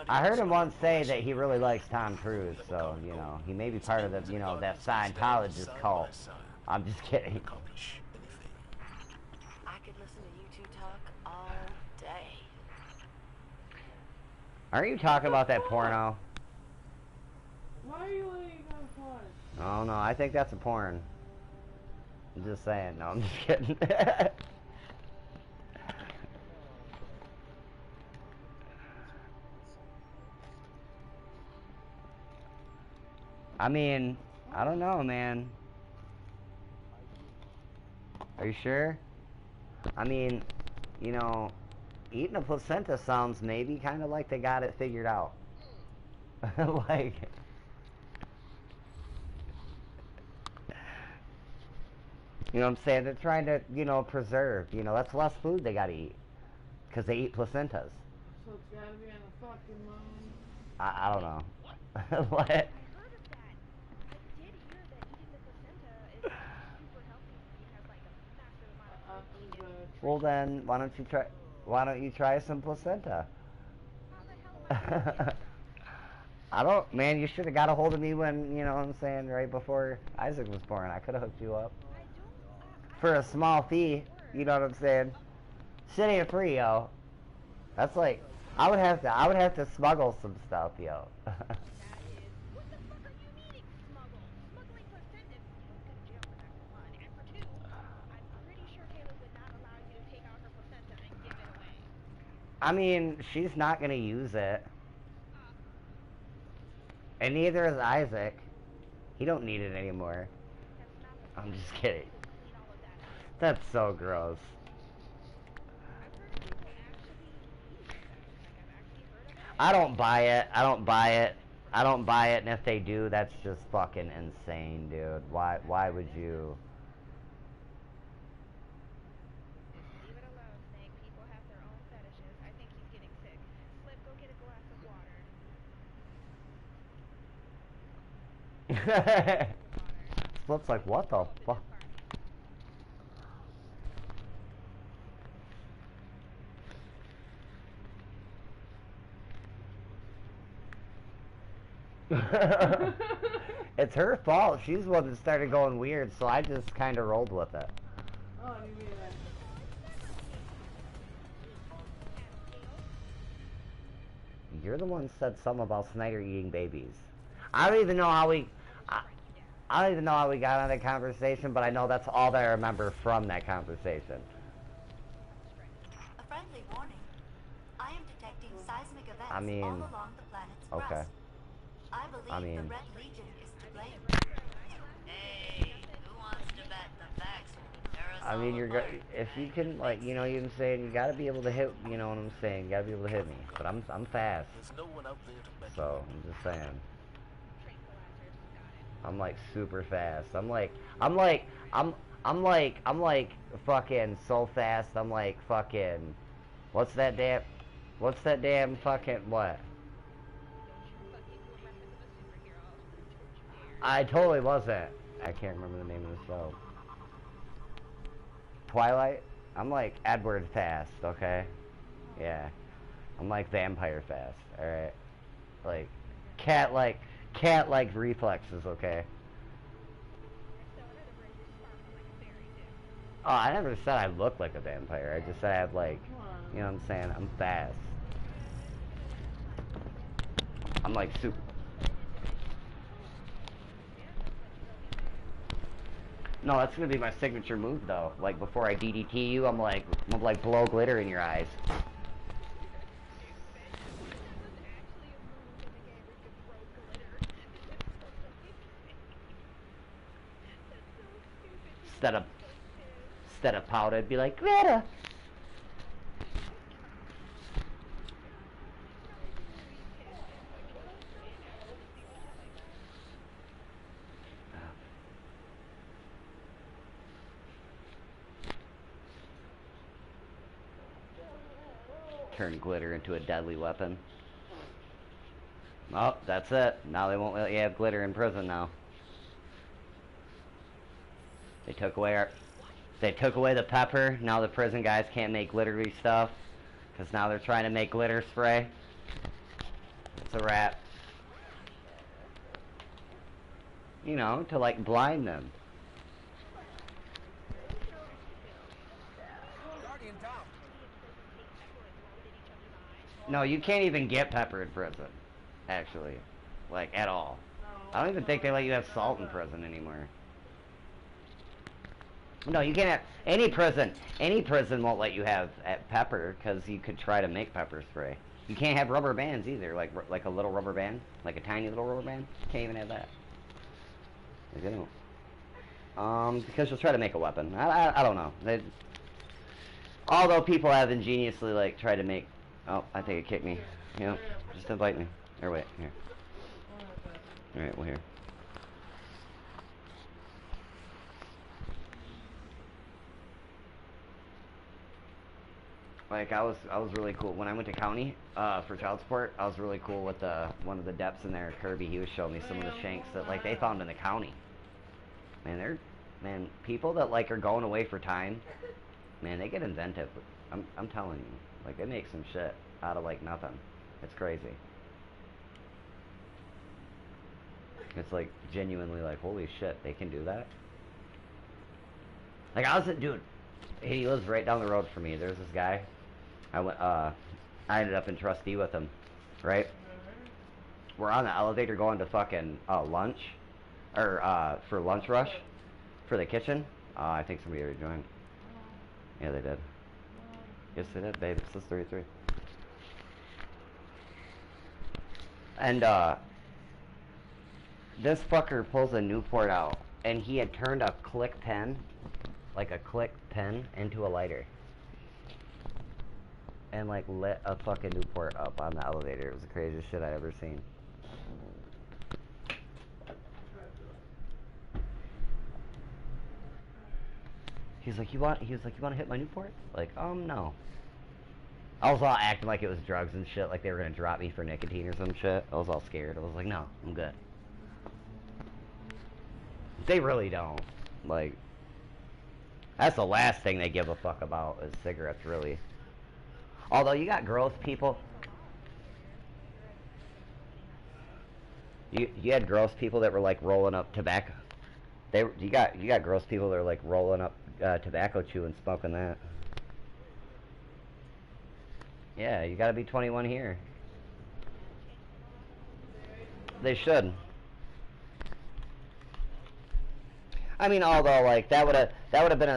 I heard him once say that he really likes Tom Cruise, so, you know, he may be part of the, you know, that Scientologist cult. I'm just kidding. I could listen to you two talk all day. Aren't you talking about that porno? Why are you letting go fly? Oh no, I think that's a porn. I'm just saying. No, I'm just kidding. I mean, I don't know, man. Are you sure? I mean, you know, eating a placenta sounds maybe kind of like they got it figured out. Like... You know what I'm saying? They're trying to, you know, preserve. You know, that's less food they gotta eat. Because they eat placentas. So it's gotta be in the fucking moon. I don't know. What? I heard of that. I did hear that eating the placenta is super healthy because, like, a massive amount of protein Well then, why don't you try some placenta? I don't, man, you should have got a hold of me when, you know what I'm saying, right before Isaac was born. I could have hooked you up. For a small fee, you know what I'm saying? Shit ain't free, yo. That's like, I would have to smuggle some stuff, yo. I mean, she's not gonna use it. And neither is Isaac. He don't need it anymore. I'm just kidding. That's so gross. I don't buy it. I don't buy it. I don't buy it, and if they do, that's just fucking insane, dude. Why would you? Split's like, what the fuck? It's her fault. She's the one that started going weird, so I just kind of rolled with it. Oh, you mean that? You're the one that said something about Snyder eating babies. I don't even know how we... I don't even know how we got on that conversation, but I know that's all that I remember from that conversation. A friendly warning. I am detecting seismic events I mean, all along the planet's okay. crust. I believe the Red Legion is to blame. Hey, who wants to bet the facts? I mean, if you can, like, you know what I'm saying, you gotta be able to hit, you know what I'm saying, you gotta be able to hit me. But I'm fast. There's no one out there to bet. So, I'm just saying. I'm like super fast. I'm like fucking so fast. I'm like fucking, what's that damn fucking, what? I totally wasn't. I can't remember the name of the show. Twilight? I'm like Edward fast, okay? Yeah. I'm like vampire fast, alright? Like, cat-like reflexes, okay? Oh, I never said I look like a vampire. I just said I have, like, you know what I'm saying? I'm fast. I'm like super... No, that's gonna be my signature move, though. Like, before I DDT you, I'm like blow glitter in your eyes. Instead of powder, it'd be like, glitter! Turn glitter into a deadly weapon. Oh, that's it. Now they won't let you have glitter in prison now. They took away the pepper. Now the prison guys can't make glittery stuff. Because now they're trying to make glitter spray. It's a wrap. You know, to like blind them. No, you can't even get pepper in prison. Actually. Like, at all. I don't even think they let you have salt in prison anymore. No, you can't have... Any prison won't let you have pepper, because you could try to make pepper spray. You can't have rubber bands either, like a little rubber band. Like a tiny little rubber band. Can't even have that. They don't. Because you'll try to make a weapon. I don't know. Although people have ingeniously, like, tried to make... Oh, I think it kicked me. You know, just invite me. Or wait, here. Alright, well, here. Like, I was really cool. When I went to county, for child support, I was really cool with one of the deps in there, Kirby. He was showing me some of the shanks that, like, they found in the county. Man, people that, like, are going away for time, Man, they get inventive. I'm telling you. Like, they make some shit out of, like, nothing. It's crazy. It's, like, genuinely like, holy shit, they can do that? Like, I was, dude, he lives right down the road from me. There's this guy. I ended up in trustee with him, right? We're on the elevator going to fucking, lunch. Or, for lunch rush. For the kitchen. I think somebody already joined. Yeah, they did. Yes, they did, babe. It's 33. And, this fucker pulls a Newport out, and he had turned a click pen, like a click pen, into a lighter. And, like, lit a fucking Newport up on the elevator. It was the craziest shit I'd ever seen. He was like, you want to hit my Newport? Like, no. I was all acting like it was drugs and shit, like they were gonna drop me for nicotine or some shit. I was all scared. I was like, no, I'm good. They really don't. Like, that's the last thing they give a fuck about is cigarettes, really. Although you got gross people. You had gross people that were like rolling up tobacco. You got gross people that are like rolling up tobacco chew and smoking that. Yeah, you gotta be 21 here. They should. I mean, although like that would have been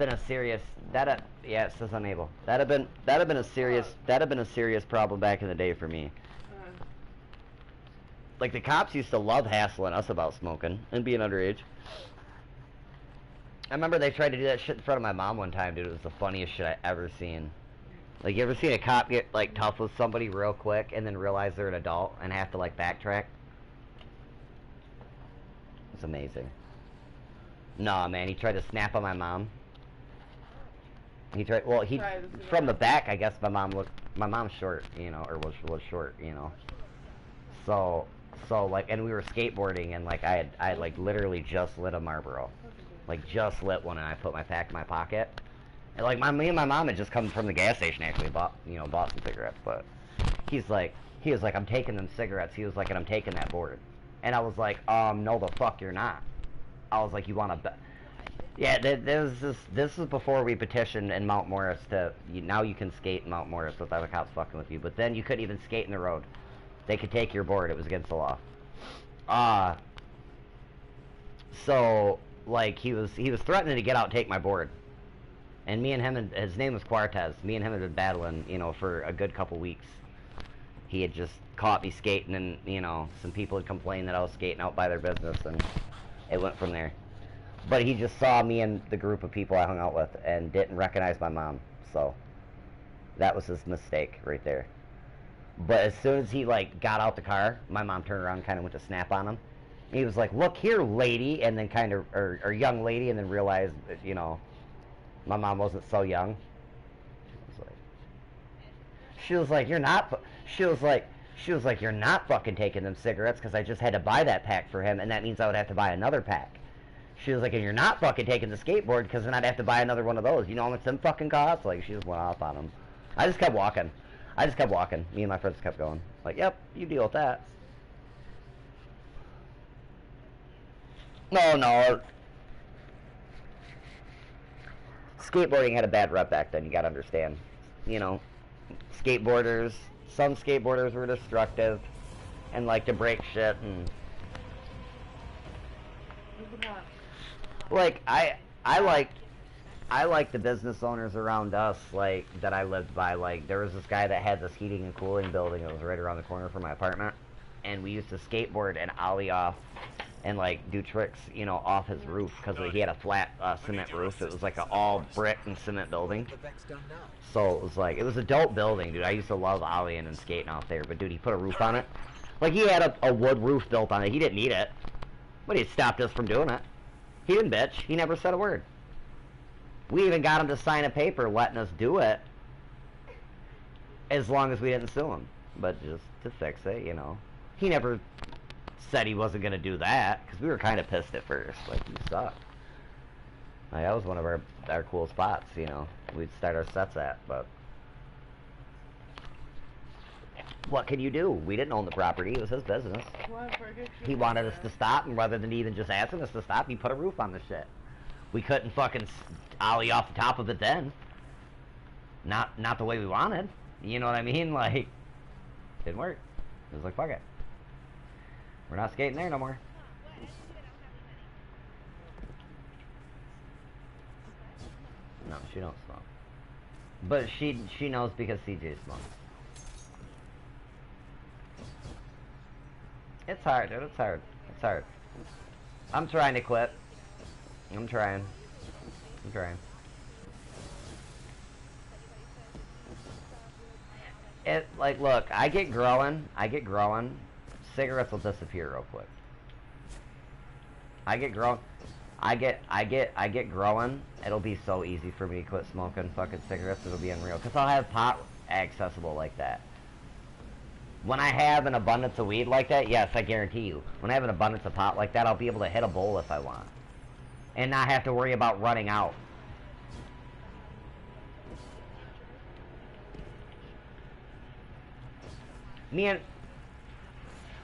a serious yeah, it says unable. That'd have been a serious problem back in the day for me. Like the cops used to love hassling us about smoking and being underage. I remember they tried to do that shit in front of my mom one time, dude. It was the funniest shit I ever seen. Like, you ever seen a cop get, like, tough with somebody real quick and then realize they're an adult and have to, like, backtrack? It's amazing. Nah, man, he tried to snap on my mom. From the back, I guess my mom's short, you know, or was short, you know. So, like, and we were skateboarding and, like, I had, like, literally just lit a Marlboro. Like, just lit one and I put my pack in my pocket. And like me and my mom had just come from the gas station actually, bought some cigarettes, but he was like, I'm taking them cigarettes. He was like, and I'm taking that board. And I was like, no the fuck you're not. I was like, you want to yeah, this is before we petitioned in Mount Morris now you can skate in Mount Morris without the cops fucking with you, but then you couldn't even skate in the road. They could take your board. It was against the law. So like he was threatening to get out and take my board. And me and him, his name was Quartez. Me and him had been battling, you know, for a good couple weeks. He had just caught me skating, and, you know, some people had complained that I was skating out by their business, and it went from there. But he just saw me and the group of people I hung out with and didn't recognize my mom, so that was his mistake right there. But as soon as he, like, got out the car, my mom turned around and kind of went to snap on him. He was like, look here, lady, and then kind of, or young lady, and then realized that, you know, my mom wasn't so young. She was like, you're not fucking taking them cigarettes because I just had to buy that pack for him, and that means I would have to buy another pack. She was like, and you're not fucking taking the skateboard because then I'd have to buy another one of those. You know how much them fucking cost? Like, she just went off on him. I just kept walking. Me and my friends kept going. Like, yep, you deal with that. No. Skateboarding had a bad rep back then, you gotta understand. You know, some skateboarders were destructive and like to break shit, and like I liked the business owners around us, like, that I lived by. Like, there was this guy that had this heating and cooling building that was right around the corner from my apartment, and we used to skateboard and ollie off and like do tricks, you know, off his roof, because he had a flat cement roof. It was like an all brick and cement building. So it was a dope building, dude. I used to love ollieing and skating out there, but dude, he put a roof on it. Like, he had a wood roof built on it. He didn't need it, but he stopped us from doing it. He didn't bitch. He never said a word. We even got him to sign a paper letting us do it, as long as we didn't sue him. But just to fix it, you know. He never said he wasn't going to do that, because we were kind of pissed at first. Like, you suck. Like, that was one of our cool spots, you know, we'd start our sets at, but what can you do? We didn't own the property, it was his business. He wanted us to stop, and rather than even just asking us to stop, he put a roof on the shit. We couldn't fucking ollie off the top of it then. Not the way we wanted. You know what I mean? Like, didn't work. It was like, fuck it. We're not skating there no more. No, she don't smoke. But she knows because CJ smokes. It's hard, dude. It's hard. It's hard. I'm trying to quit. I'm trying. It, like, look, I get growing, cigarettes will disappear real quick. I get growing, it'll be so easy for me to quit smoking fucking cigarettes, it'll be unreal. Because I'll have pot accessible like that. When I have an abundance of weed like that, yes, I guarantee you. When I have an abundance of pot like that, I'll be able to hit a bowl if I want. And not have to worry about running out. Me and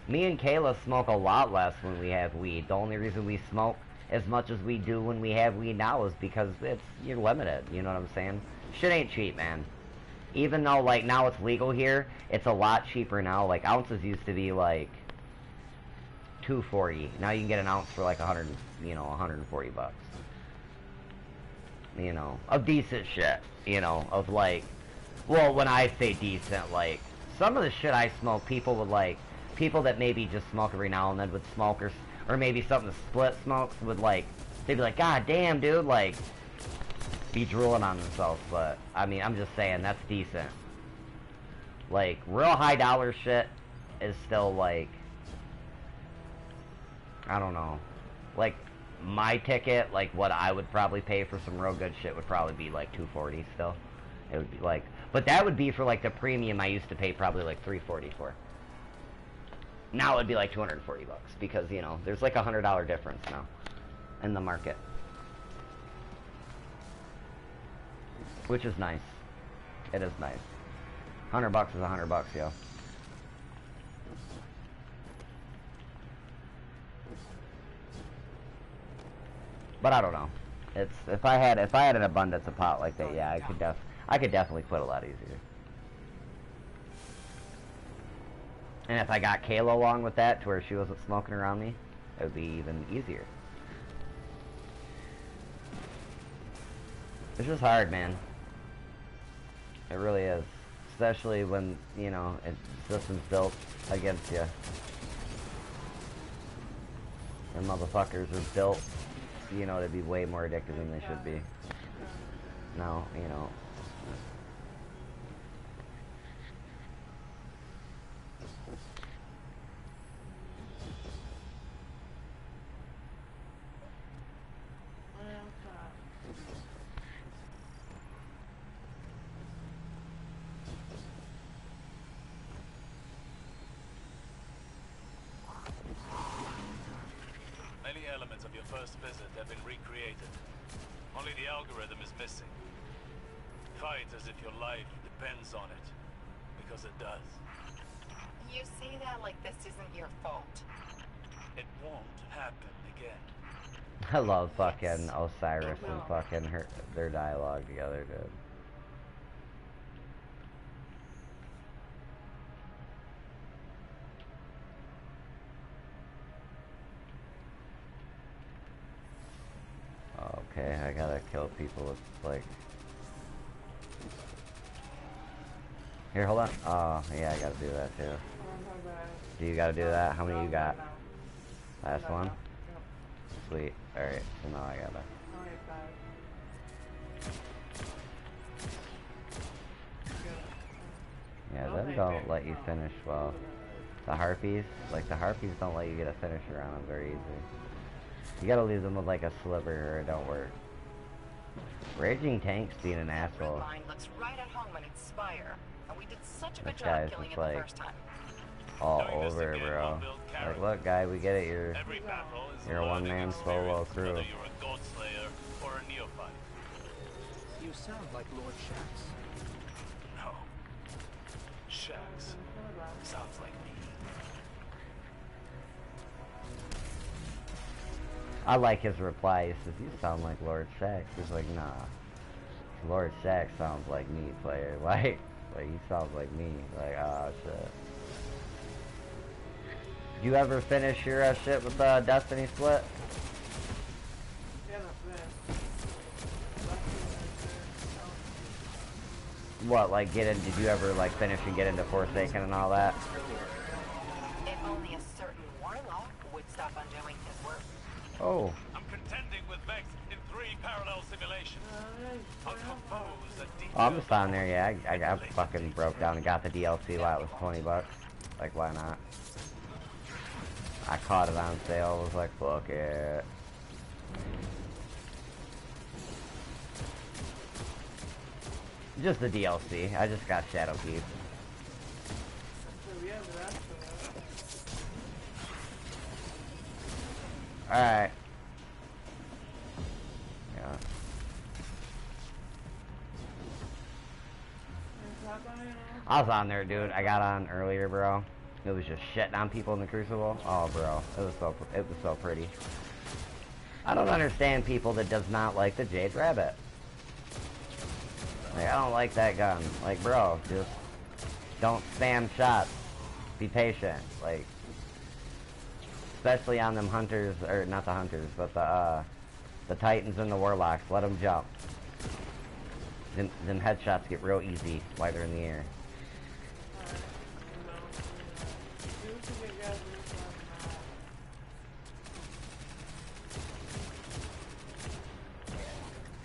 Kayla smoke a lot less when we have weed. The only reason we smoke as much as we do when we have weed now is because you're limited, you know what I'm saying? Shit ain't cheap, man. Even though, like, now it's legal here, it's a lot cheaper now. Like, ounces used to be, like, $2.40. Now you can get an ounce for, like, 140 bucks. You know, of decent shit, you know, of, like, well, when I say decent, like, some of the shit I smoke, people would, like, people that maybe just smoke every now and then would smoke, or maybe something that split smokes would, like, they'd be like, God damn, dude, like, be drooling on themselves. But I mean, I'm just saying that's decent. Like, real high dollar shit is still, like, I don't know, like, my ticket, like, what I would probably pay for some real good shit would probably be like $2.40 still. It would be like, but that would be for, like, the premium I used to pay probably like $3.40 for. Now it'd be like 240 bucks because, you know, there's like $100 difference now in the market. Which is nice. It is nice. 100 bucks is 100 bucks, yo. But I don't know. It's if I had an abundance of pot like that, yeah, I could definitely quit a lot easier. And if I got Kayla along with that to where she wasn't smoking around me, it would be even easier. It's just hard, man. It really is. Especially when, you know, the system's built against you. And motherfuckers are built, you know, to be way more addictive than they should be. No, you know. Many elements of your first visit have been recreated. Only the algorithm is missing. Fight as if your life depends on it. Because it does. You say that like this isn't your fault. It won't happen again. I love fucking Osiris and fucking their dialogue together, dude. Okay, I gotta kill people with, like... Here, hold on. Oh, yeah, I gotta do that, too. Do you gotta do that? How many you got? Last one? Sweet. Alright, so now I gotta... Yeah, them don't let you finish well. The harpies, like, the harpies don't let you get a finish around them very easy. You gotta leave them with, like, a sliver or it don't work. Raging Tank's being an asshole. Line looks right at home and Inspire, and we did such a good This job guy's killing just, it the like, first time. all over, bro. Like, look, guy, we get it. You're a one-man solo crew. Whether you're a goat slayer or a You sound like Lord Shax. No. Shax. Sounds like me. I like his reply. He says, "You sound like Lord Shax." He's like, "Nah, Lord Shax sounds like me, player." Like he sounds like me. Like, ah, shit. Did you ever finish your shit with Destiny Split? What, like, did you ever, like, finish and get into Forsaken and all that? If only a certain warlock would stop undoing his work. Oh. I'm contending with Vex in 3 parallel simulations. I'll compose a Oh, I'm just on there, yeah. I fucking broke down and got the DLC while it was 20 bucks. Like, why not? I caught it on sale, was like, fuck it. Just the DLC. I just got Shadowkeep. Alright. Yeah. I was on there, dude. I got on earlier, bro. It was just shitting on people in the Crucible. Oh, bro. It was so pretty. I don't understand people that does not like the Jade Rabbit. Like, I don't like that gun. Like, bro, just don't spam shots. Be patient. Like, especially on them hunters, or not the hunters, but the Titans and the Warlocks. Let them jump. Them headshots get real easy while they're in the air.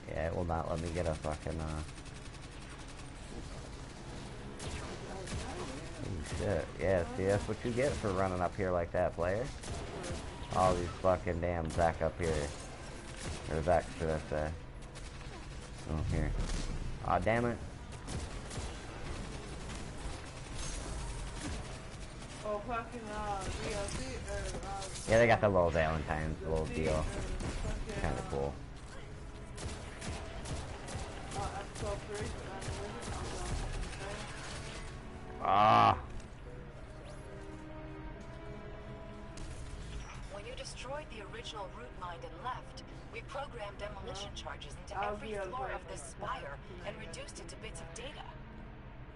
Yeah, it will not let me get a fucking, oh, shit. Yeah, see, that's what you get for running up here like that, player. All these fucking damn Zek up here. Or Vex, should I say. Oh, here. Aw, damn it. Oh, fucking, DLC, Yeah, they got the little Valentine's little deal. Kinda cool. Ah. When you destroyed the original root mind and left, we programmed demolition charges into every floor of this spire and reduced it to bits of data.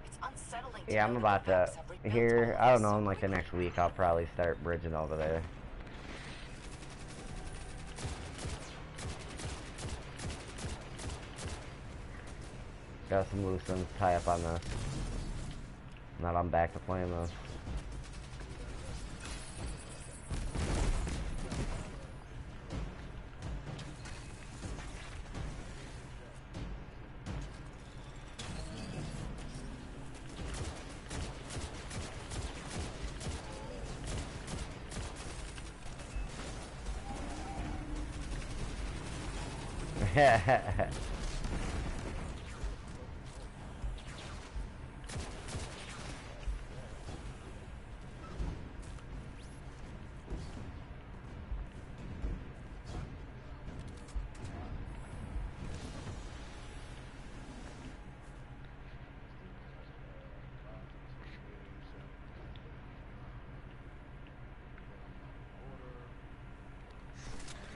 It's unsettling to Yeah, I'm know about that to, the Vex have rebuilt here, all I of don't this know, so in like the next week, I'll probably start bridging over there. Got some loose ends to tie up on this. Now I'm back to playing this.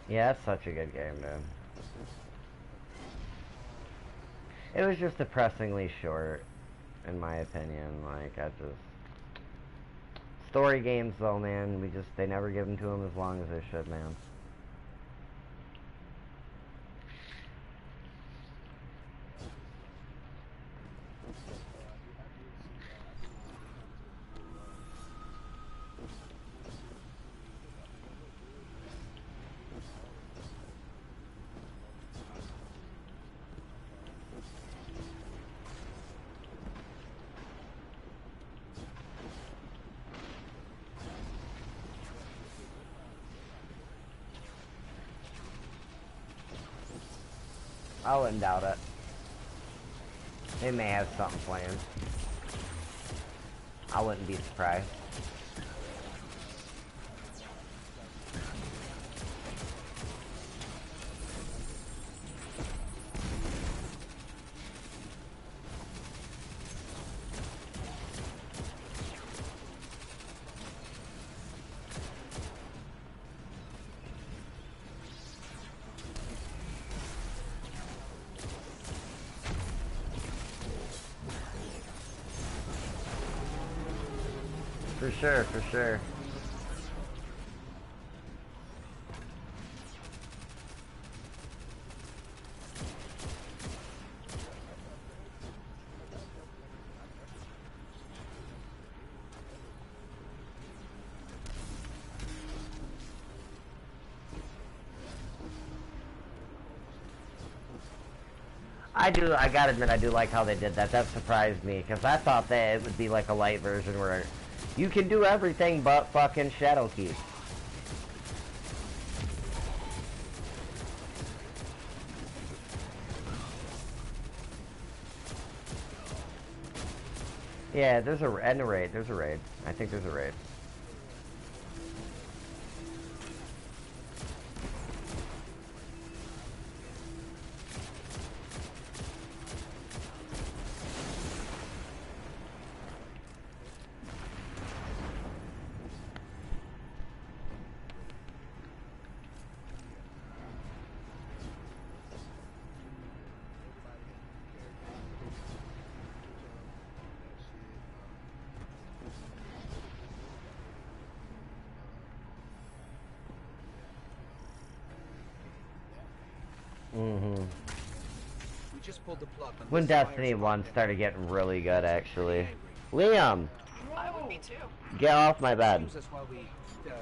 Yeah, it's such a good game, dude. It was just depressingly short, in my opinion. Like, I just... Story games, though, man, they never give them to them as long as they should, man. I wouldn't doubt it. They may have something planned. I wouldn't be surprised. For sure, for sure. I gotta admit, I do like how they did that. That surprised me, because I thought that it would be like a light version where you can do everything but fucking Shadow Keep. Yeah, there's a raid. There's a raid. I think there's a raid. We just pulled the plug on When Destiny 1 started getting really good, actually. Liam! I would be too. Get off my bed. Use us while we, kill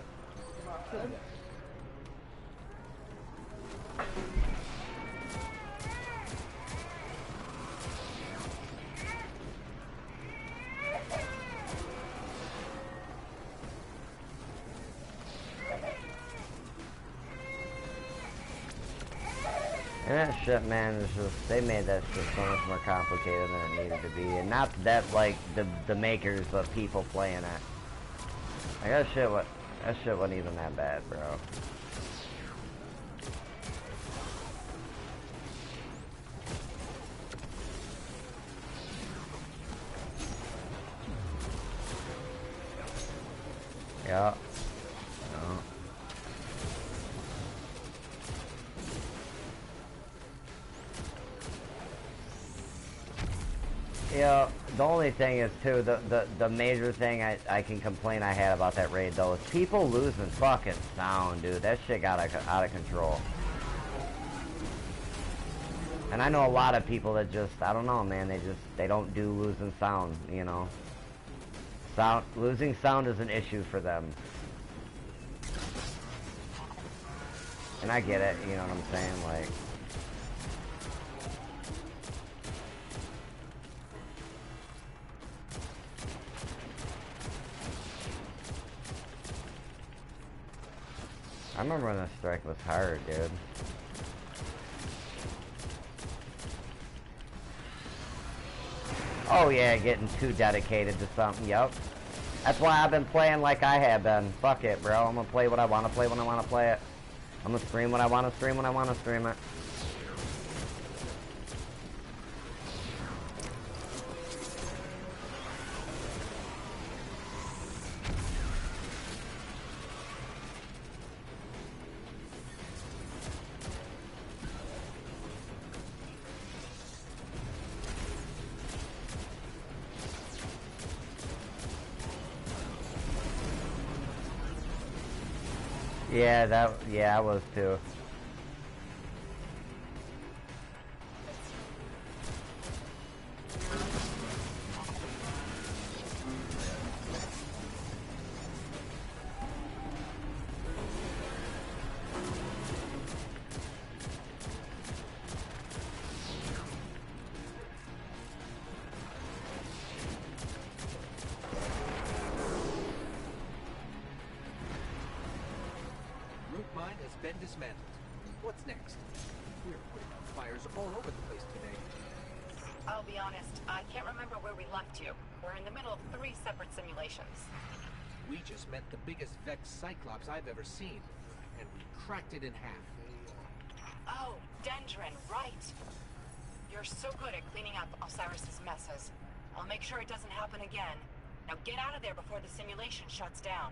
them. And that shit, man, is just, they made that shit so much more complicated than it needed to be. And not that, like, the makers, but people playing it. Like, that shit wasn't even that bad, bro. Yeah. No. Yeah, the only thing is, too, the major thing I can complain I had about that raid, though, is people losing fucking sound, dude. That shit got out of control. And I know a lot of people that just, I don't know, man, they don't do losing sound, you know. Losing sound is an issue for them. And I get it, you know what I'm saying, like... I remember when the strike was hard, dude. Oh yeah, getting too dedicated to something, yup. That's why I've been playing like I have been. Fuck it, bro. I'm gonna play what I wanna play when I wanna play it. I'm gonna stream what I wanna stream when I wanna stream it. Yeah, I was too. Been dismantled. What's next? We're putting out fires all over the place today. I'll be honest, I can't remember where we left you. We're in the middle of 3 separate simulations. We just met the biggest Vex Cyclops I've ever seen, and we cracked it in half. Oh, Dendron, right. You're so good at cleaning up Osiris's messes. I'll make sure it doesn't happen again. Now get out of there before the simulation shuts down.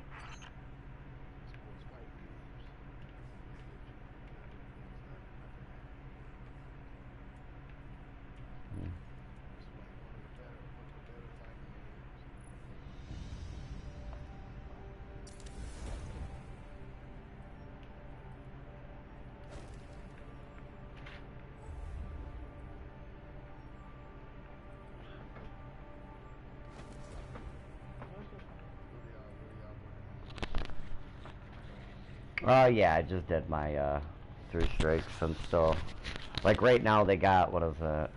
Oh yeah, I just did my 3 strikes. I'm still like right now they got what is that?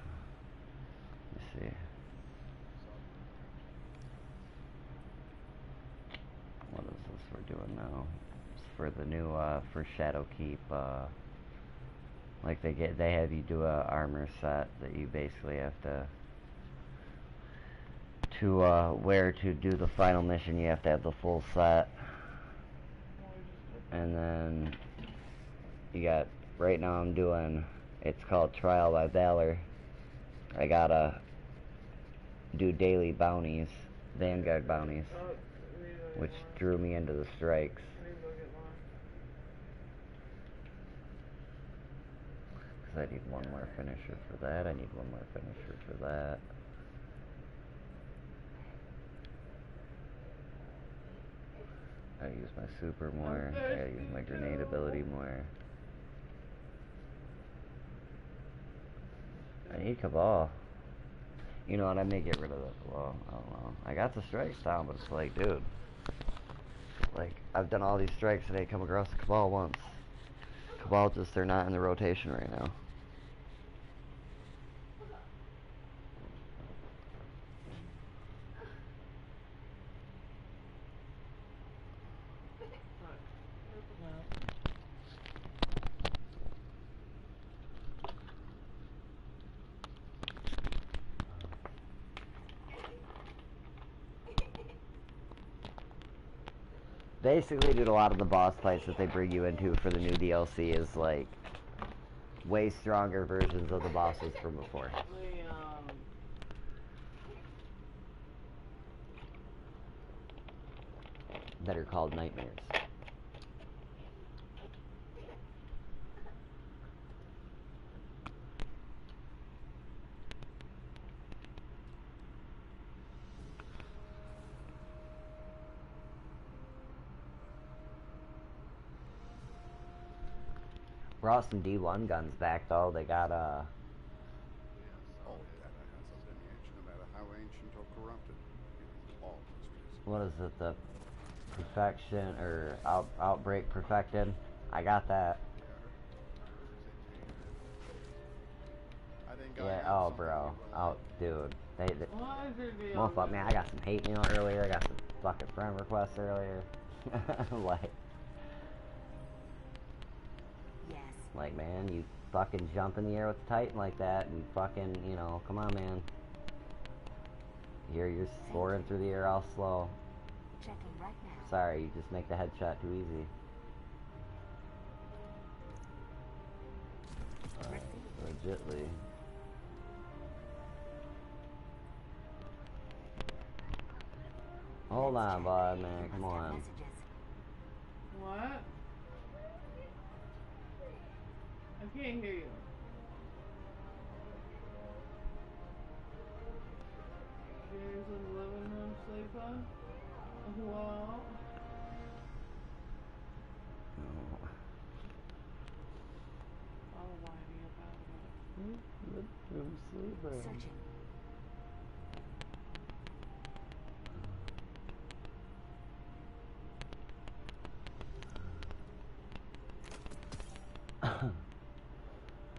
Let's see. What is this we're doing now? It's for the new for Shadowkeep. Like they have you do a armor set that you basically have to wear to do the final mission. You have to have the full set. And then you got, right now I'm doing, it's called Trial by Valor. I gotta do daily bounties, Vanguard bounties, which drew me into the strikes. Because I need one more finisher for that, I need one more finisher for that. I use my super more, I gotta use my grenade ability more. I need Cabal. You know what, I may get rid of that Cabal, I don't know. I got the strikes down, but it's like, dude. Like, I've done all these strikes and I come across the Cabal once. Cabal just, they're not in the rotation right now. Basically, dude, a lot of the boss fights that they bring you into for the new DLC is like way stronger versions of the bosses from before. That are called nightmares. Brought some D1 guns back though. They got All data has a lineage, no matter how ancient or corrupted. Even all mysteries. what is it? The perfection or outbreak perfected. I got that. Yeah. Oh, bro. Oh, dude. They well, fuck, man. I got some hate mail earlier. I got some fucking friend requests earlier. Like. Like, man, you fucking jump in the air with the Titan like that, and fucking, you know, come on, man. You're soaring through the air all slow. Checking right now. Sorry, you just make the headshot too easy. Legitly. Hold on, bud, man, come on. What? I can't hear you. There's a living room sleeper. Well. No. I'll whiny about it. Living sleeper. Searching.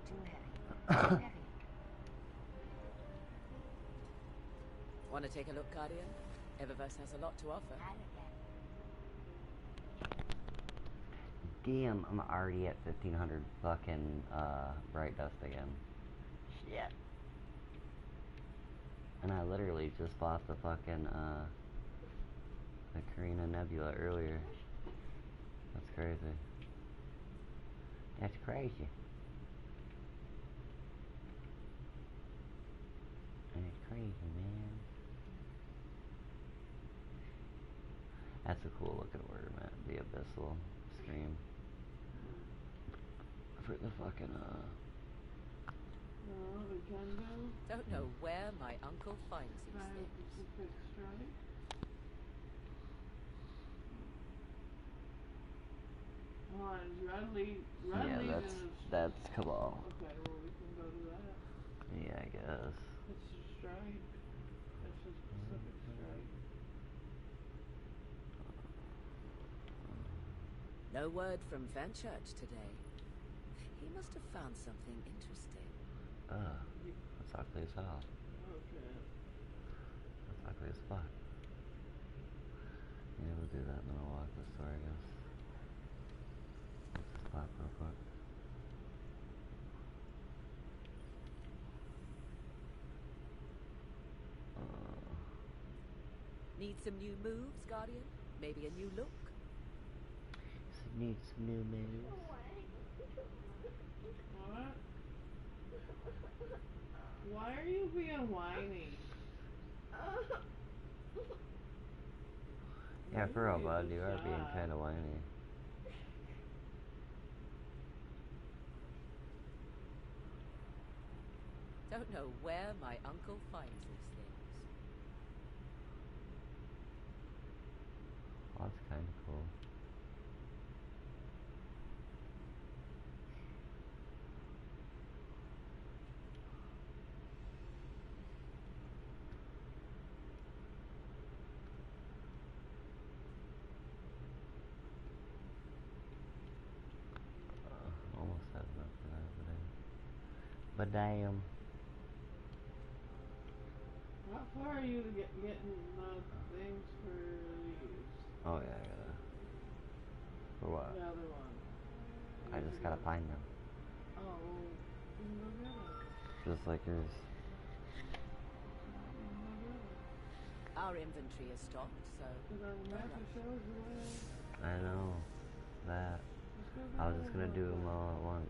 Too heavy. Too heavy. Want to take a look, Guardian? Eververse has a lot to offer. Damn, I'm already at 1500 fucking bright dust again. Shit. And I literally just bought the fucking the Carina Nebula earlier. That's crazy. That's crazy. That's crazy, man. That's a cool looking ornament, the Abyssal Stream. For the fucking, we can go. Don't know where my uncle finds these things. Pacific Strike. Hold on, is Red Lead? Yeah, that's Cabal. Okay, well we can go to that. Yeah, I guess. It's a strike. It's just Pacific Strike. No word from Fenchurch today. He must have found something interesting. That's ugly as hell. Okay. That's ugly as fuck. Yeah, we'll do that and then I'll walk the store, I guess. Let's just pop real quick. Need some new moves, Guardian? Maybe a new look? Need some new moves. What? Why are you being whiny? Yeah, for real, bud, you are being kind of whiny. Don't know where my uncle finds these things. Oh, that's kind of cool. Almost had enough for that, but damn. How far are you to getting the things for these? Oh yeah, I gotta. For what? The other one. I just gotta find them. Oh, well, you can go get them. Just like yours. Our inventory is stocked, so... I know. That. I was just gonna do them all at once.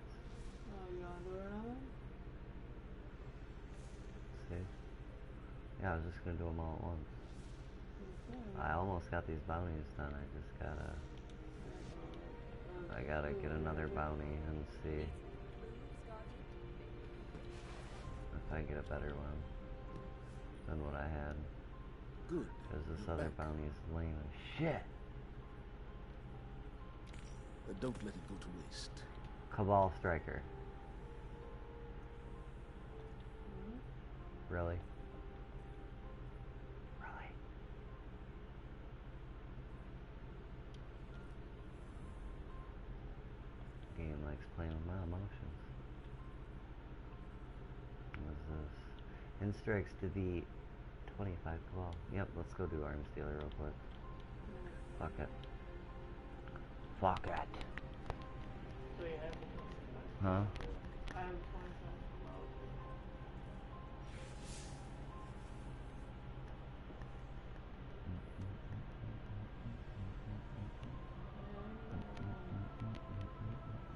Oh, you wanna do another? See? Yeah, I was just gonna do them all at once. Okay. I almost got these bounties done. I just gotta... I gotta get another bounty and see if I get a better one than what I had. Good. Because this other bounty is lame as shit. Don't let it go to waste. Cabal Striker. Really? Really? Game likes playing with my emotions. What is this? Instrikes to be 25 Cabal. Yep, let's go do Arms Dealer real quick. Fuck it. Fuck it. So you have Huh? I have 25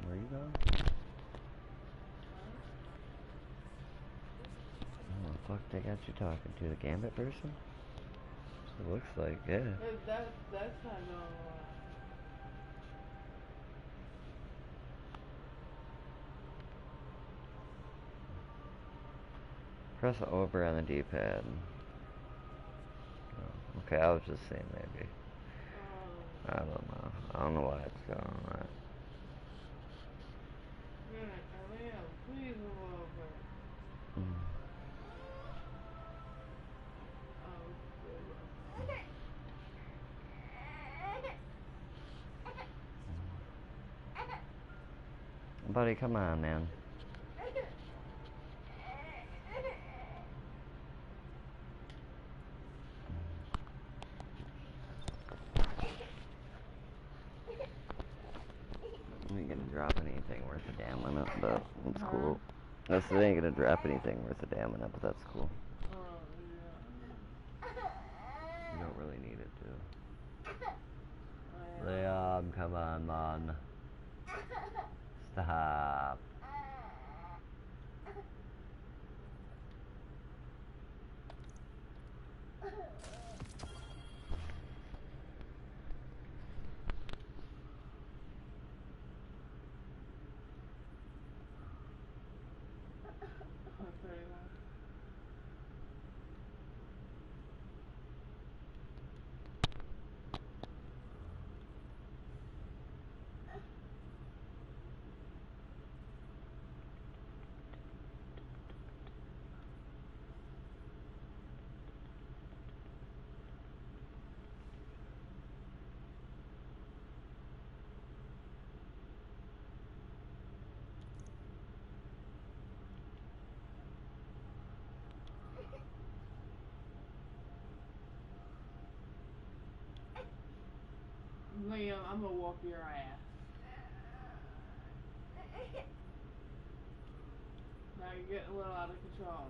Where you going? Oh, the fuck they got you talking to? The Gambit person? It looks like, yeah. That's not going well. Press over on the D-pad. Oh, okay, I was just saying maybe. I don't know. I don't know why it's going on that. Please move over. Buddy, come on, man. I ain't gonna drop anything worth a damn in it, but it's cool. This ain't gonna drop anything worth a damn in it, but that's cool. You don't really need it to. Liam, come on, man. Stop. mean, I'm gonna walk your ass. Now you're getting a little out of control.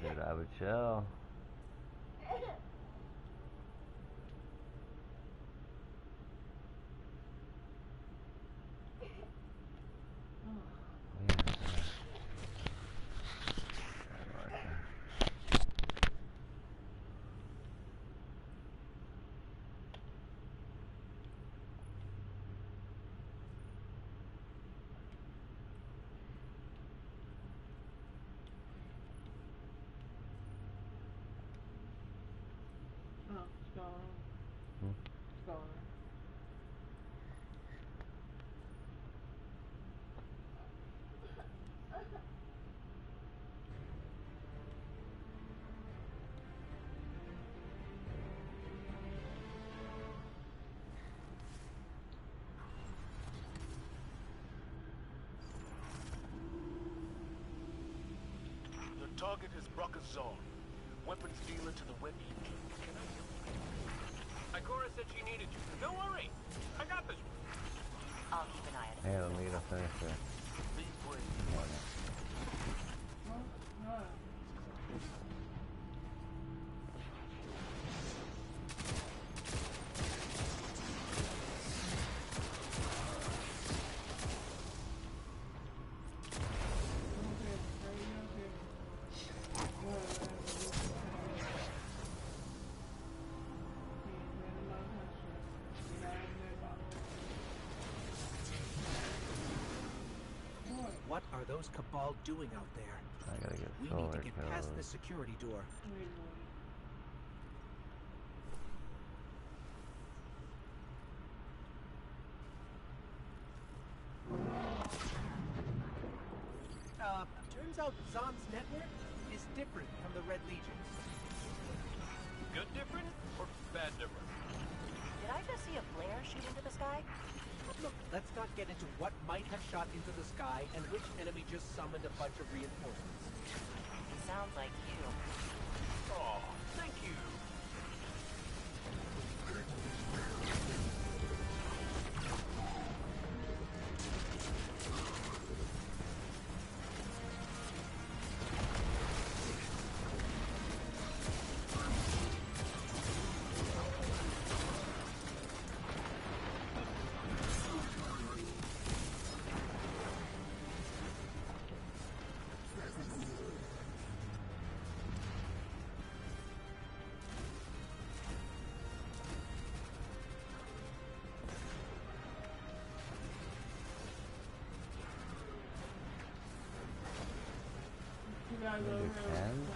Dude, I would chill. What's going on? What's going on? The target is Brockazon, weapons dealer to the Web King. Can I help you? Ikora said she needed you. Don't worry. I got this one. I'll keep an eye on it. Hey, let me get a finisher. Be brave. What are those Cabal doing out there? I gotta get We solar need to get past codes. this security door. Turns out Zon's network is different from the Red Legions. Good different or bad different? Did I just see a flare shoot into the sky? Look, let's not get into what might have shot into the sky and which enemy just summoned a bunch of reinforcements. Sounds like you. Oh, thank you. Maybe 10?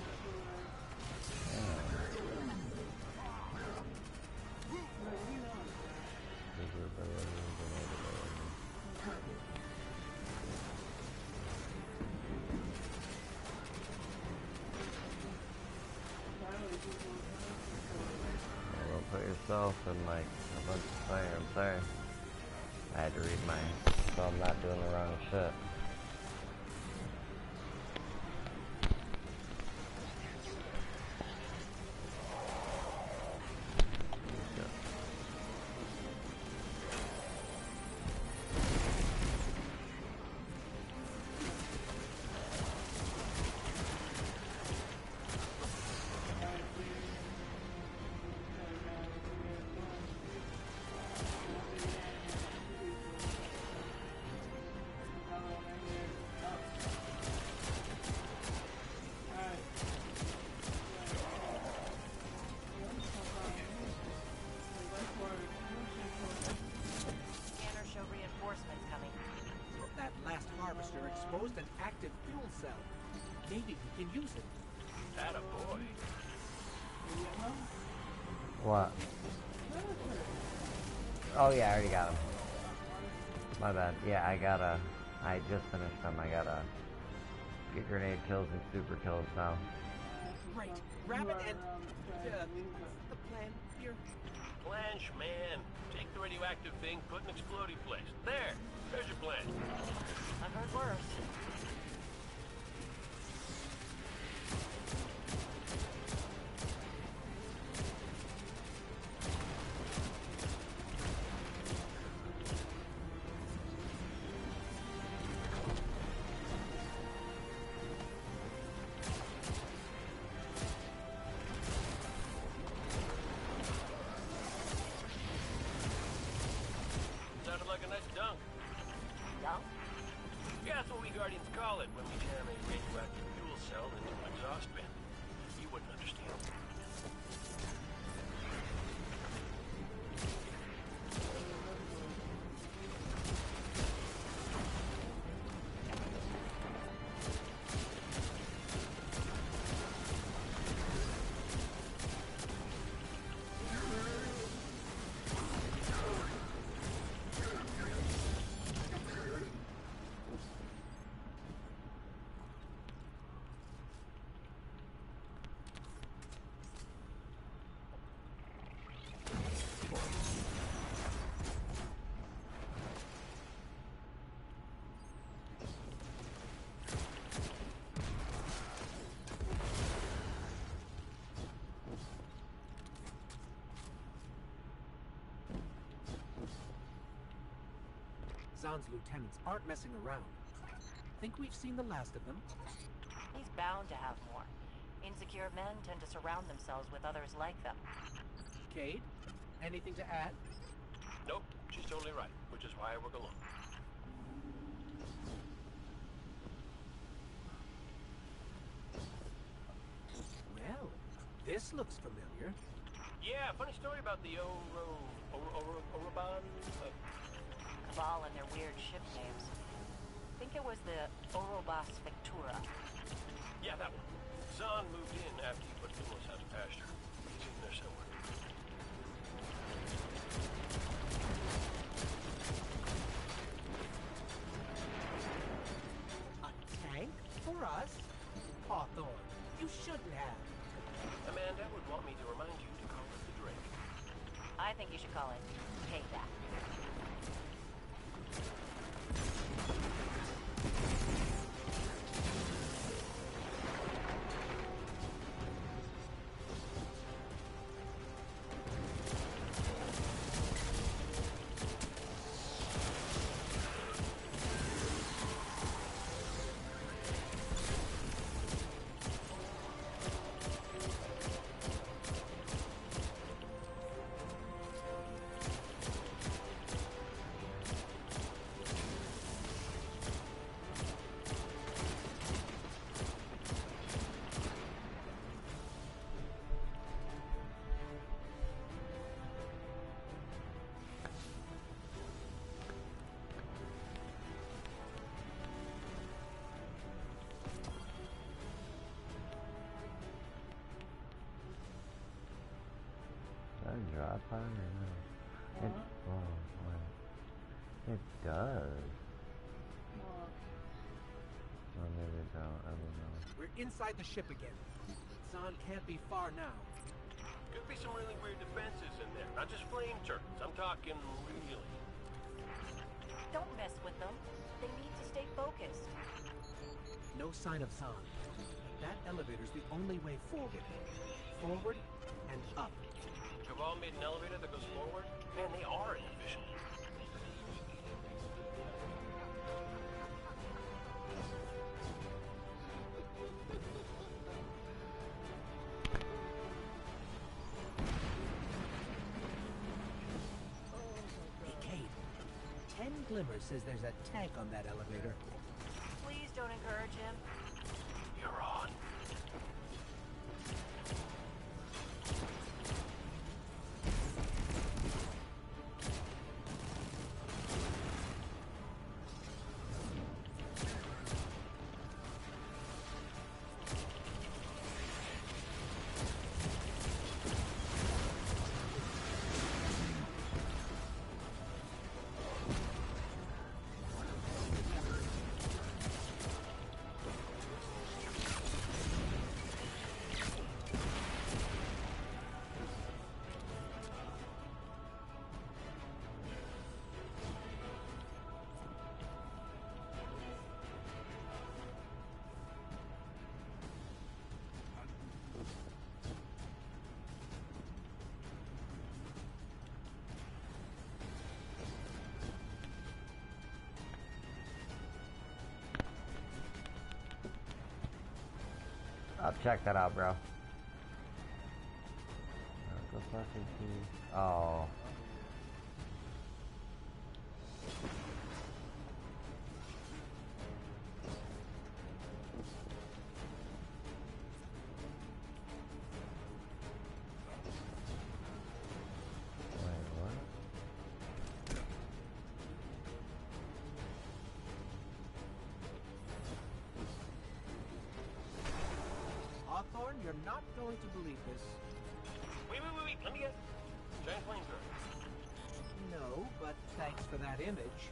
Don't put yourself in like a bunch of fire. I'm sorry. I had to read mine, so I'm not doing the wrong shit. Exposed an active fuel cell. Maybe we can use it. Attaboy. What? Oh yeah, I already got him. My bad. Yeah, I just finished them. I gotta get grenade kills and super kills now. Right. Grab it and... what's the plan here? Blanche, man. Take the radioactive thing, put an exploding place. There's your plan. I've heard worse. Guardians call it when we jam a radioactive fuel cell into an exhaust bin. You wouldn't understand. Zahn's lieutenants aren't messing around. Think we've seen the last of them? He's bound to have more. Insecure men tend to surround themselves with others like them. Cade, anything to add? Nope, she's totally right, which is why I work alone. Well, this looks familiar. Yeah, funny story about the Oroban. Cabal and their weird ship names. Think it was the Orobas Victura. Yeah, that one. Zahn moved in after he put Lumos out of pasture. He's in there somewhere. A tank? For us? Hawthorne, you shouldn't have. Amanda would want me to remind you to call it the Drake. I think you should call it Payback. Drop on or no? It, oh, what? It does. Oh, maybe it don't. I don't know. We're inside the ship again. Zahn can't be far now. Could be some really weird defenses in there. Not just flame turrets. I'm talking really. Don't mess with them. They need to stay focused. No sign of Zahn. That elevator's the only way forward. Forward and up. Cabal made an elevator that goes forward? Man, they are inefficient. Hey, Cade. 10 Glimmer says there's a tank on that elevator. Please don't encourage him. You're on. I'll check that out, bro. Go fucking see. Oh. Zahn, you're not going to believe this. Wait. Let me guess. Giant flamethrower. No, but thanks for that image.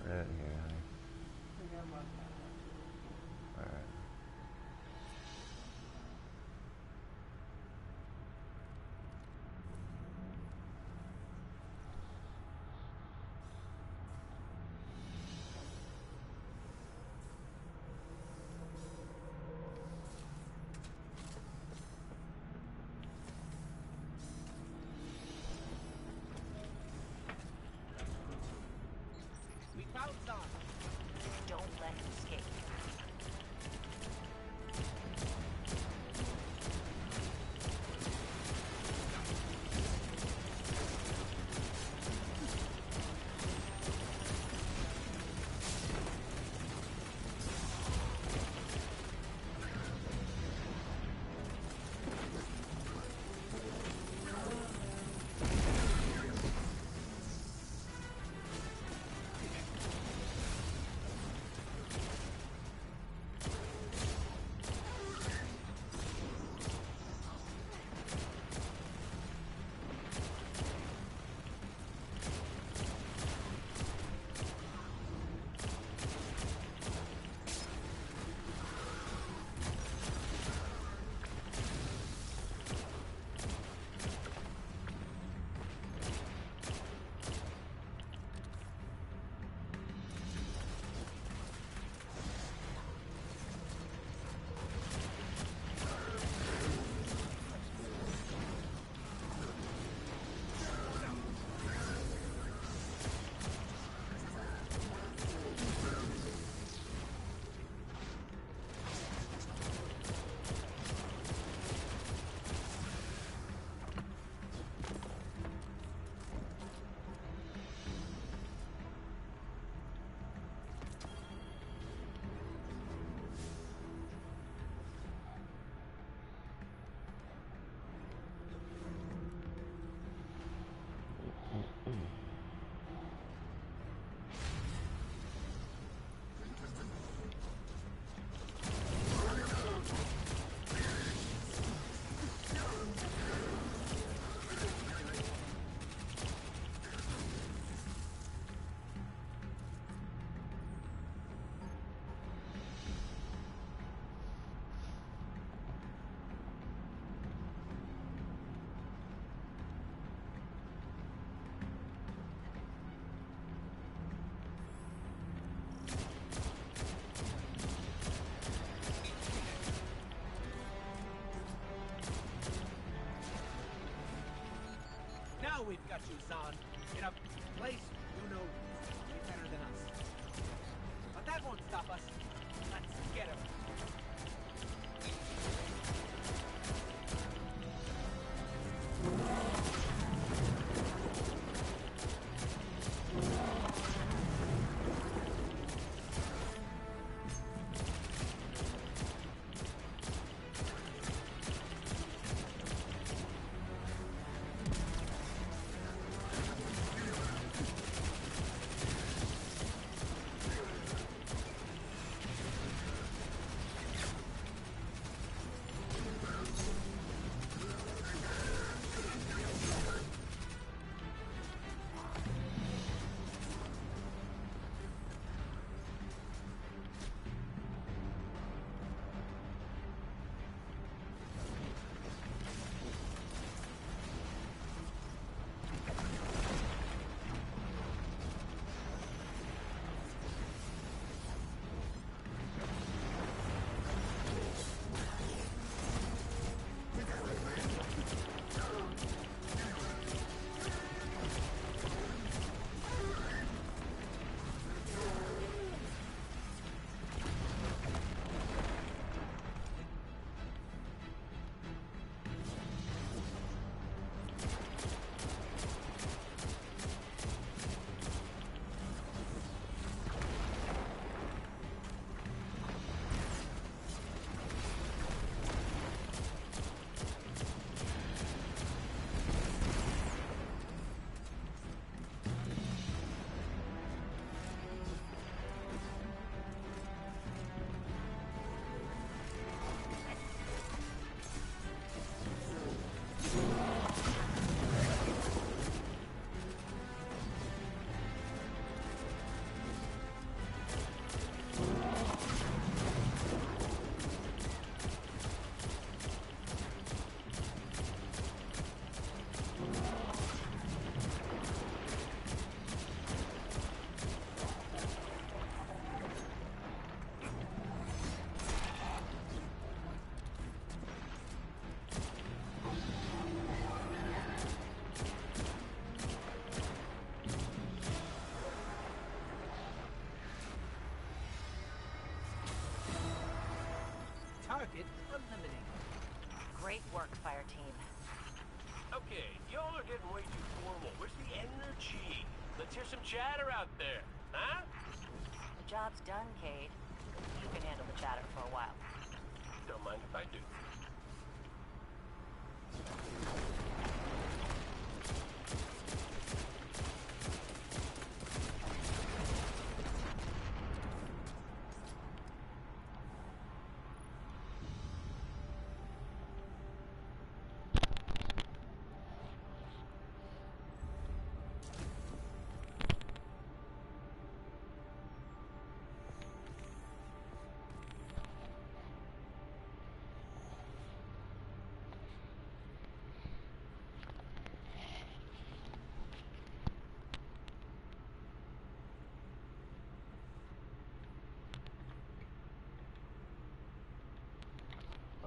Right here, honey. Alright. We found Zahn. Don't let him escape. Now we've got you, Zahn, in a place you know way better than us. But that won't stop us. Let's get him. It's unlimited. Great work, fire team. Okay, y'all are getting way too formal. Where's the energy? Let's hear some chatter out there, huh? The job's done, Cade. You can handle the chatter for a while. Don't mind if I do.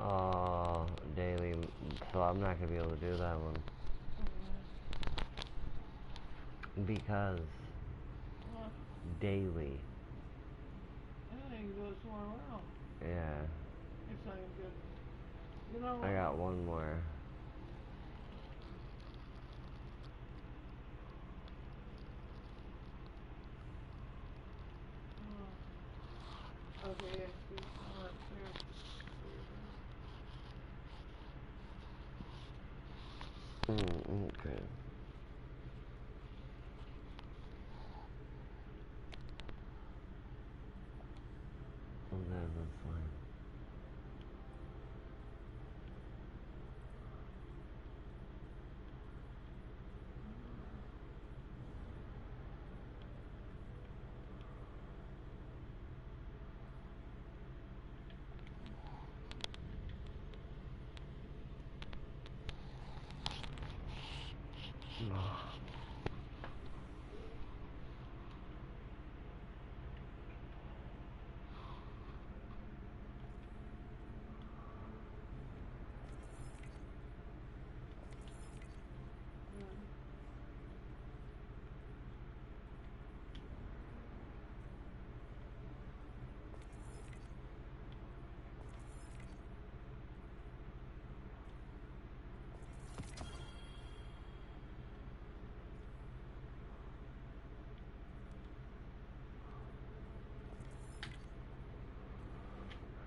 Oh, daily. So I'm not gonna be able to do that one. Because daily. I think you go somewhere around. Yeah. It's not even good. You know I got one more. Okay, yes, please. Alright, Okay. Okay, that's fine.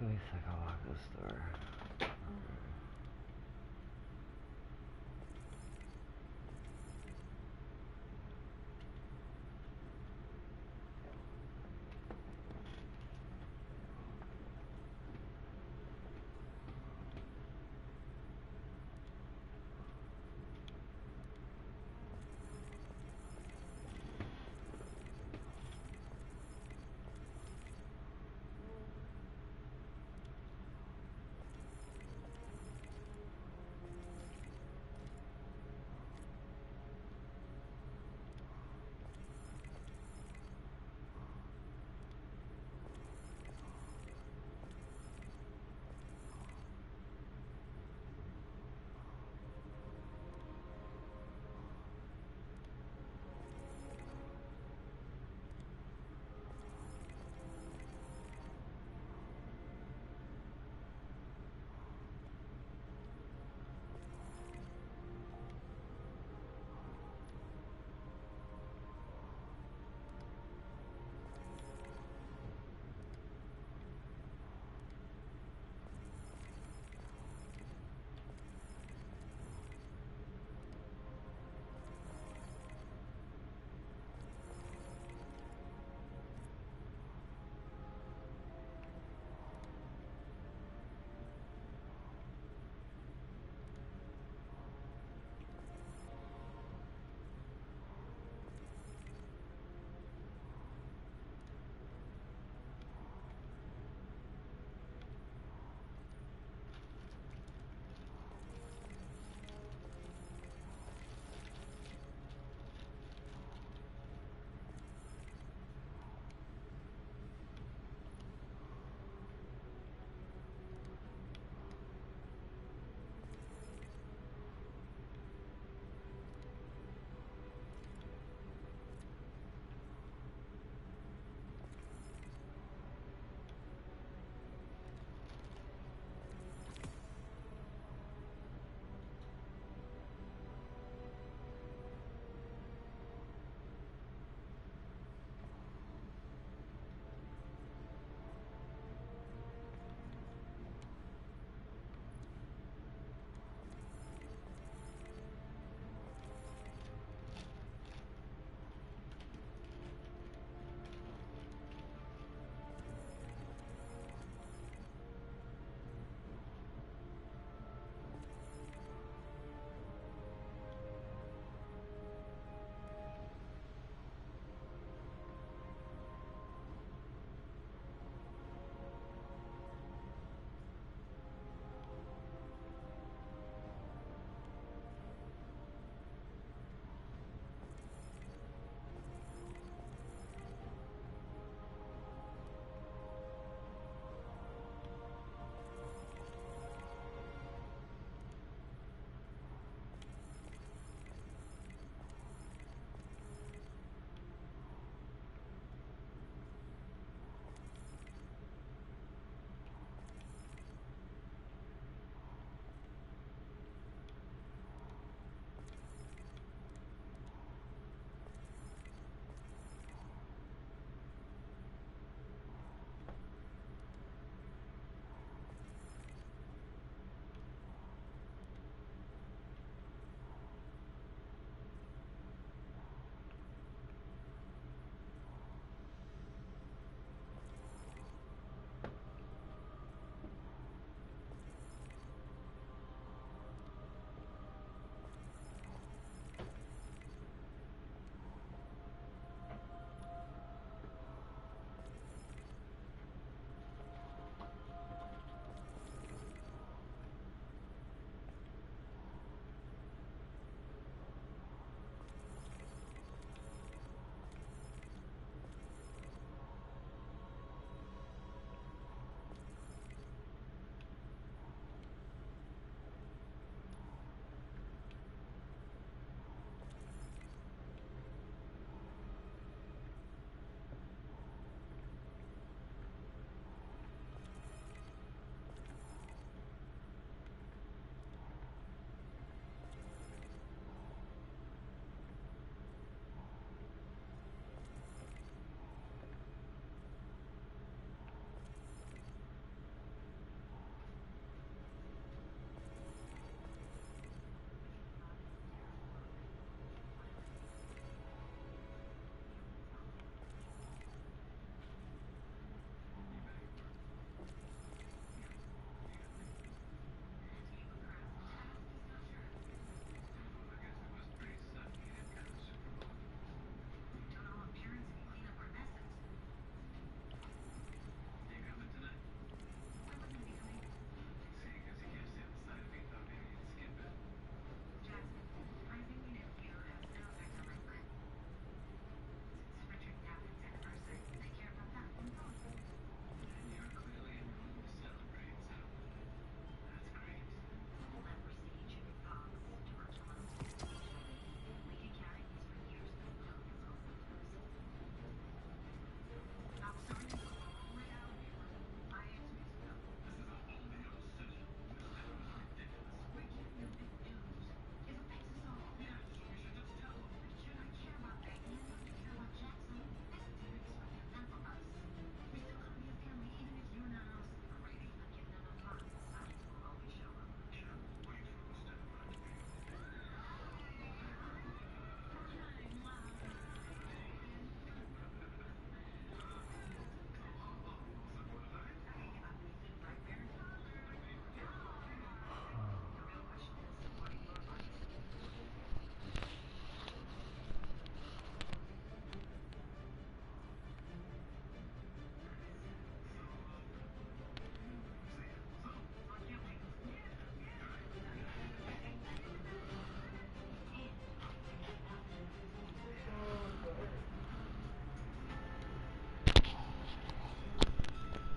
At least I can walk this store.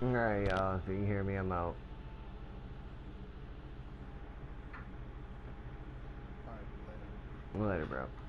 Alright, y'all. If you can hear me, I'm out. Alright, later. Later, bro.